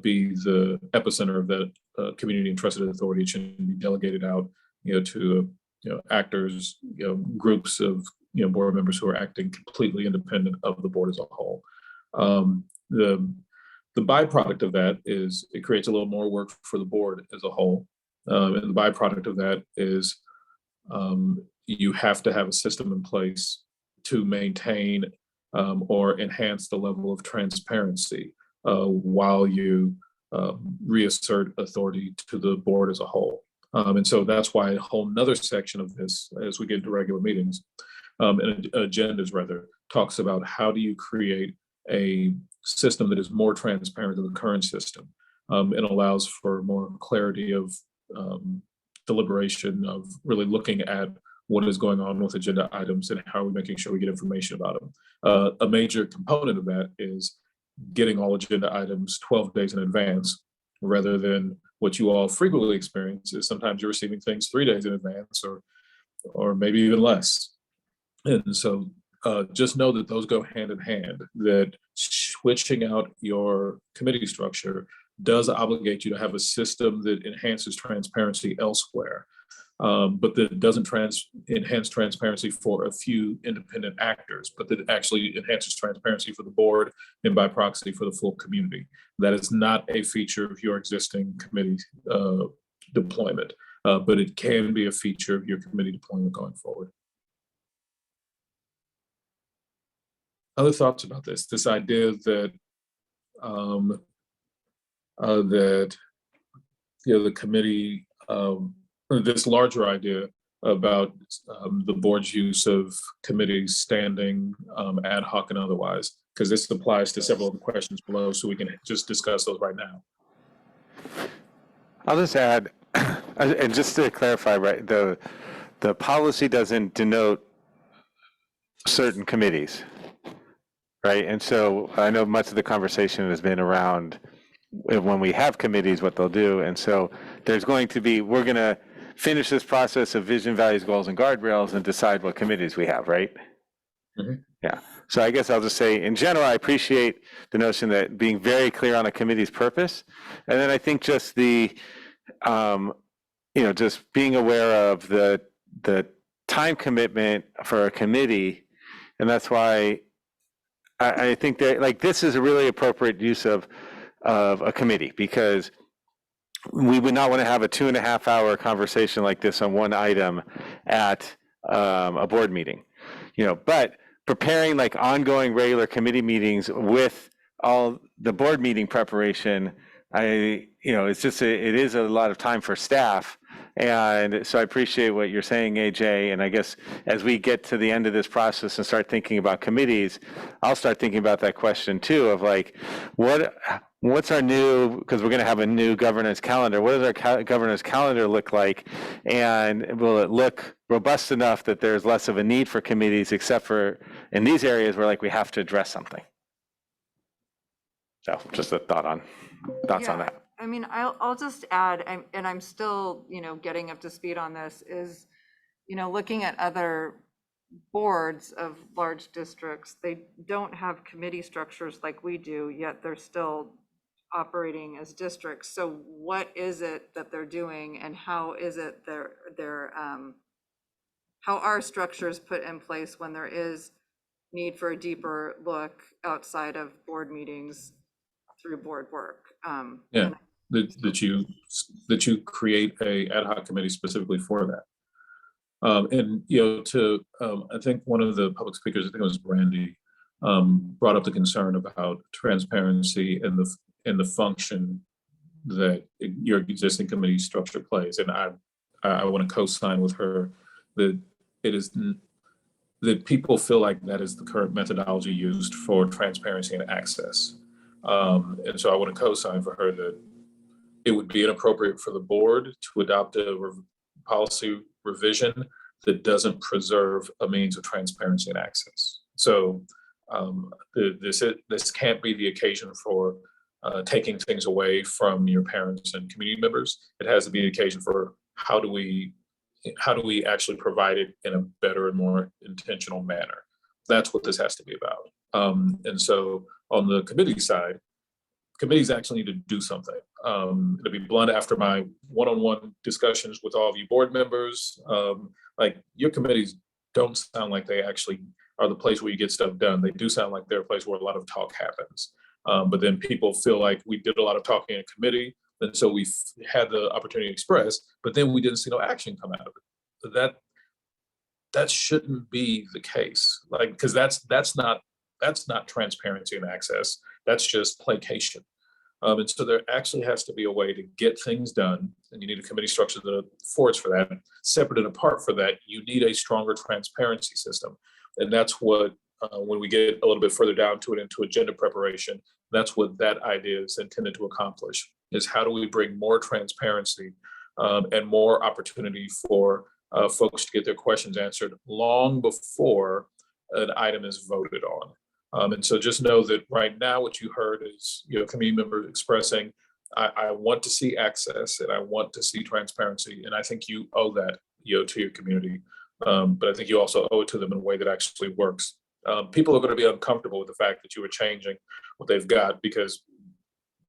be the epicenter of that community entrusted authority. It shouldn't be delegated out, to actors, groups of board members who are acting completely independent of the board as a whole. The byproduct of that is it creates a little more work for the board as a whole, and the byproduct of that is you have to have a system in place to maintain or enhance the level of transparency while you reassert authority to the board as a whole. And so that's why a whole nother section of this, as we get into regular meetings, and agendas rather, talks about how do you create a system that is more transparent than the current system, and allows for more clarity of deliberation, of really looking at what is going on with agenda items and how are we making sure we get information about them. A major component of that is getting all agenda items 12 days in advance, rather than what you all frequently experience is sometimes you're receiving things 3 days in advance, or maybe even less. And so just know that those go hand in hand, that switching out your committee structure does obligate you to have a system that enhances transparency elsewhere, but that doesn't enhance transparency for a few independent actors, but that actually enhances transparency for the board and by proxy for the full community. That is not a feature of your existing committee deployment, but it can be a feature of your committee deployment going forward. Other thoughts about this idea that the committee, this larger idea about the board's use of committees standing ad hoc and otherwise, because this applies to several of the questions below, so we can just discuss those right now. I'll just add, and just to clarify, right, the policy doesn't denote certain committees, right? And so I know much of the conversation has been around when we have committees, what they'll do. And so there's going to be, we're going to finish this process of vision, values, goals, and guardrails and decide what committees we have, right? Mm-hmm. Yeah. So I guess I'll just say, in general, I appreciate the notion that being very clear on a committee's purpose. And then I think just the, just being aware of the time commitment for a committee. And that's why I think that, like, this is a really appropriate use of a committee, because we would not want to have a 2.5-hour conversation like this on one item at a board meeting, but preparing like ongoing regular committee meetings with all the board meeting preparation, it is a lot of time for staff. And so I appreciate what you're saying, AJ. And I guess as we get to the end of this process and start thinking about committees, I'll start thinking about that question too, of like, what's our new, because we're going to have a new governance calendar. What does our governance calendar look like? And will it look robust enough that there's less of a need for committees, except for in these areas where like we have to address something? So just a thoughts on that. I mean, I'll just add, and I'm still, getting up to speed on this, is, looking at other boards of large districts, they don't have committee structures like we do, yet they're still operating as districts. So what is it that they're doing, and how is it how are structures put in place when there is need for a deeper look outside of board meetings through board work? That you create a ad hoc committee specifically for that. I think one of the public speakers, I think it was Brandy, brought up the concern about transparency and the function that your existing committee structure plays. And I want to co-sign with her that it is that people feel like that is the current methodology used for transparency and access. And so I want to co-sign for her that it would be inappropriate for the board to adopt a policy revision that doesn't preserve a means of transparency and access. So this can't be the occasion for taking things away from your parents and community members. It has to be the occasion for how do we actually provide it in a better and more intentional manner. That's what this has to be about. And so on the committee side, committees actually need to do something. To be blunt, after my one-on-one discussions with all of you board members, like your committees don't sound like they actually are the place where you get stuff done. They do sound like they're a place where a lot of talk happens. But then people feel like we did a lot of talking in a committee, and so we had the opportunity to express, but then we didn't see no action come out of it. That shouldn't be the case, like, because that's not transparency and access. That's just placation. And so there actually has to be a way to get things done, and you need a committee structure that affords for that. Separate and apart for that, you need a stronger transparency system, and that's what when we get a little bit further down to it into agenda preparation, that's what that idea is intended to accomplish, is how do we bring more transparency and more opportunity for folks to get their questions answered long before an item is voted on. And so just know that right now what you heard is, community members expressing, I want to see access and I want to see transparency. And I think you owe that, to your community. But I think you also owe it to them in a way that actually works. People are going to be uncomfortable with the fact that you are changing what they've got, because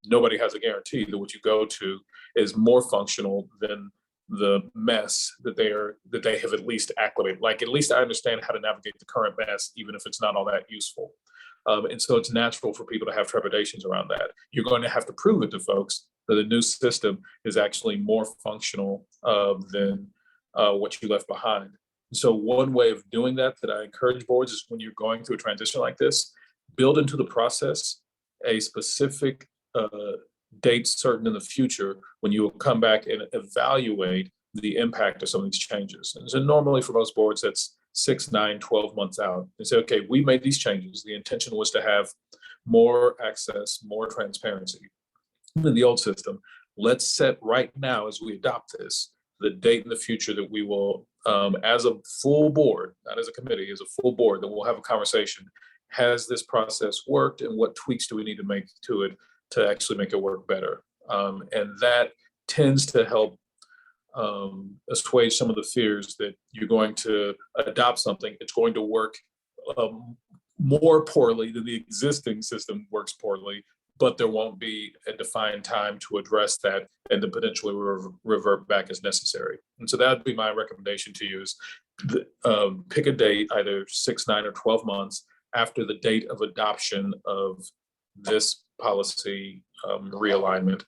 nobody has a guarantee that what you go to is more functional than the mess that they have at least acclimated. Like, at least I understand how to navigate the current mess, even if it's not all that useful. And so it's natural for people to have trepidations around that. You're going to have to prove it to folks that the new system is actually more functional than what you left behind. So one way of doing that I encourage boards is, when you're going through a transition like this, build into the process a specific date certain in the future when you will come back and evaluate the impact of some of these changes. And so normally for most boards, that's 6, 9, 12 months out, and say, okay, we made these changes. The intention was to have more access, more transparency in the old system. Let's set right now, as we adopt this, the date in the future that we will, as a full board, not as a committee, as a full board, that we'll have a conversation. Has this process worked, and what tweaks do we need to make to it to actually make it work better? And that tends to help assuage some of the fears that you're going to adopt something, it's going to work more poorly than the existing system works poorly, but there won't be a defined time to address that and to potentially revert back as necessary. And so that would be my recommendation to you, is pick a date, either 6, 9, or 12 months after the date of adoption of this policy realignment,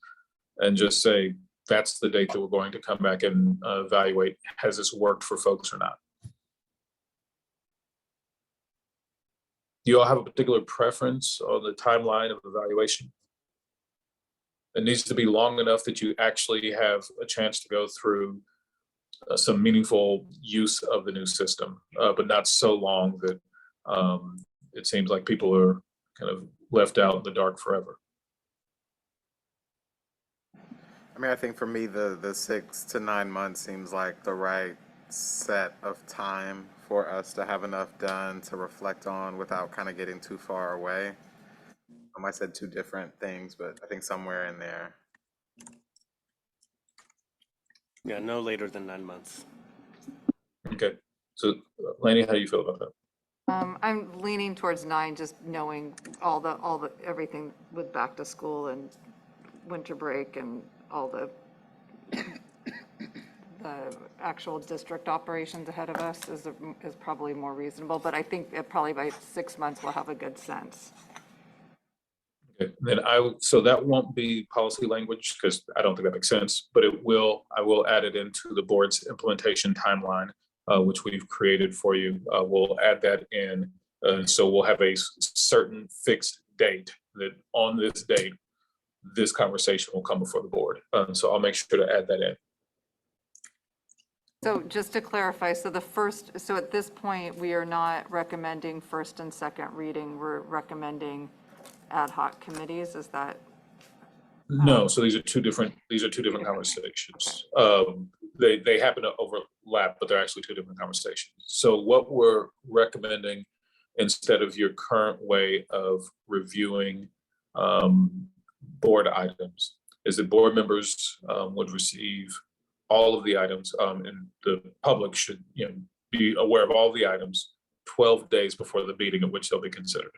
and just say, that's the date that we're going to come back and evaluate, has this worked for folks or not? Do you all have a particular preference on the timeline of evaluation? It needs to be long enough that you actually have a chance to go through some meaningful use of the new system, but not so long that it seems like people are kind of left out in the dark forever. I mean, I think for me, the 6 to 9 months seems like the right set of time for us to have enough done to reflect on without kind of getting too far away. I said two different things, but I think somewhere in there. Yeah, no later than 9 months. Okay, so Lanny, how do you feel about that? I'm leaning towards 9, just knowing all the everything with back to school and winter break and all the actual district operations ahead of us is probably more reasonable, but I think that probably by 6 months we'll have a good sense. Okay, then so that won't be policy language, because I don't think that makes sense, but I will add it into the board's implementation timeline, which we've created for you. We'll add that in, so we'll have a certain fixed date that on this date, this conversation will come before the board. So I'll make sure to add that in. So just to clarify, so at this point, we are not recommending first and second reading, we're recommending ad hoc committees, is that No, so these are two different conversations. They happen to overlap, but they're actually two different conversations. So what we're recommending, instead of your current way of reviewing board items, is that board members would receive all of the items, and the public should, be aware of all the items 12 days before the meeting at which they'll be considered.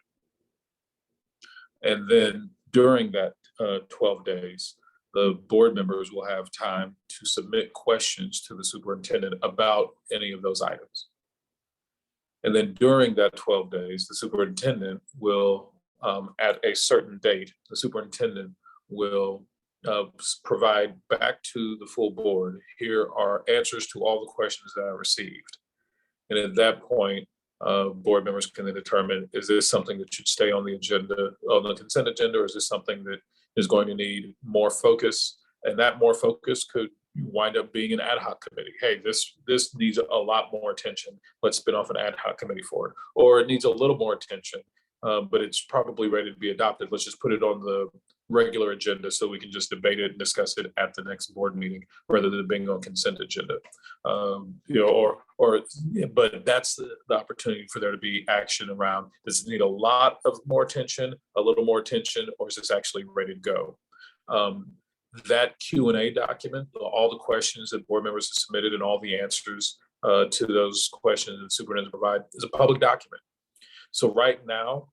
And then during that 12 days, the board members will have time to submit questions to the superintendent about any of those items. And then during that 12 days, the superintendent will, at a certain date, the superintendent will provide back to the full board, here are answers to all the questions that I received. And at that point, board members can then determine, is this something that should stay on the agenda, on the consent agenda, or is this something that is going to need more focus? And that more focus could wind up being an ad hoc committee. Hey, this needs a lot more attention. Let's spin off an ad hoc committee for it. Or it needs a little more attention, but it's probably ready to be adopted. Let's just put it on the regular agenda so we can just debate it and discuss it at the next board meeting rather than being on consent agenda. But that's the opportunity for there to be action around, does it need a lot of more attention, a little more attention, or is this actually ready to go? That Q&A document, all the questions that board members have submitted and all the answers to those questions that the superintendent provide is a public document. So right now,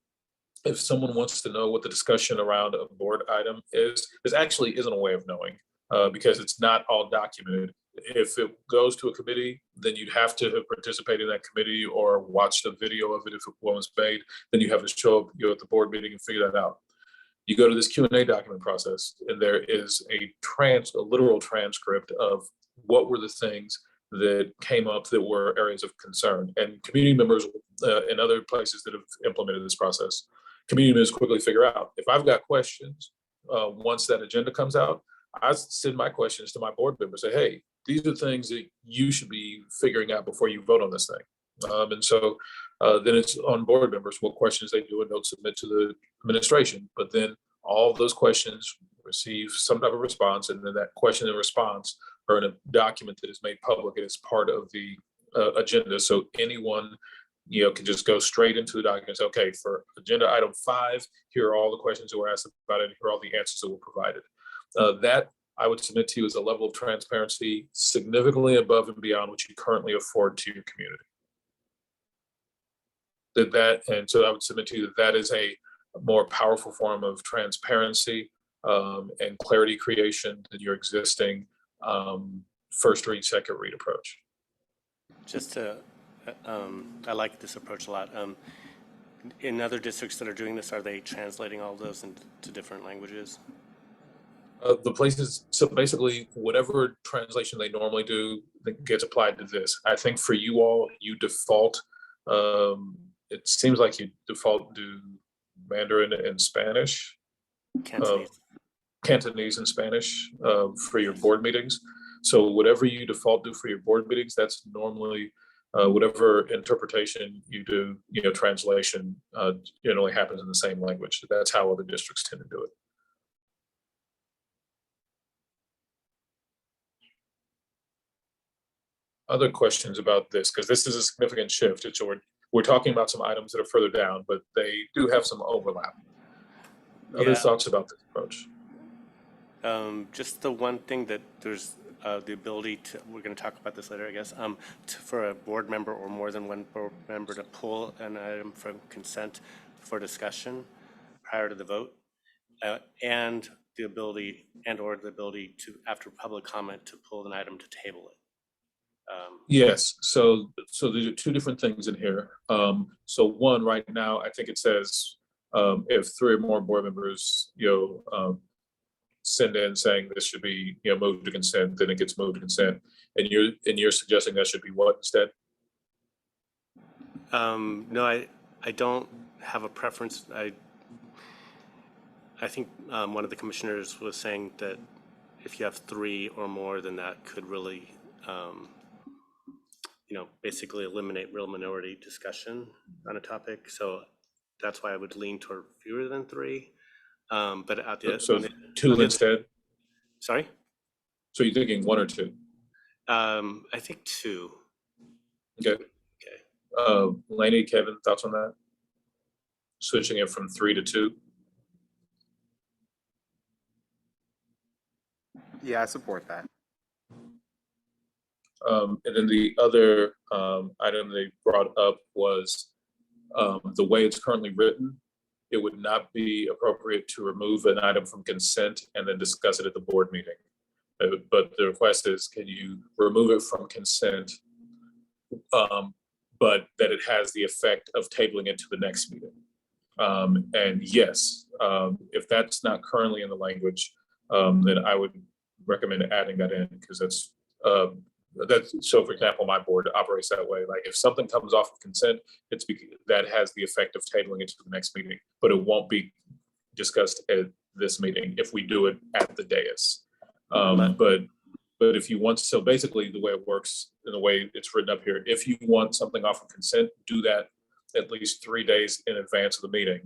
if someone wants to know what the discussion around a board item is, this actually isn't a way of knowing because it's not all documented. If it goes to a committee, then you'd have to have participated in that committee or watched a video of it if one was made. Then you have to show up at the board meeting and figure that out. You go to this Q&A document process, and there is a literal transcript of what were the things that came up that were areas of concern. And community members in other places that have implemented this process, community members quickly figure out, if I've got questions, once that agenda comes out, I send my questions to my board members, say, hey, these are things that you should be figuring out before you vote on this thing. And so then it's on board members what questions they do and don't submit to the administration. But then all of those questions receive some type of response, and then that question and response are in a document that is made public and is part of the agenda. So anyone can just go straight into the document and say, okay, for agenda item 5, here are all the questions that were asked about it, here are all the answers that were provided. That I would submit to you as a level of transparency significantly above and beyond what you currently afford to your community. And so I would submit to you that is a more powerful form of transparency and clarity creation than your existing first read, second read approach. Just to, I like this approach a lot. In other districts that are doing this, are they translating all those into different languages? The places, so basically whatever translation they normally do that gets applied to this. I think for you all, you default, it seems like you default do Mandarin and Spanish. Cantonese and Spanish for your board meetings. So whatever you default do for your board meetings, that's normally whatever interpretation you do, translation generally happens in the same language. That's how other districts tend to do it. Other questions about this, because this is a significant shift. We're talking about some items that are further down, but they do have some overlap. Other thoughts about this approach? Just the one thing that there's the ability to, we're going to talk about this later, I guess, for a board member or more than one board member to pull an item from consent for discussion prior to the vote, and the ability to, after public comment, to pull an item to table it. Yes, so these are two different things in here. So one, right now, I think it says if 3 or more board members, send in saying this should be, moved to consent, then it gets moved to consent. And you're suggesting that should be what instead? No, I don't have a preference. I think one of the commissioners was saying that if you have 3 or more, then that could really basically eliminate real minority discussion on a topic. So that's why I would lean toward fewer than 3. But at the, So on the- two on the- instead? Sorry? So you're thinking one or two? I think two. Okay. Laney, Kevin, thoughts on that? Switching it from 3 to 2? Yeah, I support that. And then the other item they brought up was the way it's currently written, it would not be appropriate to remove an item from consent and then discuss it at the board meeting. But the request is, can you remove it from consent, but that it has the effect of tabling it to the next meeting? And yes, if that's not currently in the language, then I would recommend adding that in, because that's, so for example, my board operates that way. Like if something comes off of consent, that has the effect of tabling it to the next meeting, but it won't be discussed at this meeting if we do it at the dais. But if you want, so basically the way it works in the way it's written up here, if you want something off of consent, do that at least 3 days in advance of the meeting.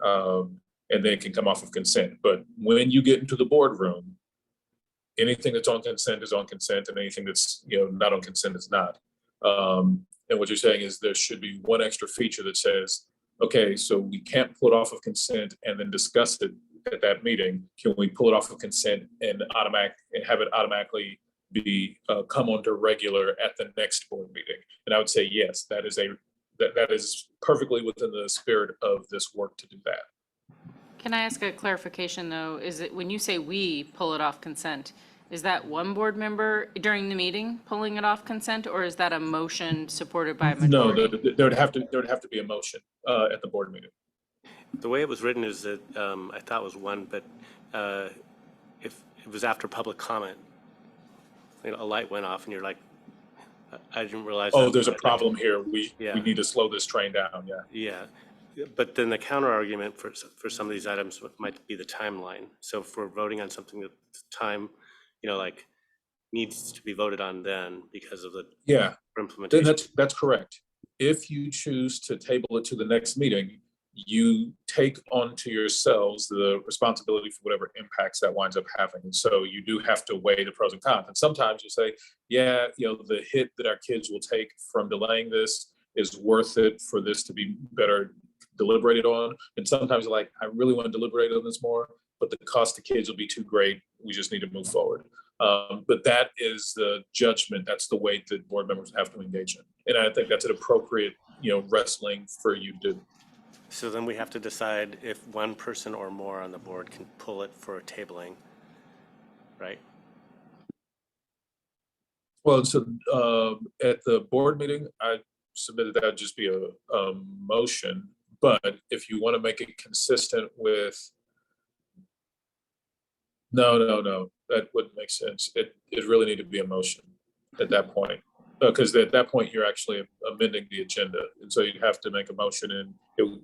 And then it can come off of consent. But when you get into the boardroom, anything that's on consent is on consent, and anything that's, not on consent is not. And what you're saying is there should be one extra feature that says, okay, so we can't pull it off of consent and then discuss it at that meeting. Can we pull it off of consent and have it automatically be come onto regular at the next board meeting? And I would say yes, that is perfectly within the spirit of this work to do that. Can I ask a clarification, though? Is it, when you say we pull it off consent, is that one board member during the meeting pulling it off consent, or is that a motion supported by a No, majority? there would have to be a motion at the board meeting. The way it was written is that, I thought it was one, but if it was after public comment, a light went off and you're like, I didn't realize. Oh, there's a problem here. We Yeah. need to slow this train down. Yeah. Yeah, but then the counter argument for some of these items might be the timeline. So if we're voting on something that the time, like needs to be voted on then because of the Yeah. Then implementation. that's correct. If you choose to table it to the next meeting, you take onto yourselves the responsibility for whatever impacts that winds up having. And so you do have to weigh the pros and cons. And sometimes you say, yeah, the hit that our kids will take from delaying this is worth it for this to be better deliberated on. And sometimes you're like, I really want to deliberate on this more, but the cost to kids will be too great. We just need to move forward. But that is the judgment. That's the way that board members have to engage in. And I think that's an appropriate, wrestling for you to. So then we have to decide if one person or more on the board can pull it for tabling, right? Well, so at the board meeting, I submitted that would just be a motion. But if you want to make it consistent with, no, that wouldn't make sense. It really need to be a motion at that point. Because at that point, you're actually amending the agenda. And so you'd have to make a motion, and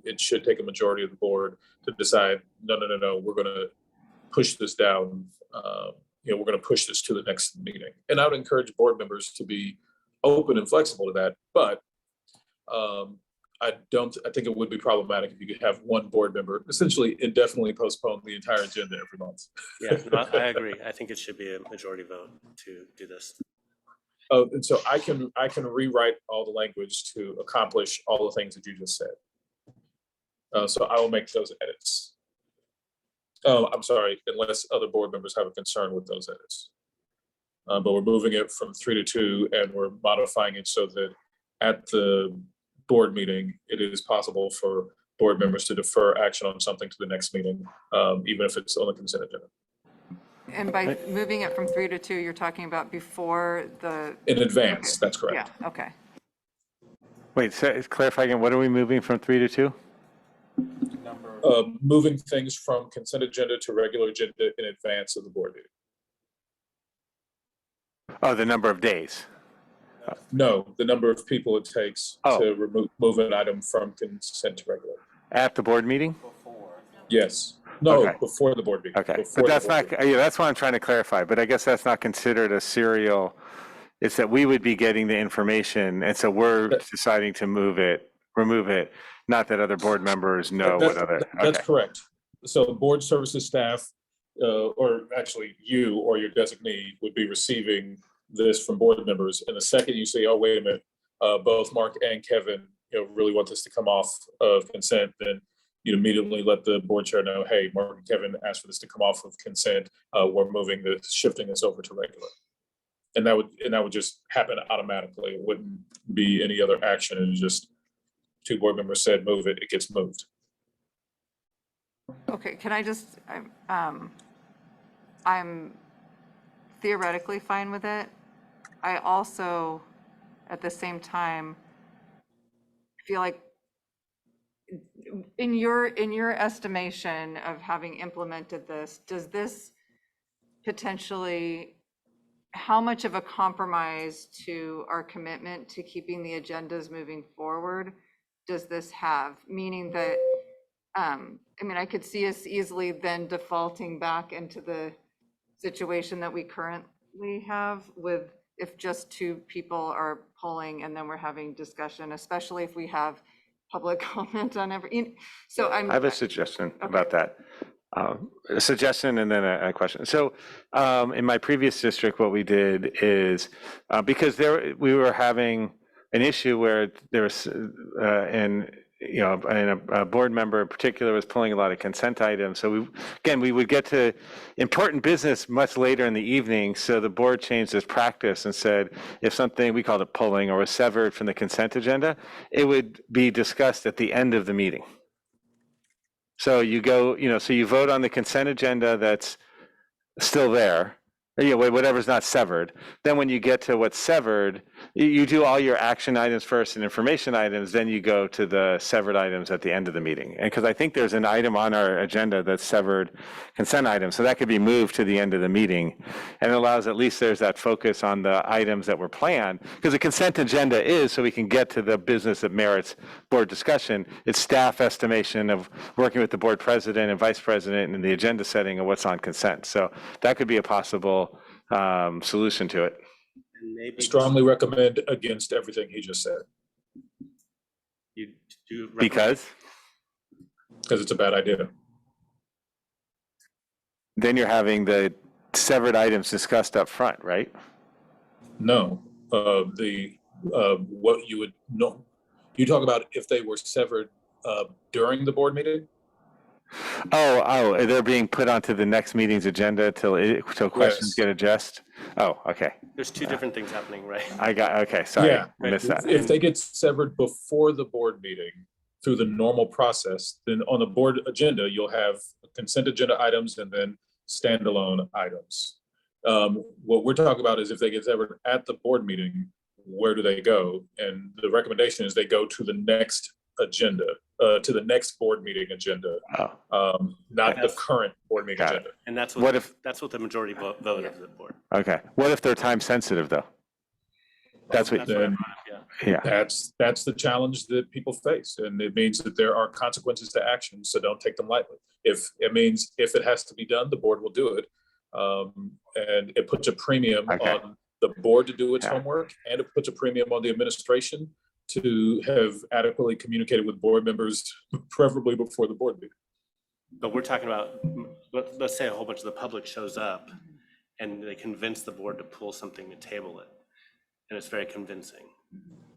it should take a majority of the board to decide, no, we're going to push this down. We're going to push this to the next meeting. And I would encourage board members to be open and flexible to that. But I think it would be problematic if you could have one board member essentially indefinitely postpone the entire agenda every month. Yeah, no, I agree. I think it should be a majority vote to do this. Oh, and so I can rewrite all the language to accomplish all the things that you just said. So I will make those edits. Oh, I'm sorry, unless other board members have a concern with those edits. But we're moving it from 3 to 2, and we're modifying it so that at the board meeting, it is possible for board members to defer action on something to the next meeting, even if it's on the consent agenda. And by moving it from 3 to 2, you're talking about before the. In advance, that's correct. Yeah, okay. Wait, so clarify again, what are we moving from 3 to 2? Moving things from consent agenda to regular agenda in advance of the board meeting. Oh, the number of days. No, the number of people it takes to move an item from consent to regular. At the board meeting? Yes. No, Okay. before the board meeting. Okay, Before but the that's board not, meeting. that's what I'm trying to clarify, but I guess that's not considered a serial. It's that we would be getting the information, and so we're deciding to remove it, not that other board members know what other. That's Okay. correct. so board services staff, or actually you or your designee would be receiving this from board members. And the second you say, oh, wait a minute, both Mark and Kevin, really want this to come off of consent, then you immediately let the board chair know, hey, Mark and Kevin asked for this to come off of consent. We're shifting this over to regular. And that would just happen automatically. It wouldn't be any other action. It was just two board members said, move it, it gets moved. Okay, can I just, I'm theoretically fine with it. I also, at the same time, feel like in your estimation of having implemented this, does this potentially, how much of a compromise to our commitment to keeping the agendas moving forward does this have? Meaning that, I mean, I could see us easily then defaulting back into the situation that we currently have with if just two people are polling and then we're having discussion, especially if we have public comment on every, so I have a suggestion about that. A suggestion and then a question. So in my previous district, what we did is because we were having an issue where there was and a board member in particular was pulling a lot of consent items. So we would get to important business much later in the evening. So the board changed its practice and said, if something, we called it pulling or was severed from the consent agenda, it would be discussed at the end of the meeting. So you go, so you vote on the consent agenda that's still there, whatever's not severed. Then when you get to what's severed, you do all your action items first and information items, then you go to the severed items at the end of the meeting. And because I think there's an item on our agenda that's severed consent items, so that could be moved to the end of the meeting. And it allows, at least there's that focus on the items that were planned, because the consent agenda is so we can get to the business that merits board discussion. It's staff estimation of working with the board president and vice president and the agenda setting of what's on consent. So that could be a possible solution to it. And maybe Strongly recommend against everything he just said, you do recommend- Because it's a bad idea. then you're having the severed items discussed up front, right? No, what you would know, you talk about if they were severed during the board meeting? Oh, they're being put onto the next meeting's agenda till questions Yes. get addressed? Oh, okay. There's two different things happening, right? Okay, sorry, Yeah. I missed that. If they get severed before the board meeting through the normal process, then on the board agenda, you'll have consent agenda items and then standalone items. What we're talking about is if they get severed at the board meeting, where do they go? And the recommendation is they go to the next agenda, to the next board meeting agenda, not the current board meeting Got it. agenda. And that's What what, if- that's what the majority vote of the board. Okay, what if they're time sensitive though? That's what, That's what I Then brought up, yeah. yeah, that's the challenge that people face, and it means that there are consequences to action, so don't take them lightly. If it has to be done, the board will do it. And it puts a premium Okay. on the board to do its Yeah. homework, and it puts a premium on the administration to have adequately communicated with board members, preferably before the board meeting. But we're talking about, let's say a whole bunch of the public shows up and they convince the board to pull something and table it. And it's very convincing,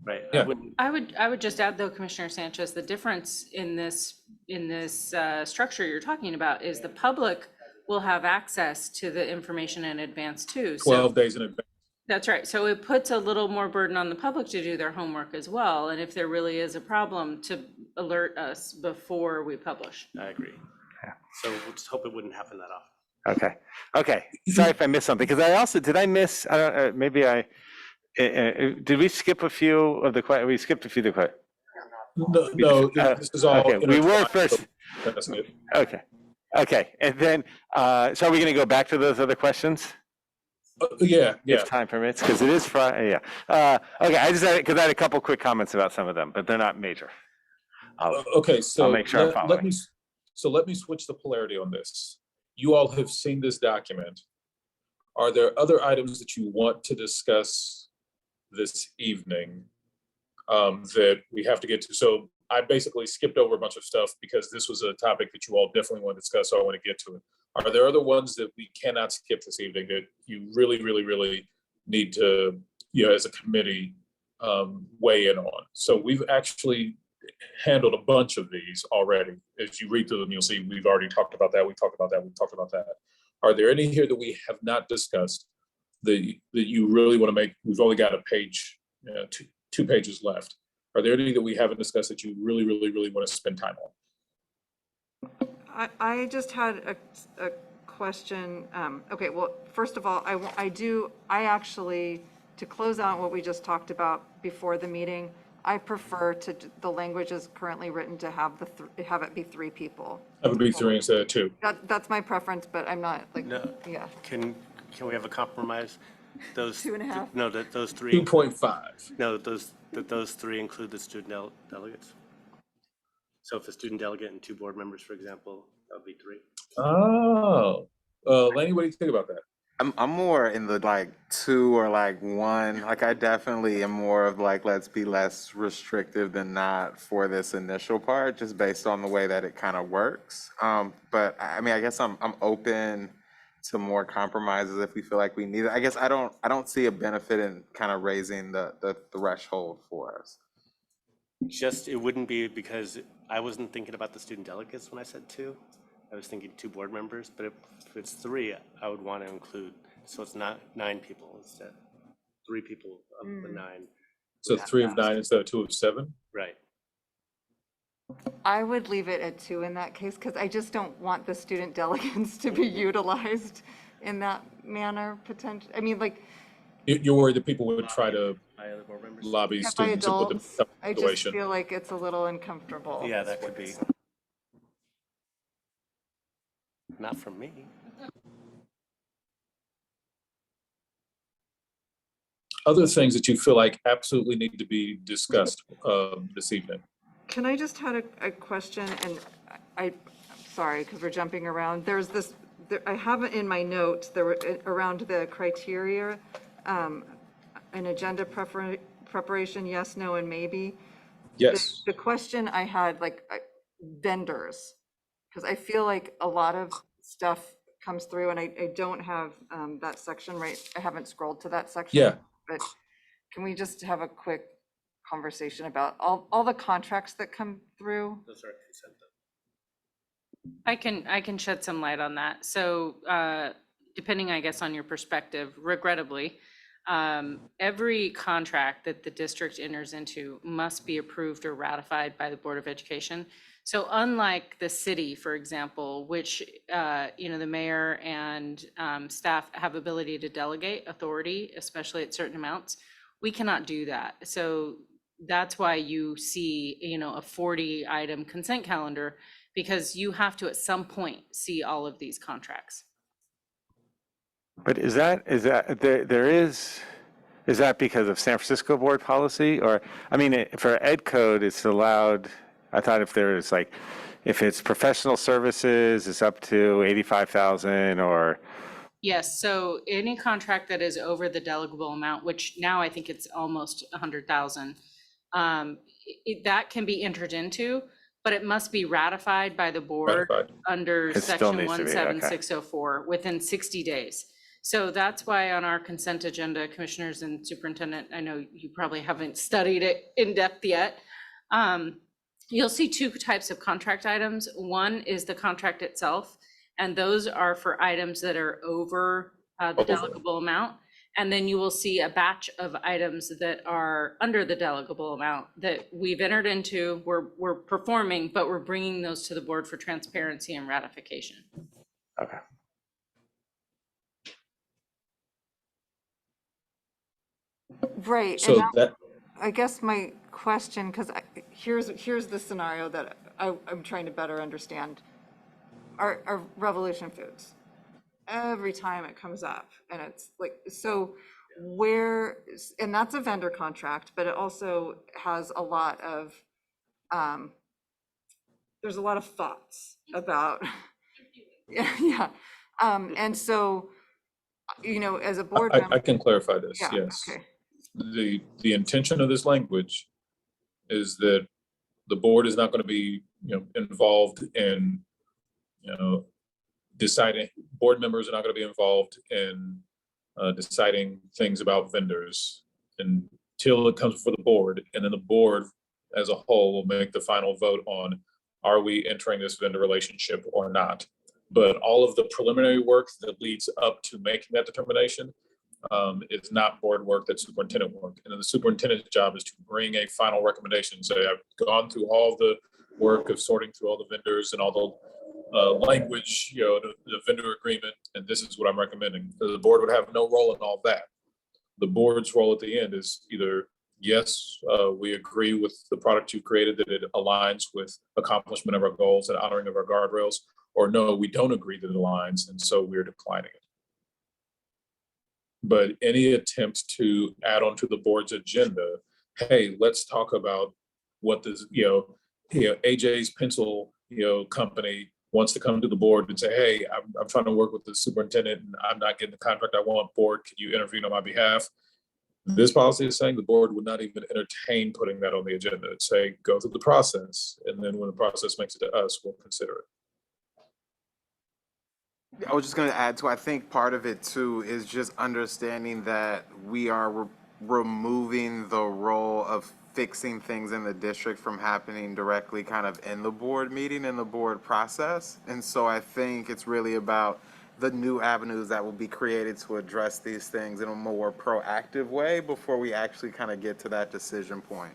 right? Yeah. I would just add though, Commissioner Sanchez, the difference in this structure you're talking about is the public will have access to the information in advance too. So 12 days in advance. that's right. So it puts a little more burden on the public to do their homework as well. And if there really is a problem, to alert us before we publish. I agree. Yeah. So we'll just hope it wouldn't happen that often. okay. Sorry if I missed something, because did I miss, I don't, maybe did we skip a few of the questions? We skipped a few of the questions. No, this is all. Okay, we were intertwined, first. so that's it. Okay, and then, so are we going to go back to those other questions? Yeah. If time permits, because it is Friday, yeah. Okay, I had a couple quick comments about some of them, but they're not major. Okay, so I'll make sure I'm let following. me let me switch the polarity on this. You all have seen this document. Are there other items that you want to discuss this evening that we have to get to? So I basically skipped over a bunch of stuff because this was a topic that you all definitely want to discuss, so I want to get to it. Are there other ones that we cannot skip this evening that you really, really, really need to, as a committee, weigh in on? So we've actually handled a bunch of these already. As you read through them, you'll see we've already talked about that, we talked about that, we talked about that. Are there any here that we have not discussed that you really want to make? We've only got a page, two pages left. Are there any that we haven't discussed that you really, really, really want to spend time on? I just had a question. Okay, well, first of all, I actually, to close out what we just talked about before the meeting, I prefer the language is currently written to have have it be 3 people. Have it be 3 instead of 2. That's my preference, but I'm not like, No. yeah. Can we have a compromise? Those 2.5? No, those 3. 2.5. No, those 3 include the student delegates. So if a student delegate and 2 board members, for example, that would be 3. Oh, Laney, what do you think about that? I'm more in the like 2 or like 1. Like I definitely am more of like, let's be less restrictive than not for this initial part, just based on the way that it kind of works. But I mean, I guess I'm open to more compromises if we feel like we need it. I guess I don't see a benefit in kind of raising the threshold for us. Just, it wouldn't be, because I wasn't thinking about the student delegates when I said 2. I was thinking 2 board members, but if it's 3, I would want to include, so it's not 9 people instead. 3 people of the 9. So 3 of 9 instead of 2 of 7? Right. I would leave it at 2 in that case, because I just don't want the student delegates to be utilized in that manner, potentially. I mean, like, You're worried that people would try to By other board members? lobby by students to put them in adults, some I just situation? feel like it's a little uncomfortable. Yeah, that could be. Not from me. Other things that you feel like absolutely need to be discussed this evening? Can I just had a question, and I'm sorry, because we're jumping around. There's this, I have it in my notes, there were around the criteria, an agenda preparation, yes, no, and maybe. Yes. The question I had, like, vendors, because I feel like a lot of stuff comes through, and I don't have that section right. I haven't scrolled to that section. Yeah. But can we just have a quick conversation about all the contracts that come through? Those are consent. I can shed some light on that. So depending, I guess, on your perspective, regrettably, every contract that the district enters into must be approved or ratified by the Board of Education. So unlike the city, for example, which, the mayor and staff have ability to delegate authority, especially at certain amounts, we cannot do that. So that's why you see, a 40-item consent calendar, because you have to at some point see all of these contracts. But is that because of San Francisco board policy? Or, I mean, for Ed Code, it's allowed, I thought if it's professional services, it's up to 85,000 or. Yes, so any contract that is over the delegable amount, which now I think it's almost 100,000, that can be entered into, but it must be ratified by the board Ratified. under It still section needs to be, okay. 17604 within 60 days. So that's why on our consent agenda, commissioners and superintendent, I know you probably haven't studied it in depth yet. You'll see 2 types of contract items. One is the contract itself, and those are for items that are over the delegable amount. And then you will see a batch of items that are under the delegable amount that we've entered into, we're performing, but we're bringing those to the board for transparency and ratification. Okay. Right. So and that, I guess my question, because here's the scenario that I'm trying to better understand. Our Revolution Foods, every time it comes up, and it's like, so where, and that's a vendor contract, but it also has a lot of, there's a lot of thoughts about, yeah. And so, as a board member. I can clarify this, Yeah, yes. okay. The intention of this language is that The board is not going to be, involved in, deciding, board members are not going to be involved in deciding things about vendors until it comes before the board. And then the board as a whole will make the final vote on, are we entering this vendor relationship or not? But all of the preliminary work that leads up to making that determination is not board work, that's superintendent work. And then the superintendent's job is to bring a final recommendation, say, I've gone through all the work of sorting through all the vendors and all the language, the vendor agreement, and this is what I'm recommending. The board would have no role in all that. The board's role at the end is either, yes, we agree with the product you created, that it aligns with accomplishment of our goals and honoring of our guardrails, or no, we don't agree that it aligns, and so we're declining it. But any attempt to add onto the board's agenda, hey, let's talk about what this, AJ's pencil, company wants to come to the board and say, hey, I'm trying to work with the superintendent and I'm not getting the contract I want. Board, can you intervene on my behalf? This policy is saying the board would not even entertain putting that on the agenda. It's saying, go through the process, and then when the process makes it to us, we'll consider it. I was just going to add to, I think part of it too is just understanding that we are removing the role of fixing things in the district from happening directly kind of in the board meeting, in the board process. And so I think it's really about the new avenues that will be created to address these things in a more proactive way before we actually kind of get to that decision point.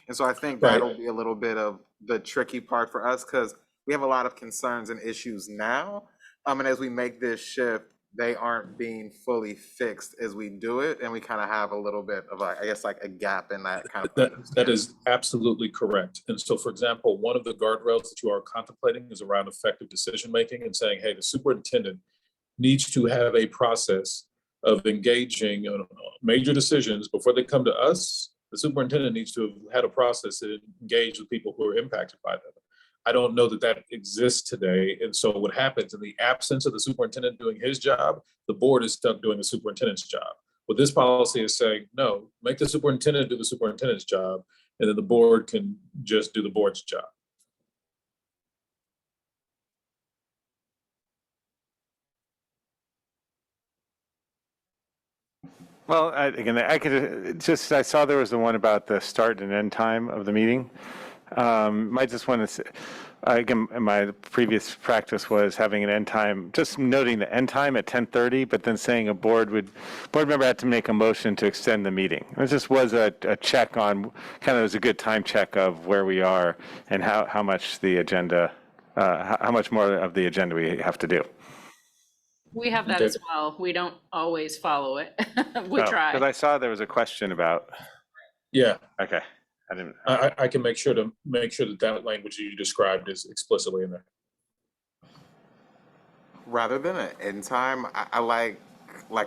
And so I think that'll be a little bit of the tricky part for us, because we have a lot of concerns and issues now. And as we make this shift, they aren't being fully fixed as we do it. And we kind of have a little bit of, a gap in that kind of. That is absolutely correct. And so, for example, one of the guardrails that you are contemplating is around effective decision-making and saying, hey, the superintendent needs to have a process of engaging in major decisions before they come to us. The superintendent needs to have had a process to engage with people who are impacted by them. I don't know that that exists today. And so what happens in the absence of the superintendent doing his job, the board is stuck doing the superintendent's job. What this policy is saying, no, make the superintendent do the superintendent's job, and then the board can just do the board's job. Well, again, I saw there was the one about the start and end time of the meeting. Might just want to say, again, my previous practice was having an end time, just noting the end time at 10:30, but then saying a board member had to make a motion to extend the meeting. It just was a check on, kind of was a good time check of where we are and how much the agenda, how much more of the agenda we have to do. We have that as well. We don't always follow it. We try. Because I saw there was a question about. Yeah. Okay. I didn't. I can make sure that language you described is explicitly in there. Rather than an end time, I like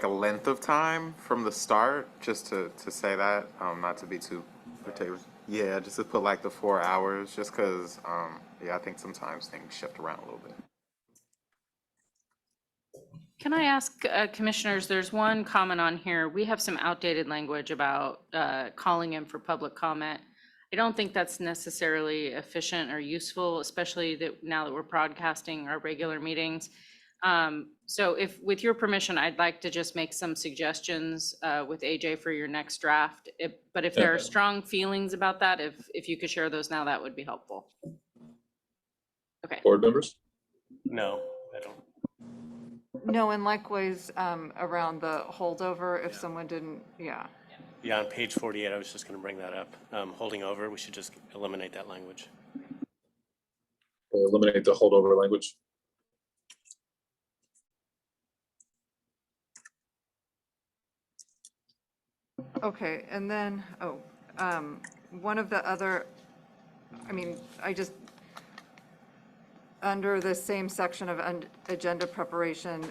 a length of time from the start, just to say that, not to be too particular. Yeah, just to put like the 4 hours, just because, I think sometimes things shift around a little bit. Can I ask commissioners, there's one comment on here. We have some outdated language about calling in for public comment. I don't think that's necessarily efficient or useful, especially now that we're broadcasting our regular meetings. So with your permission, I'd like to just make some suggestions with AJ for your next draft. But if there are strong feelings about that, if you could share those now, that would be helpful. Okay. Board members? No, I don't. No, and likewise, around the holdover, if someone didn't, Yeah, on page 48, I was just going to bring that up. Holding over, we should just eliminate that language. Eliminate the holdover language. Okay, and then, one of the other, under the same section of agenda preparation,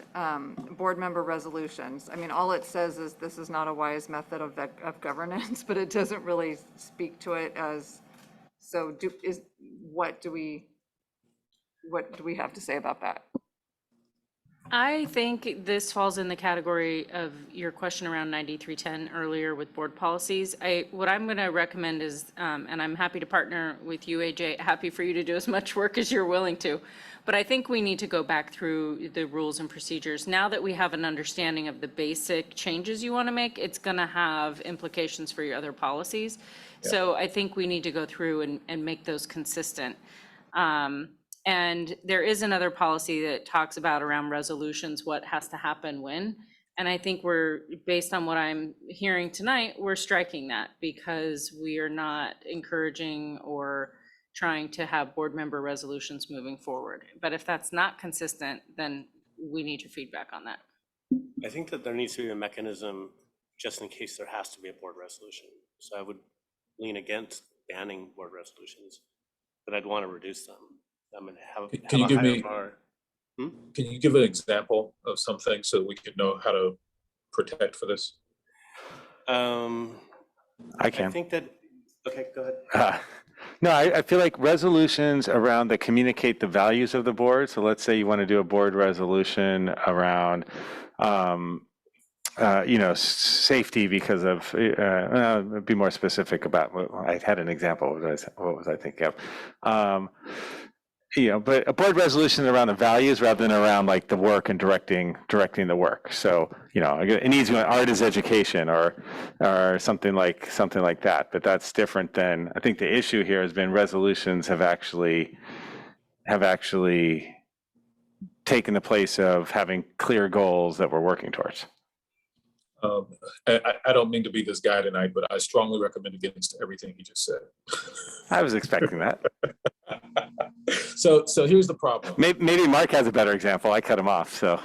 board member resolutions. All it says is this is not a wise method of governance, but it doesn't really speak to it as, so what do we have to say about that? I think this falls in the category of your question around 9310 earlier with board policies. What I'm going to recommend is, and I'm happy to partner with you, AJ, happy for you to do as much work as you're willing to, but I think we need to go back through the rules and procedures. Now that we have an understanding of the basic changes you want to make, it's going to have implications for your other policies. So I think we need to go through and make those consistent. And there is another policy that talks about around resolutions, what has to happen when. And I think we're, based on what I'm hearing tonight, we're striking that because we are not encouraging or trying to have board member resolutions moving forward. But if that's not consistent, then we need your feedback on that. I think that there needs to be a mechanism just in case there has to be a board resolution. So I would lean against banning board resolutions, but I'd want to reduce them. I'm going to have Can you a give higher me- bar. Can you give an example of something so we can know how to protect for this? I I can. think that, okay, go ahead. No, I feel like resolutions around that communicate the values of the board. So let's say you want to do a board resolution around, safety because of, be more specific about, I had an example, what was I thinking of? But a board resolution around the values rather than around like the work and directing the work. So, an easy one, art is education or something like that. But that's different than, I think the issue here has been resolutions have actually taken the place of having clear goals that we're working towards. I don't mean to be this guy tonight, but I strongly recommend against everything he just said. I was expecting that. So here's the problem. Maybe Mark has a better example. I cut him off, so.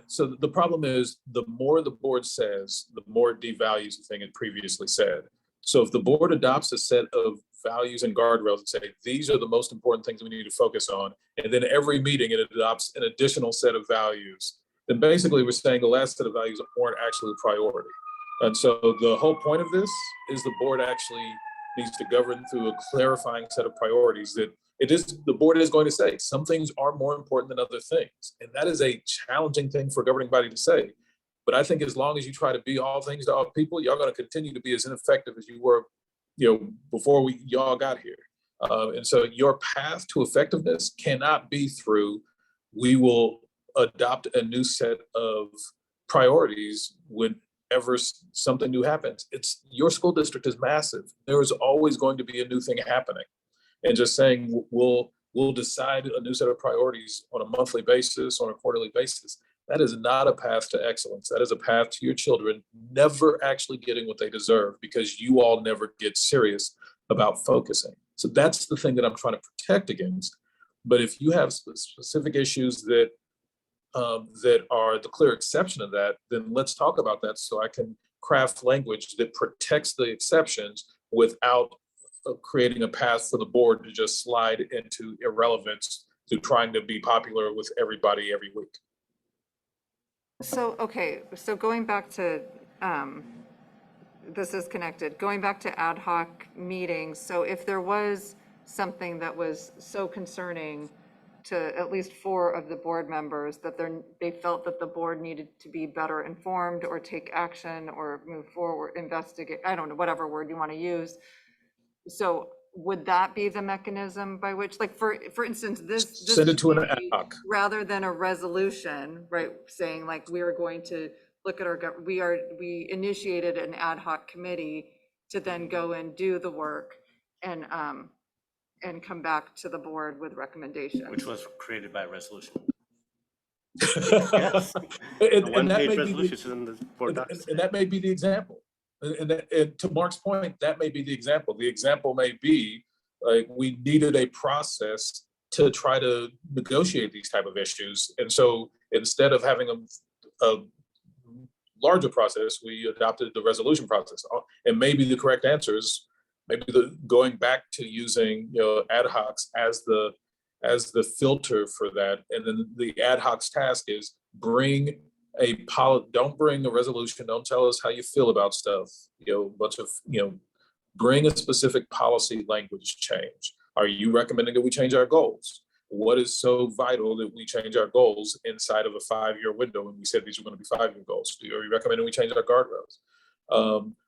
So the problem is the more the board says, the more it devalues the thing it previously said. So if the board adopts a set of values and guardrails and say, these are the most important things we need to focus on, and then every meeting it adopts an additional set of values, then basically we're saying the last set of values aren't actually a priority. And so the whole point of this is the board actually needs to govern through a clarifying set of priorities that the board is going to say some things are more important than other things. And that is a challenging thing for a governing body to say. But I think as long as you try to be all things to all people, y'all going to continue to be as ineffective as you were, before y'all got here. And so your path to effectiveness cannot be through, we will adopt a new set of priorities whenever something new happens. Your school district is massive. There is always going to be a new thing happening. And just saying we'll decide a new set of priorities on a monthly basis, on a quarterly basis, that is not a path to excellence. That is a path to your children never actually getting what they deserve because you all never get serious about focusing. So that's the thing that I'm trying to protect against. But if you have specific issues that are the clear exception of that, then let's talk about that so I can craft language that protects the exceptions without creating a path for the board to just slide into irrelevance to trying to be popular with everybody every week. So, okay, so going back to, this is connected, going back to ad hoc meetings. So if there was something that was so concerning to at least 4 of the board members that they felt that the board needed to be better informed or take action or move forward, investigate, I don't know, whatever word you want to use. So would that be the mechanism by which, like, for instance, this Send it to an ad committee, hoc. rather than a resolution, right, saying like, we are going to look at we initiated an ad hoc committee to then go and do the work and come back to the board with recommendations. Which was created by resolution. Yes. A And that one-page may be resolution is in the board docs. and that may be the example. And to Mark's point, that may be the example. The example may be like we needed a process to try to negotiate these type of issues. And so instead of having a larger process, we adopted the resolution process. And maybe the correct answer is maybe going back to using ad hocs as the filter for that. And then the ad hoc's task is don't bring a resolution, don't tell us how you feel about stuff, bring a specific policy language change. Are you recommending that we change our goals? what is so vital that we change our goals inside of a 5-year window? And we said these are going to be 5-year goals. Are you recommending we change our guardrails?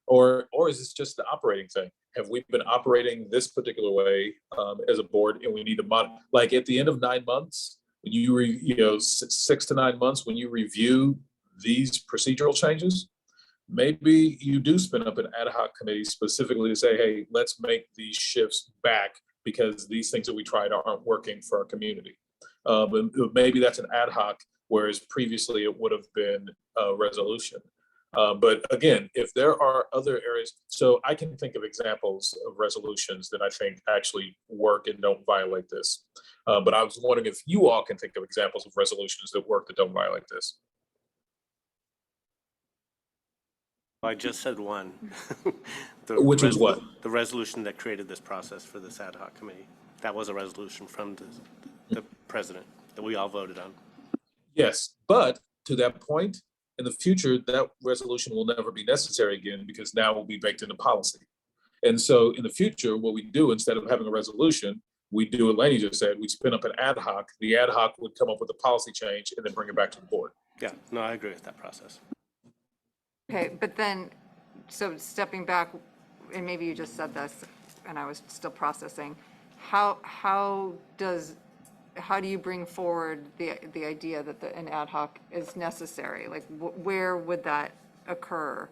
Or is this just the operating thing? Have we been operating this particular way as a board, and we need to like at the end of 9 months, when you 6 to 9 months, when you review these procedural changes, maybe you do spin up an ad hoc committee specifically to say, hey, let's make these shifts back because these things that we tried aren't working for our community. And maybe that's an ad hoc, whereas previously it would have been a resolution. But again, if there are other areas, so I can think of examples of resolutions that I think actually work and don't violate this. But I was wondering if you all can think of examples of resolutions that work that don't violate this. I just said one. Which was what? The resolution that created this process for this ad hoc committee. That was a resolution from the president that we all voted on. Yes, but to that point, in the future, that resolution will never be necessary again because now it will be baked into policy. And so in the future, what we do, instead of having a resolution, we do what Lainey just said, we spin up an ad hoc. The ad hoc would come up with a policy change and then bring it back to the board. Yeah, no, I agree with that process. Okay, but then, so stepping back, and maybe you just said this, and I was still processing, how do you bring forward the idea that an ad hoc is necessary? Like, where would that occur?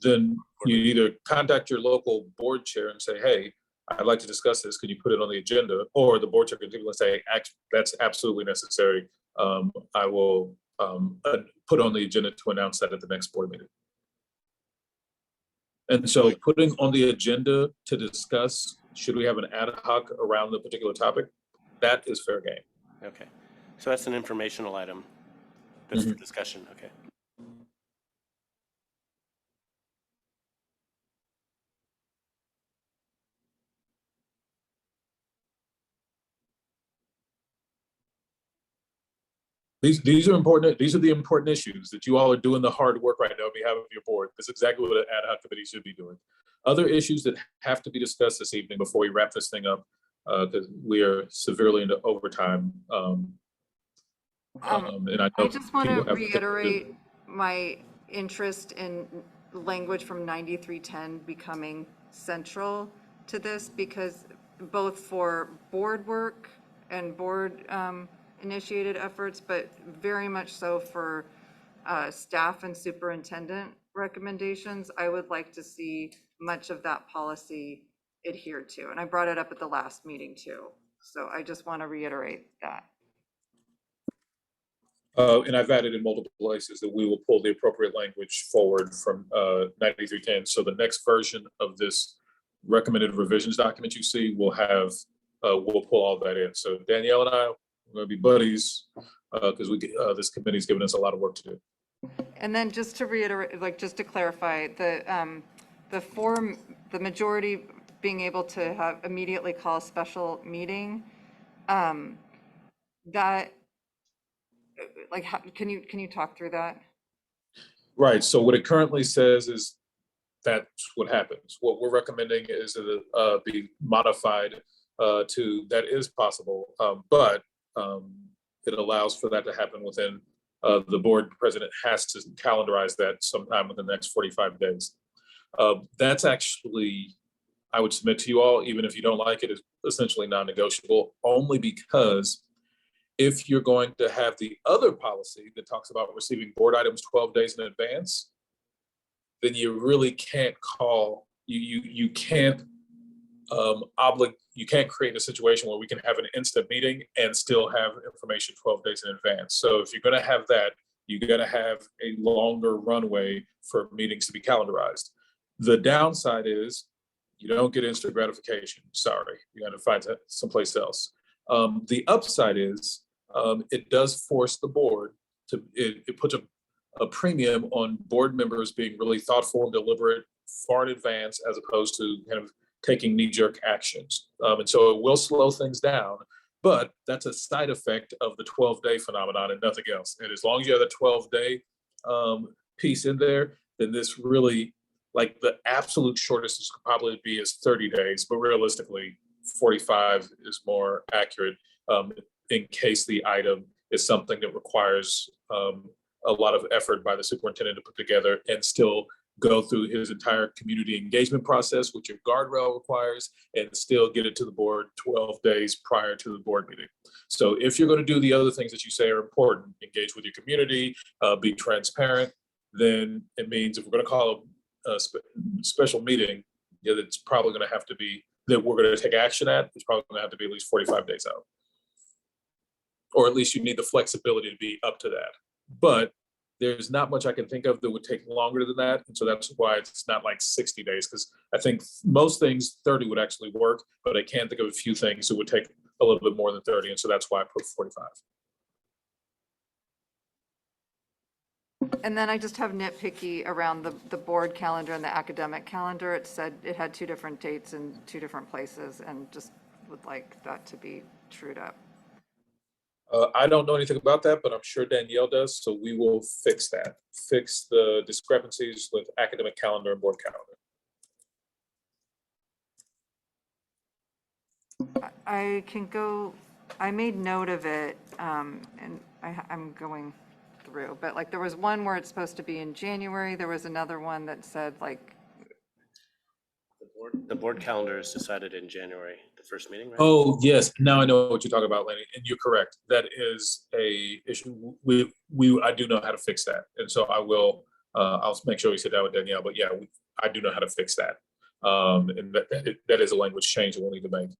Then you either contact your local board chair and say, hey, I'd like to discuss this. Could you put it on the agenda? Or the board chair could say, that's absolutely necessary. I will put on the agenda to announce that at the next board meeting. And so putting on the agenda to discuss, should we have an ad hoc around the particular topic? That is fair game. Okay, so that's an informational item. That's for discussion, okay. These are important. These are the important issues that you all are doing the hard work right now on behalf of your board. This is exactly what an ad hoc committee should be doing. Other issues that have to be discussed this evening before we wrap this thing up, because we are severely into overtime. And I just want to reiterate my interest in language from 9310 becoming central to this, because both for board work and board initiated efforts, but very much so for staff and superintendent recommendations, I would like to see much of that policy adhered to. And I brought it up at the last meeting too. So I just want to reiterate that. And I've added in multiple places that we will pull the appropriate language forward from 9310. So the next version of this recommended revisions document you see will have, we'll pull all that in. So Danielle and I, we're going to be buddies because this committee's given us a lot of work to do. And then just to reiterate, like, just to clarify, the majority being able to have immediately call a special meeting, that, like, how, can you talk through that? Right. So what it currently says is that's what happens. What we're recommending is that it be modified to that is possible, but it allows for that to happen within the board president has to calendarize that sometime within the next 45 days. That's actually, I would submit to you all, even if you don't like it, is essentially non-negotiable, only because if you're going to have the other policy that talks about receiving board items 12 days in advance, then you really can't call, you can't you can't create a situation where we can have an instant meeting and still have information 12 days in advance. So if you're going to have that, you got to have a longer runway for meetings to be calendarized. The downside is you don't get instant gratification. Sorry, you got to find that someplace else. The upside is it does force the board to, it puts a premium on board members being really thoughtful and deliberate far in advance, as opposed to kind of taking knee-jerk actions. And so it will slow things down, but that's a side effect of the 12-day phenomenon and nothing else. And as long as you have the 12-day piece in there, then this really, like, the absolute shortest could probably be is 30 days, but realistically, 45 is more accurate, in case the item is something that requires a lot of effort by the superintendent to put together and still go through his entire community engagement process, which your guardrail requires, and still get it to the board 12 days prior to the board meeting. So if you're going to do the other things that you say are important, engage with your community, be transparent, then it means if we're going to call a special meeting, yeah, it's probably going to have to be, that we're going to take action at, it's probably going to have to be at least 45 days out. Or at least you need the flexibility to be up to that. But there's not much I can think of that would take longer than that. And so that's why it's not like 60 days, because I think most things 30 would actually work, but I can't think of a few things that would take a little bit more than 30. And so that's why I put 45. And then I just have nitpicky around the board calendar and the academic calendar. It said it had 2 different dates in 2 different places, and just would like that to be trued up. I don't know anything about that, but I'm sure Danielle does. So we will fix that. Fix the discrepancies with academic calendar and board calendar. I can go, I made note of it, and I'm going through, but like there was one where it's supposed to be in January. There was another one that said like, The board calendar is decided in January, the first meeting, right? Oh, yes. Now I know what you're talking about, Lenny, and you're correct. That is a issue. I do know how to fix that. And so I will, I'll make sure we sit down with Danielle, but yeah, I do know how to fix that. And that is a language change that we'll need to make.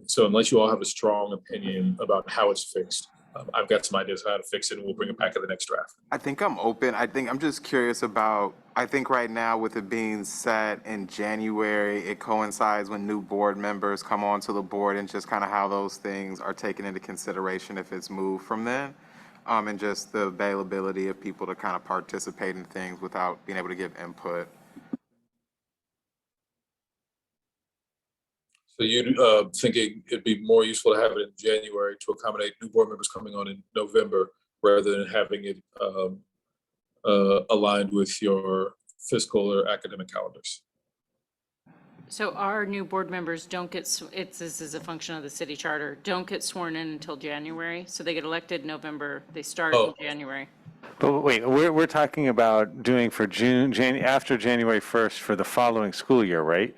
So unless you all have a strong opinion about how it's fixed, I've got some ideas how to fix it, and we'll bring it back in the next draft. I think I'm open. I think I'm just curious about, I think right now with it being set in January, it coincides when new board members come onto the board and just kind of how those things are taken into consideration if it's moved from then. And just the availability of people to kind of participate in things without being able to give input. So you thinking it'd be more useful to have it in January to accommodate new board members coming on in November rather than having it aligned with your fiscal or academic calendars? So our new board members don't get, this is a function of the city charter, don't get sworn in until January. So they get elected November, they start in January. But wait, we're talking about doing for after January 1st for the following school year, right?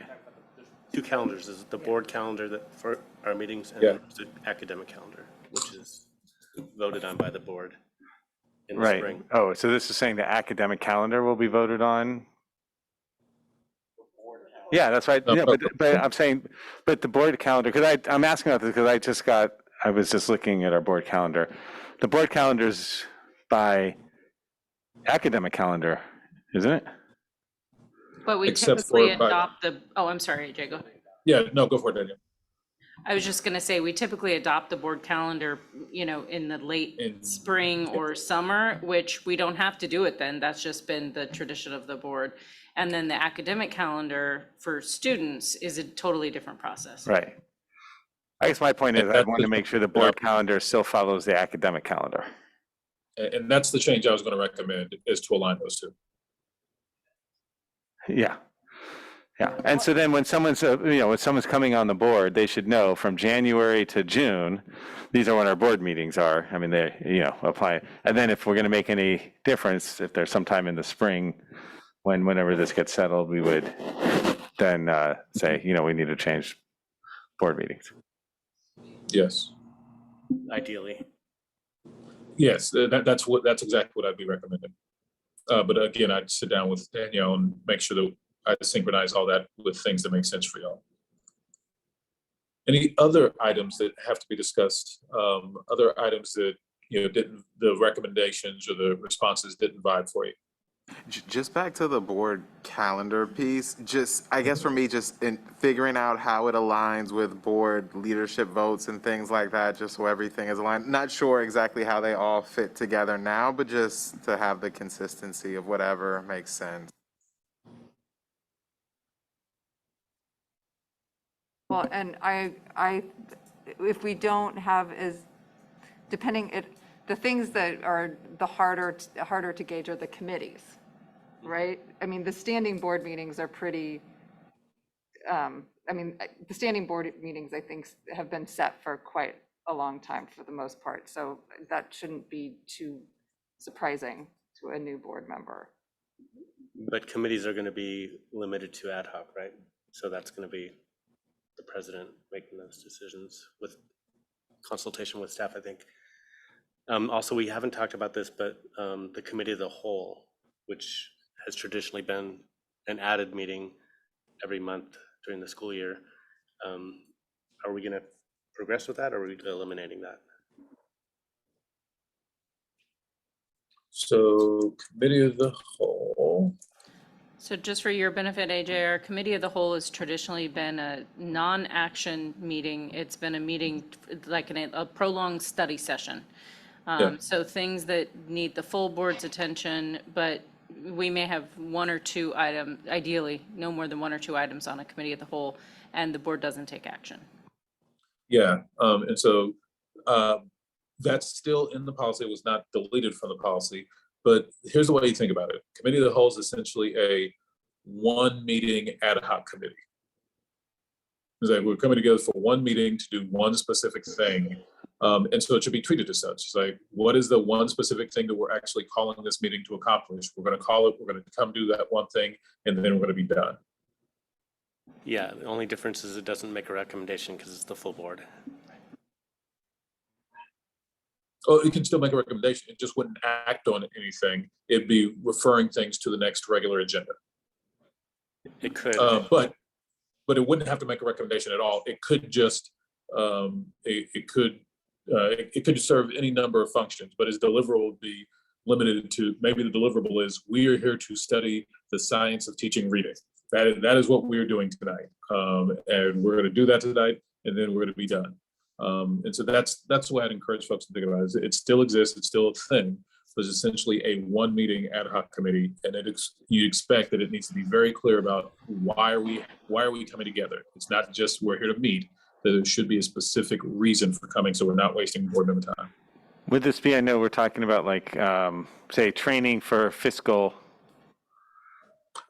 2 calendars, is the board calendar that for our meetings and Yeah. the academic calendar, which is voted on by the board in the Right. spring. Oh, so this is saying the academic calendar will be voted on? Yeah, that's right. Yeah, but I'm saying, but the board calendar, because I'm asking about this because I was just looking at our board calendar. The board calendar's by academic calendar, isn't it? But we Except typically for- adopt I'm sorry, AJ, go ahead. Yeah, no, go for it, Daniel. I was just gonna say, we typically adopt the board calendar, in the late spring or summer, which we don't have to do it then. That's just been the tradition of the board. And then the academic calendar for students is a totally different process. Right. I guess my point is I That's want to the- make sure the board calendar still follows the academic calendar. And that's the change I was going to recommend, is to align those two. Yeah. Yeah. And so then when someone's, when someone's coming on the board, they should know from January to June, these are when our board meetings are. I mean, they, apply. And then if we're going to make any difference, if there's sometime in the spring, whenever this gets settled, we would then say, we need to change board meetings. Yes. Ideally. Yes, that's exactly what I'd be recommending. But again, I'd sit down with Danielle and make sure that I synchronize all that with things that make sense for y'all. Any other items that have to be discussed? Other items that, the recommendations or the responses didn't vibe for you? Just back to the board calendar piece, I guess for me, just in figuring out how it aligns with board leadership votes and things like that, just so everything is aligned. Not sure exactly how they all fit together now, but just to have the consistency of whatever makes sense. well, and if we don't have the things that are the harder to gauge are the committees, right? I mean, the standing board meetings are pretty, I mean, the standing board meetings, I think, have been set for quite a long time for the most part. So that shouldn't be too surprising to a new board member. But committees are going to be limited to ad hoc, right? So that's going to be the president making those decisions with consultation with staff, I think. Also, we haven't talked about this, but the committee of the whole, which has traditionally been an added meeting every month during the school year, are we going to progress with that, or are we eliminating that? So committee of the whole. So just for your benefit, AJ, our committee of the whole has traditionally been a non-action meeting. It's been a meeting like a prolonged study session. Yeah. So things that need the full board's attention, but we may have one or two items, ideally, no more than one or two items on a committee of the whole, and the board doesn't take action. Yeah, and so that's still in the policy. It was not deleted from the policy. But here's the way you think about it. Committee of the whole is essentially a one meeting ad hoc committee. It's like we're coming together for one meeting to do one specific thing. And so it should be treated as such. It's like, what is the one specific thing that we're actually calling this meeting to accomplish? We're going to call it, we're going to come do that one thing, and then we're going to be done. Yeah, the only difference is it doesn't make a recommendation because it's the full board. Oh, it can still make a recommendation. It just wouldn't act on anything. It'd be referring things to the next regular agenda. It could. But it wouldn't have to make a recommendation at all. It could just, it could serve any number of functions, but its deliverable would be limited to, maybe the deliverable is, we are here to study the science of teaching reading. That is what we're doing tonight. And we're gonna do that tonight, and then we're gonna be done. And so that's the way I'd encourage folks to think about it. It still exists, it's still a thing, but it's essentially a one meeting ad hoc committee, and you expect that it needs to be very clear about why are we coming together. It's not just we're here to meet, that there should be a specific reason for coming, so we're not wasting board member time. Would this be, I know we're talking about like, say, training for fiscal,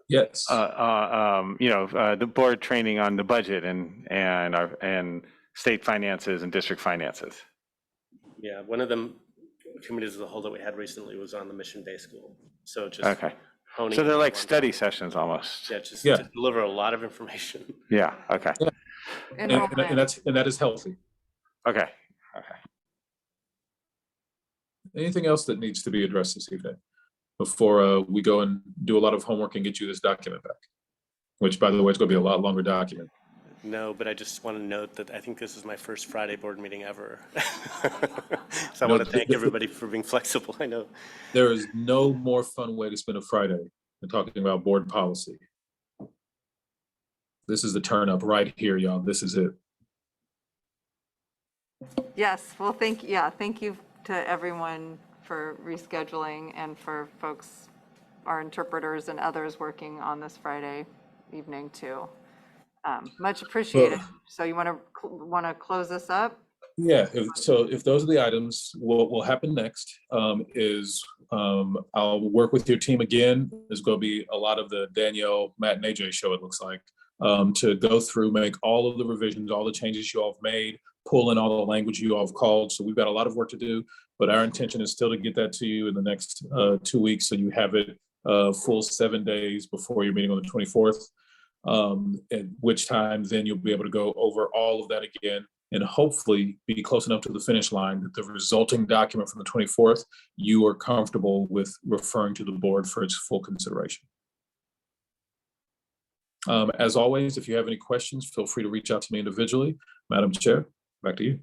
Yes. the board training on the budget and state finances and district finances. Yeah, one of them committees of the whole that we had recently was on the mission-based school. So just Okay. honing. So they're in like on one study topic. sessions almost. Yeah, just Yeah. to deliver a lot of information. Yeah, okay, And Enrollment. that is healthy. okay. Anything else that needs to be addressed this evening before we go and do a lot of homework and get you this document back? Which, by the way, is going to be a lot longer document. No, but I just want to note that I think this is my first Friday board meeting ever. So I No, want to thank everybody for being flexible. I know. There is no more fun way to spend a Friday than talking about board policy. This is the turn up right here, y'all. This is it. Yes, well, thank you to everyone for rescheduling and for folks, our interpreters and others working on this Friday evening too. Much appreciated. So you want to close this up? Yeah, if those are the items, what will happen next is I'll work with your team again. There's going to be a lot of the Danielle, Matt, and AJ show, it looks like, to go through, make all of the revisions, all the changes you all have made, pull in all the language you all have called. So we've got a lot of work to do, but our intention is still to get that to you in the next 2 weeks, so you have it full 7 days before your meeting on the 24th, at which time then you'll be able to go over all of that again and hopefully be close enough to the finish line that the resulting document from the 24th, you are comfortable with referring to the board for its full consideration. As always, if you have any questions, feel free to reach out to me individually. Madam Chair, back to you.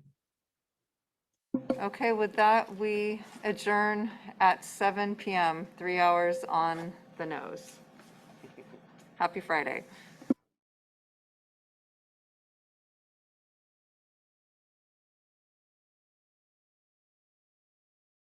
Okay, with that, we adjourn at 7 p.m., 3 hours on the nose. Happy Friday.